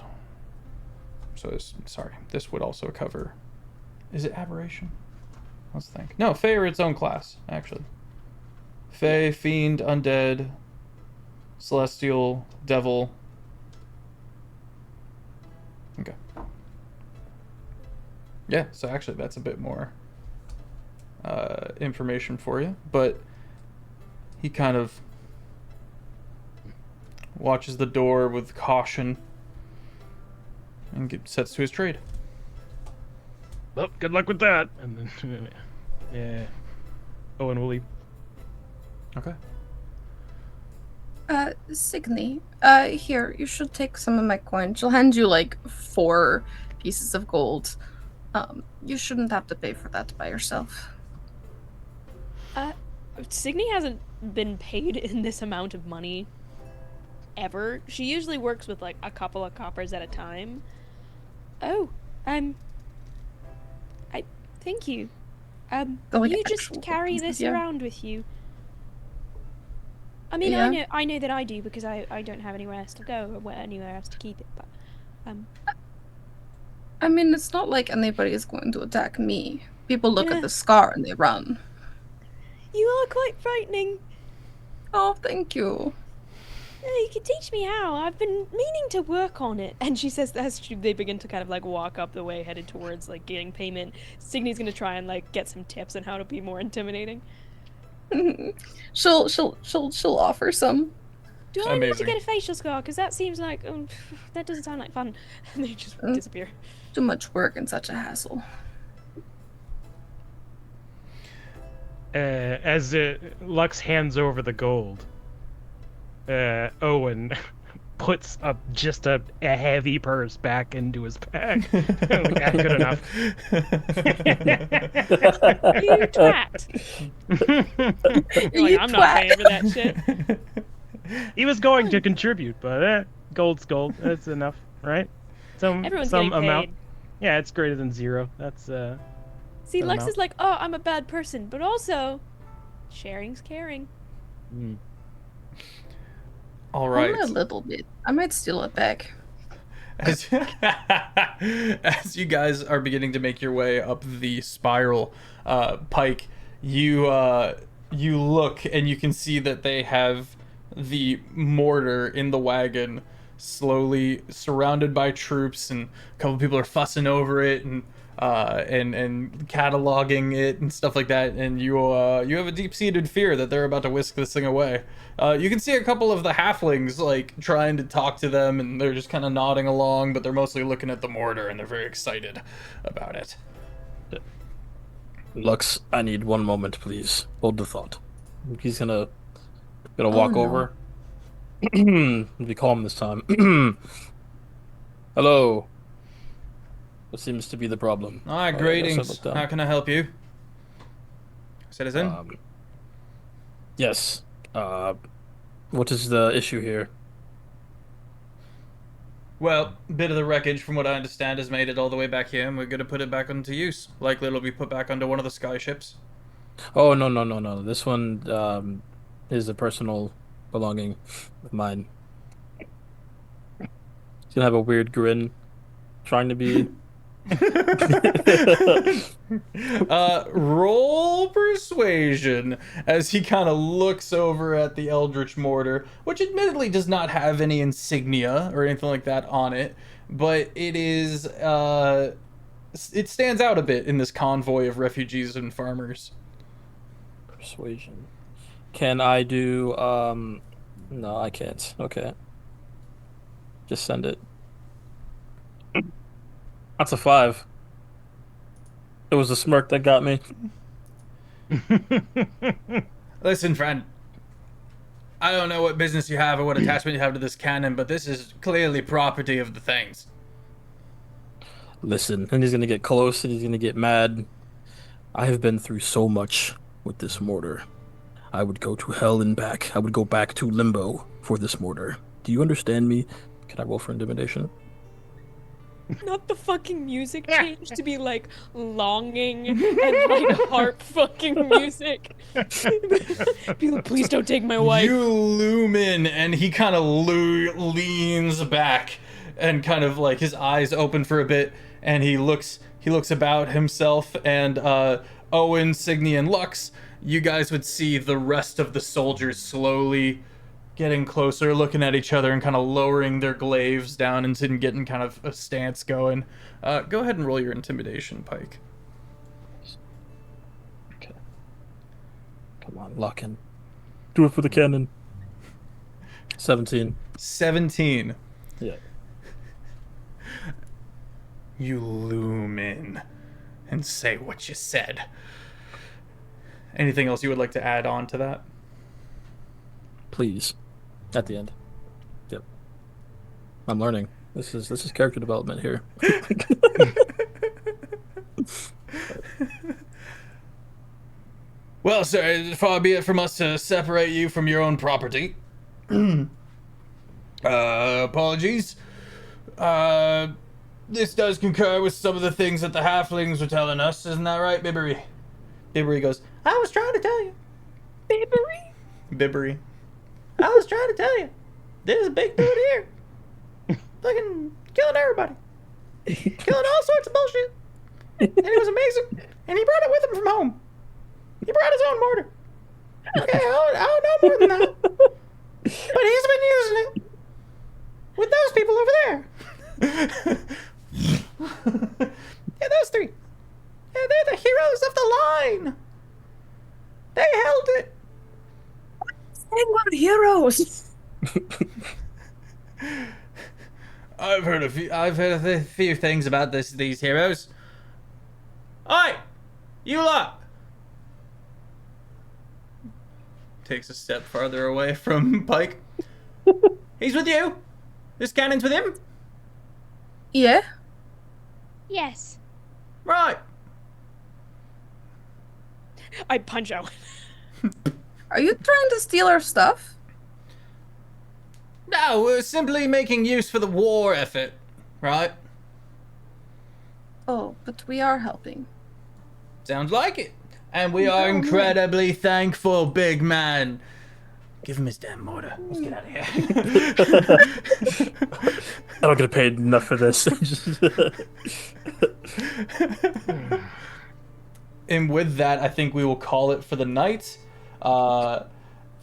So this would also cover. Is it aberration? Let's think. No, fey are its own class, actually. Fey, fiend, undead, celestial, devil. Okay. Yeah, so actually that's a bit more information for you, but he kind of watches the door with caution and sets to his trade. Well, good luck with that. And then, yeah. Owen will leave. Okay. Cygni, here, you should take some of my coin. She'll hand you like 4 pieces of gold. You shouldn't have to pay for that by yourself. Cygni hasn't been paid in this amount of money ever. She usually works with like a couple of coppers at a time. Oh, I thank you. Like You just actual carry pieces, this yeah. around with you. I mean, Yeah. I know that I do because I don't have anywhere else to go or anywhere else to keep it. But I mean, it's not like anybody is going to attack me. People look Yeah. at the scar and they run. you are quite frightening. Oh, thank you. You can teach me how. I've been meaning to work on it. And she says as they begin to kind of like walk up the way, headed towards like getting payment. Cygni's gonna try and like get some tips on how to be more intimidating. she'll offer some. Do I need to Amazing. get a facial scar? Because that seems like that doesn't sound like fun. And they just disappear. Too much work and such a hassle. As Lux hands over the gold, Owen puts just a heavy purse back into his bag. Like, "Ah, good enough." You twat! You're like, I'm not paying for that shit. He was going to contribute, but gold's gold. That's enough, right? Everyone's some getting amount. paid. Yeah, it's greater than 0. That's See, Good Lux enough. is like, oh, I'm a bad person, but also, sharing's caring. All right. Only a little bit. I might steal it back. As, as you guys are beginning to make your way up the spiral, Pyke, you look and you can see that they have the mortar in the wagon, slowly surrounded by troops, and a couple people are fussing over it and cataloging it and stuff like that. And you have a deep-seated fear that they're about to whisk this thing away. You can see a couple of the halflings like trying to talk to them, and they're just kind of nodding along, but they're mostly looking at the mortar and they're very excited about it. Lux, I need one moment, please. Hold the thought. He's gonna walk no. over. Be calm this time. Hello. What seems to be the problem? All right, Oh, yeah, greetings. yes, I looked down. How can I help you, citizen? Yes. What is the issue here? Well, a bit of the wreckage, from what I understand, has made it all the way back here, and we're gonna put it back into use. Likely it'll be put back onto one of the sky ships. Oh, no. This one is a personal belonging of mine. He's gonna have a weird grin, trying to be. Roll persuasion as he kind of looks over at the Eldritch mortar, which admittedly does not have any insignia or anything like that on it, but it is it stands out a bit in this convoy of refugees and farmers. Persuasion. Can I do no, I can't. Okay. Just send it. That's a 5. It was the smirk that got me. Listen, friend, I don't know what business you have or what attachment you have to this cannon, but this is clearly property of the things. Listen, and he's gonna get close and he's gonna get mad. I have been through so much with this mortar. I would go to hell and back. I would go back to limbo for this mortar. Do you understand me? Can I roll for intimidation? Not the fucking music change to be like longing and like heart fucking music. Be like, please don't take my wife. You loom in, and he kind of leans back, and kind of like his eyes open for a bit, and he looks about himself, and Owen, Cygni, and Lux, you guys would see the rest of the soldiers slowly getting closer, looking at each other and kind of lowering their glaives down and getting kind of a stance going. Go ahead and roll your intimidation, Pyke. Okay. Come on, lock in. Do it for the cannon. 17. 17. Yeah. You loom in and say what you said. Anything else you would like to add on to that? Please. At the end. Yep. I'm learning. This is character development here. Well, sir, far be it from us to separate you from your own property. Apologies. This does concur with some of the things that the halflings were telling us. Isn't that right, Bibbery? Bibbery goes, I was trying to tell you. Babery? Bibbery. I was trying to tell you. There's a big dude here. Fucking killing everybody. Killing all sorts of bullshit. And he was amazing. And he brought it with him from home. He brought his own mortar. Okay, I don't know more than that. But he's been using it with those people over there. Yeah, those three. Yeah, they're the heroes of the line. They held it. They were heroes. I've heard a few things about these heroes. Oi, you lot. Takes a step farther away from Pyke. He's with you. This cannon's with him. Yeah. Yes. Right. I punch Owen. Are you trying to steal our stuff? No, we're simply making use for the war effort, right? Oh, but we are helping. Sounds like it. And we are incredibly thankful, big man. Give him his damn mortar. Let's get out of here. I don't get paid enough for this. And with that, I think we will call it for the night.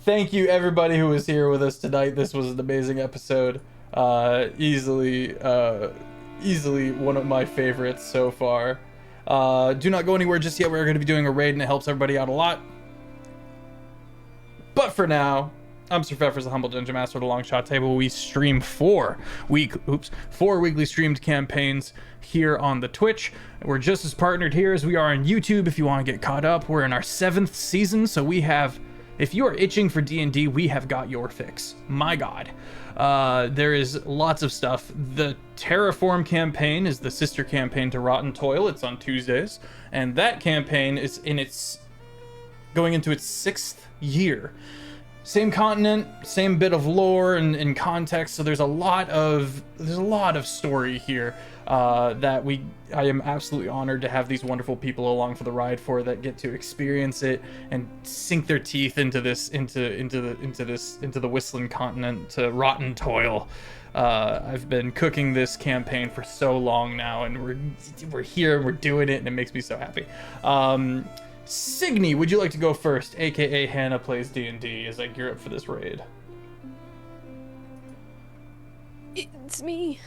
Thank you, everybody who was here with us tonight. This was an amazing episode. Easily one of my favorites so far. Do not go anywhere just yet. We're going to be doing a raid, and it helps everybody out a lot. But for now, I'm Sir Feffers, the Humble Dungeon Master of the Longshot Table. We stream four weekly streamed campaigns here on the Twitch. We're just as partnered here as we are on YouTube if you want to get caught up. We're in our 7th season, so we have... If you are itching for D&D, we have got your fix. My God. There is lots of stuff. The Terraform campaign is the sister campaign to Wrought and Toil. It's on Tuesdays. And that campaign is going into its 6th year. Same continent, same bit of lore and context, so there's a lot of story here that I am absolutely honored to have these wonderful people along for the ride for that get to experience it and sink their teeth into the Whistling continent, to Wrought and Toil. I've been cooking this campaign for so long now, and we're here and we're doing it, and it makes me so happy. Cygni, would you like to go first, aka Hannah Plays D&D, as I gear up for this raid? It's me.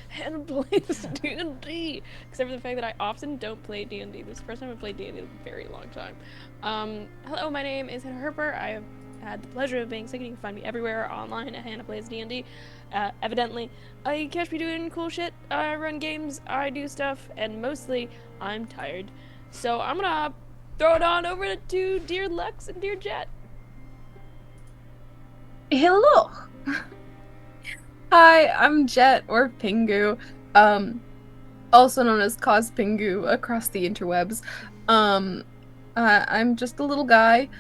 Hannah plays D&D. Except for the fact that I often don't play D&D. This is the first time I've played D&D in a very long time. Hello, my name is Hannah Harper. I have had the pleasure of being Cygni. You can find me everywhere online at Hannah Plays D&D. Evidently, you catch me doing cool shit. I run games, I do stuff, and mostly I'm tired. So I'm gonna throw it on over to dear Lux and dear Jet. Hello. Hi, I'm Jet, or Pingu, also known as Cos.Pingu across the interwebs. I'm just a little guy.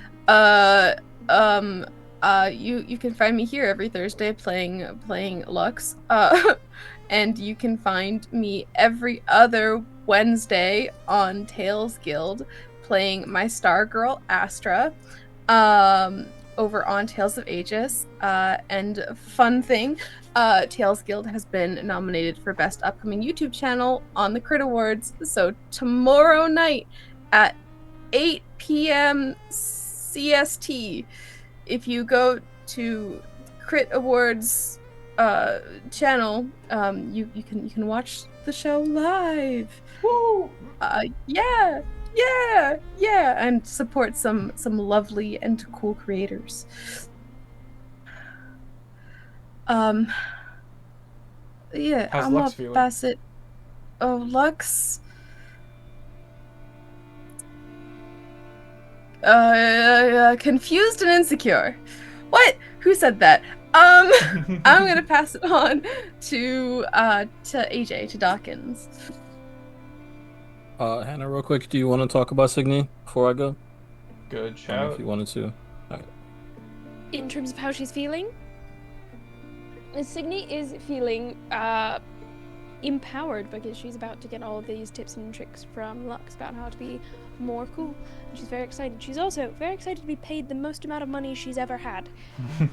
You can find me here every Thursday playing Lux. And you can find me every other Wednesday on Tales Guild playing my star girl Astra over on Tales of Aegis. And fun thing, Tales Guild has been nominated for Best Upcoming YouTube Channel on the Crit Awards. So tomorrow night at 8 p.m. CST, if you go to Crit Awards channel, you can watch the show live. Woo! Yeah, and support some lovely and cool creators. Yeah, How's I'm Lux a feeling? Bassett. Oh, Lux. Confused and insecure. What? Who said that? I'm gonna pass it on to AJ, to Dawkins. Hannah, real quick, do you want to talk about Cygni before I go? Good I don't know shout. if you wanted to. In terms of how she's feeling, Cygni is feeling empowered because she's about to get all of these tips and tricks from Lux about how to be more cool. And she's very excited. She's also very excited to be paid the most amount of money she's ever had.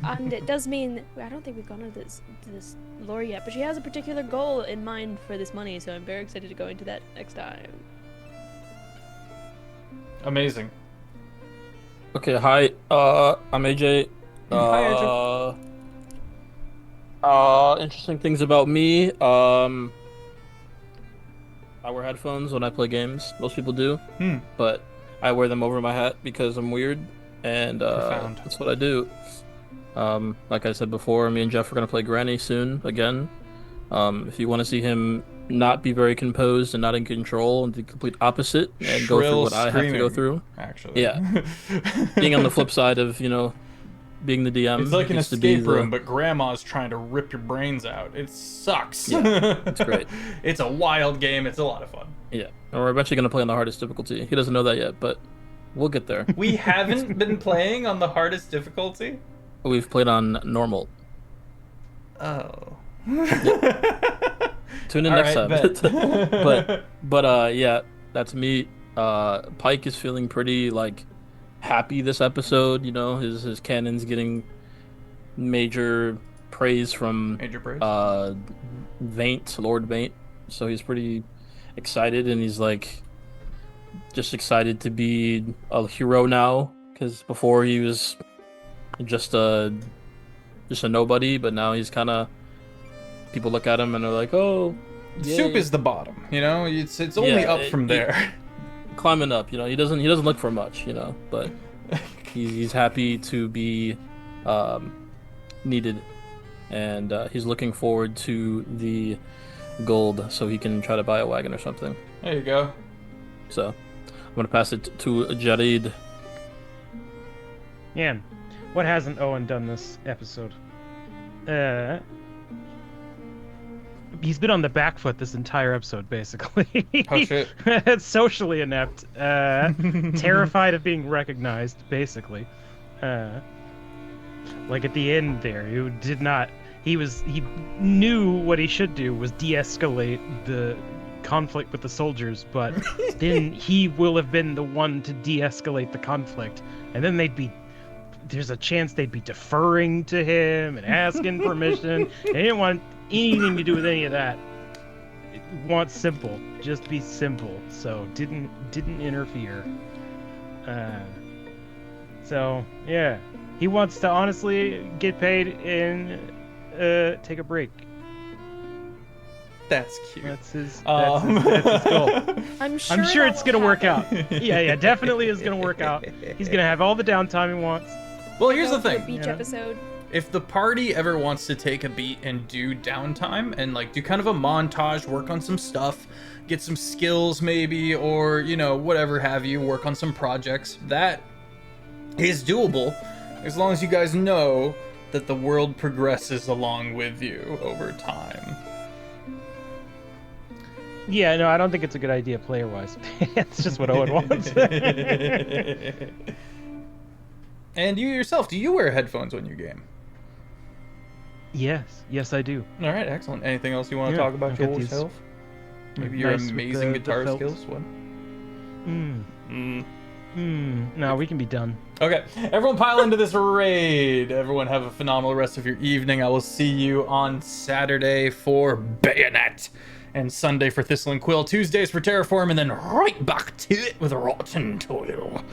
And it does mean, I don't think we've gone into this lore yet, but she has a particular goal in mind for this money, so I'm very excited to go into that next time. Amazing. Okay, hi. I'm AJ. Hi, Interesting things about me. I wear headphones when I play games. Most people do, but I wear them over my hat because I'm weird, and Profound. that's what I do. Like I said before, me and Jeff are gonna play Granny soon again. If you want to see him not be very composed and not in control, and the complete opposite, and go through what I have to go through. Actually, Yeah. Being on the flip side of, being the DM. it's like an gets to be escape room, but grandma's trying to rip your brains out. It sucks. Yeah, it's great. It's a wild game. It's a lot of fun. Yeah, and we're eventually gonna play on the hardest difficulty. He doesn't know that yet, but we'll get there. We haven't been playing on the hardest difficulty. We've played on normal. Oh. Tune in All next right, time. but yeah, that's me. Pyke is feeling pretty happy this episode. His cannon's getting major praise from Major praise. Lord Vaint. So he's pretty excited, and he's just excited to be a hero now, because before he was just a nobody, but now he's kind of, people look at him and they're like, oh, yay. Soup is the bottom, it's only up from there. Climbing up, he doesn't look for much, but he's happy to be needed, and he's looking forward to the gold so he can try to buy a wagon or something. There you go. So I'm gonna pass it to Jared. Man, what hasn't Owen done this episode? He's been on the back foot this entire episode, basically. Oh shit. Socially inept, terrified of being recognized, basically. Like at the end there, he knew what he should do was de-escalate the conflict with the soldiers, but then he will have been the one to de-escalate the conflict, and then there's a chance they'd be deferring to him and asking permission. They didn't want anything to do with any of that. Want simple, just be simple. So didn't interfere. So yeah, he wants to honestly get paid and take a break. That's cute. That's his goal. I'm I'm sure that it's will gonna work happen. out. Yeah, definitely is gonna work out. He's gonna have all the downtime he wants. Well, here's Go the for a thing. beach Yeah. episode. If the party ever wants to take a beat and do downtime and do kind of a montage, work on some stuff, get some skills maybe, or whatever have you, work on some projects, that is doable as long as you guys know that the world progresses along with you over time. Yeah, no, I don't think it's a good idea player-wise. It's just what Owen wants. And you yourself, do you wear headphones when you game? Yes, I do. All right, excellent. Anything else you want to Yeah, talk about I've got these yourself? Maybe your nice with amazing the guitar felt. skills? What? No, we can be done. Okay, everyone pile into this raid. Everyone have a phenomenal rest of your evening. I will see you on Saturday for Bayonet, and Sunday for Thistle and Quill, Tuesdays for Terraform, and then right back to it with Wrought and Toil.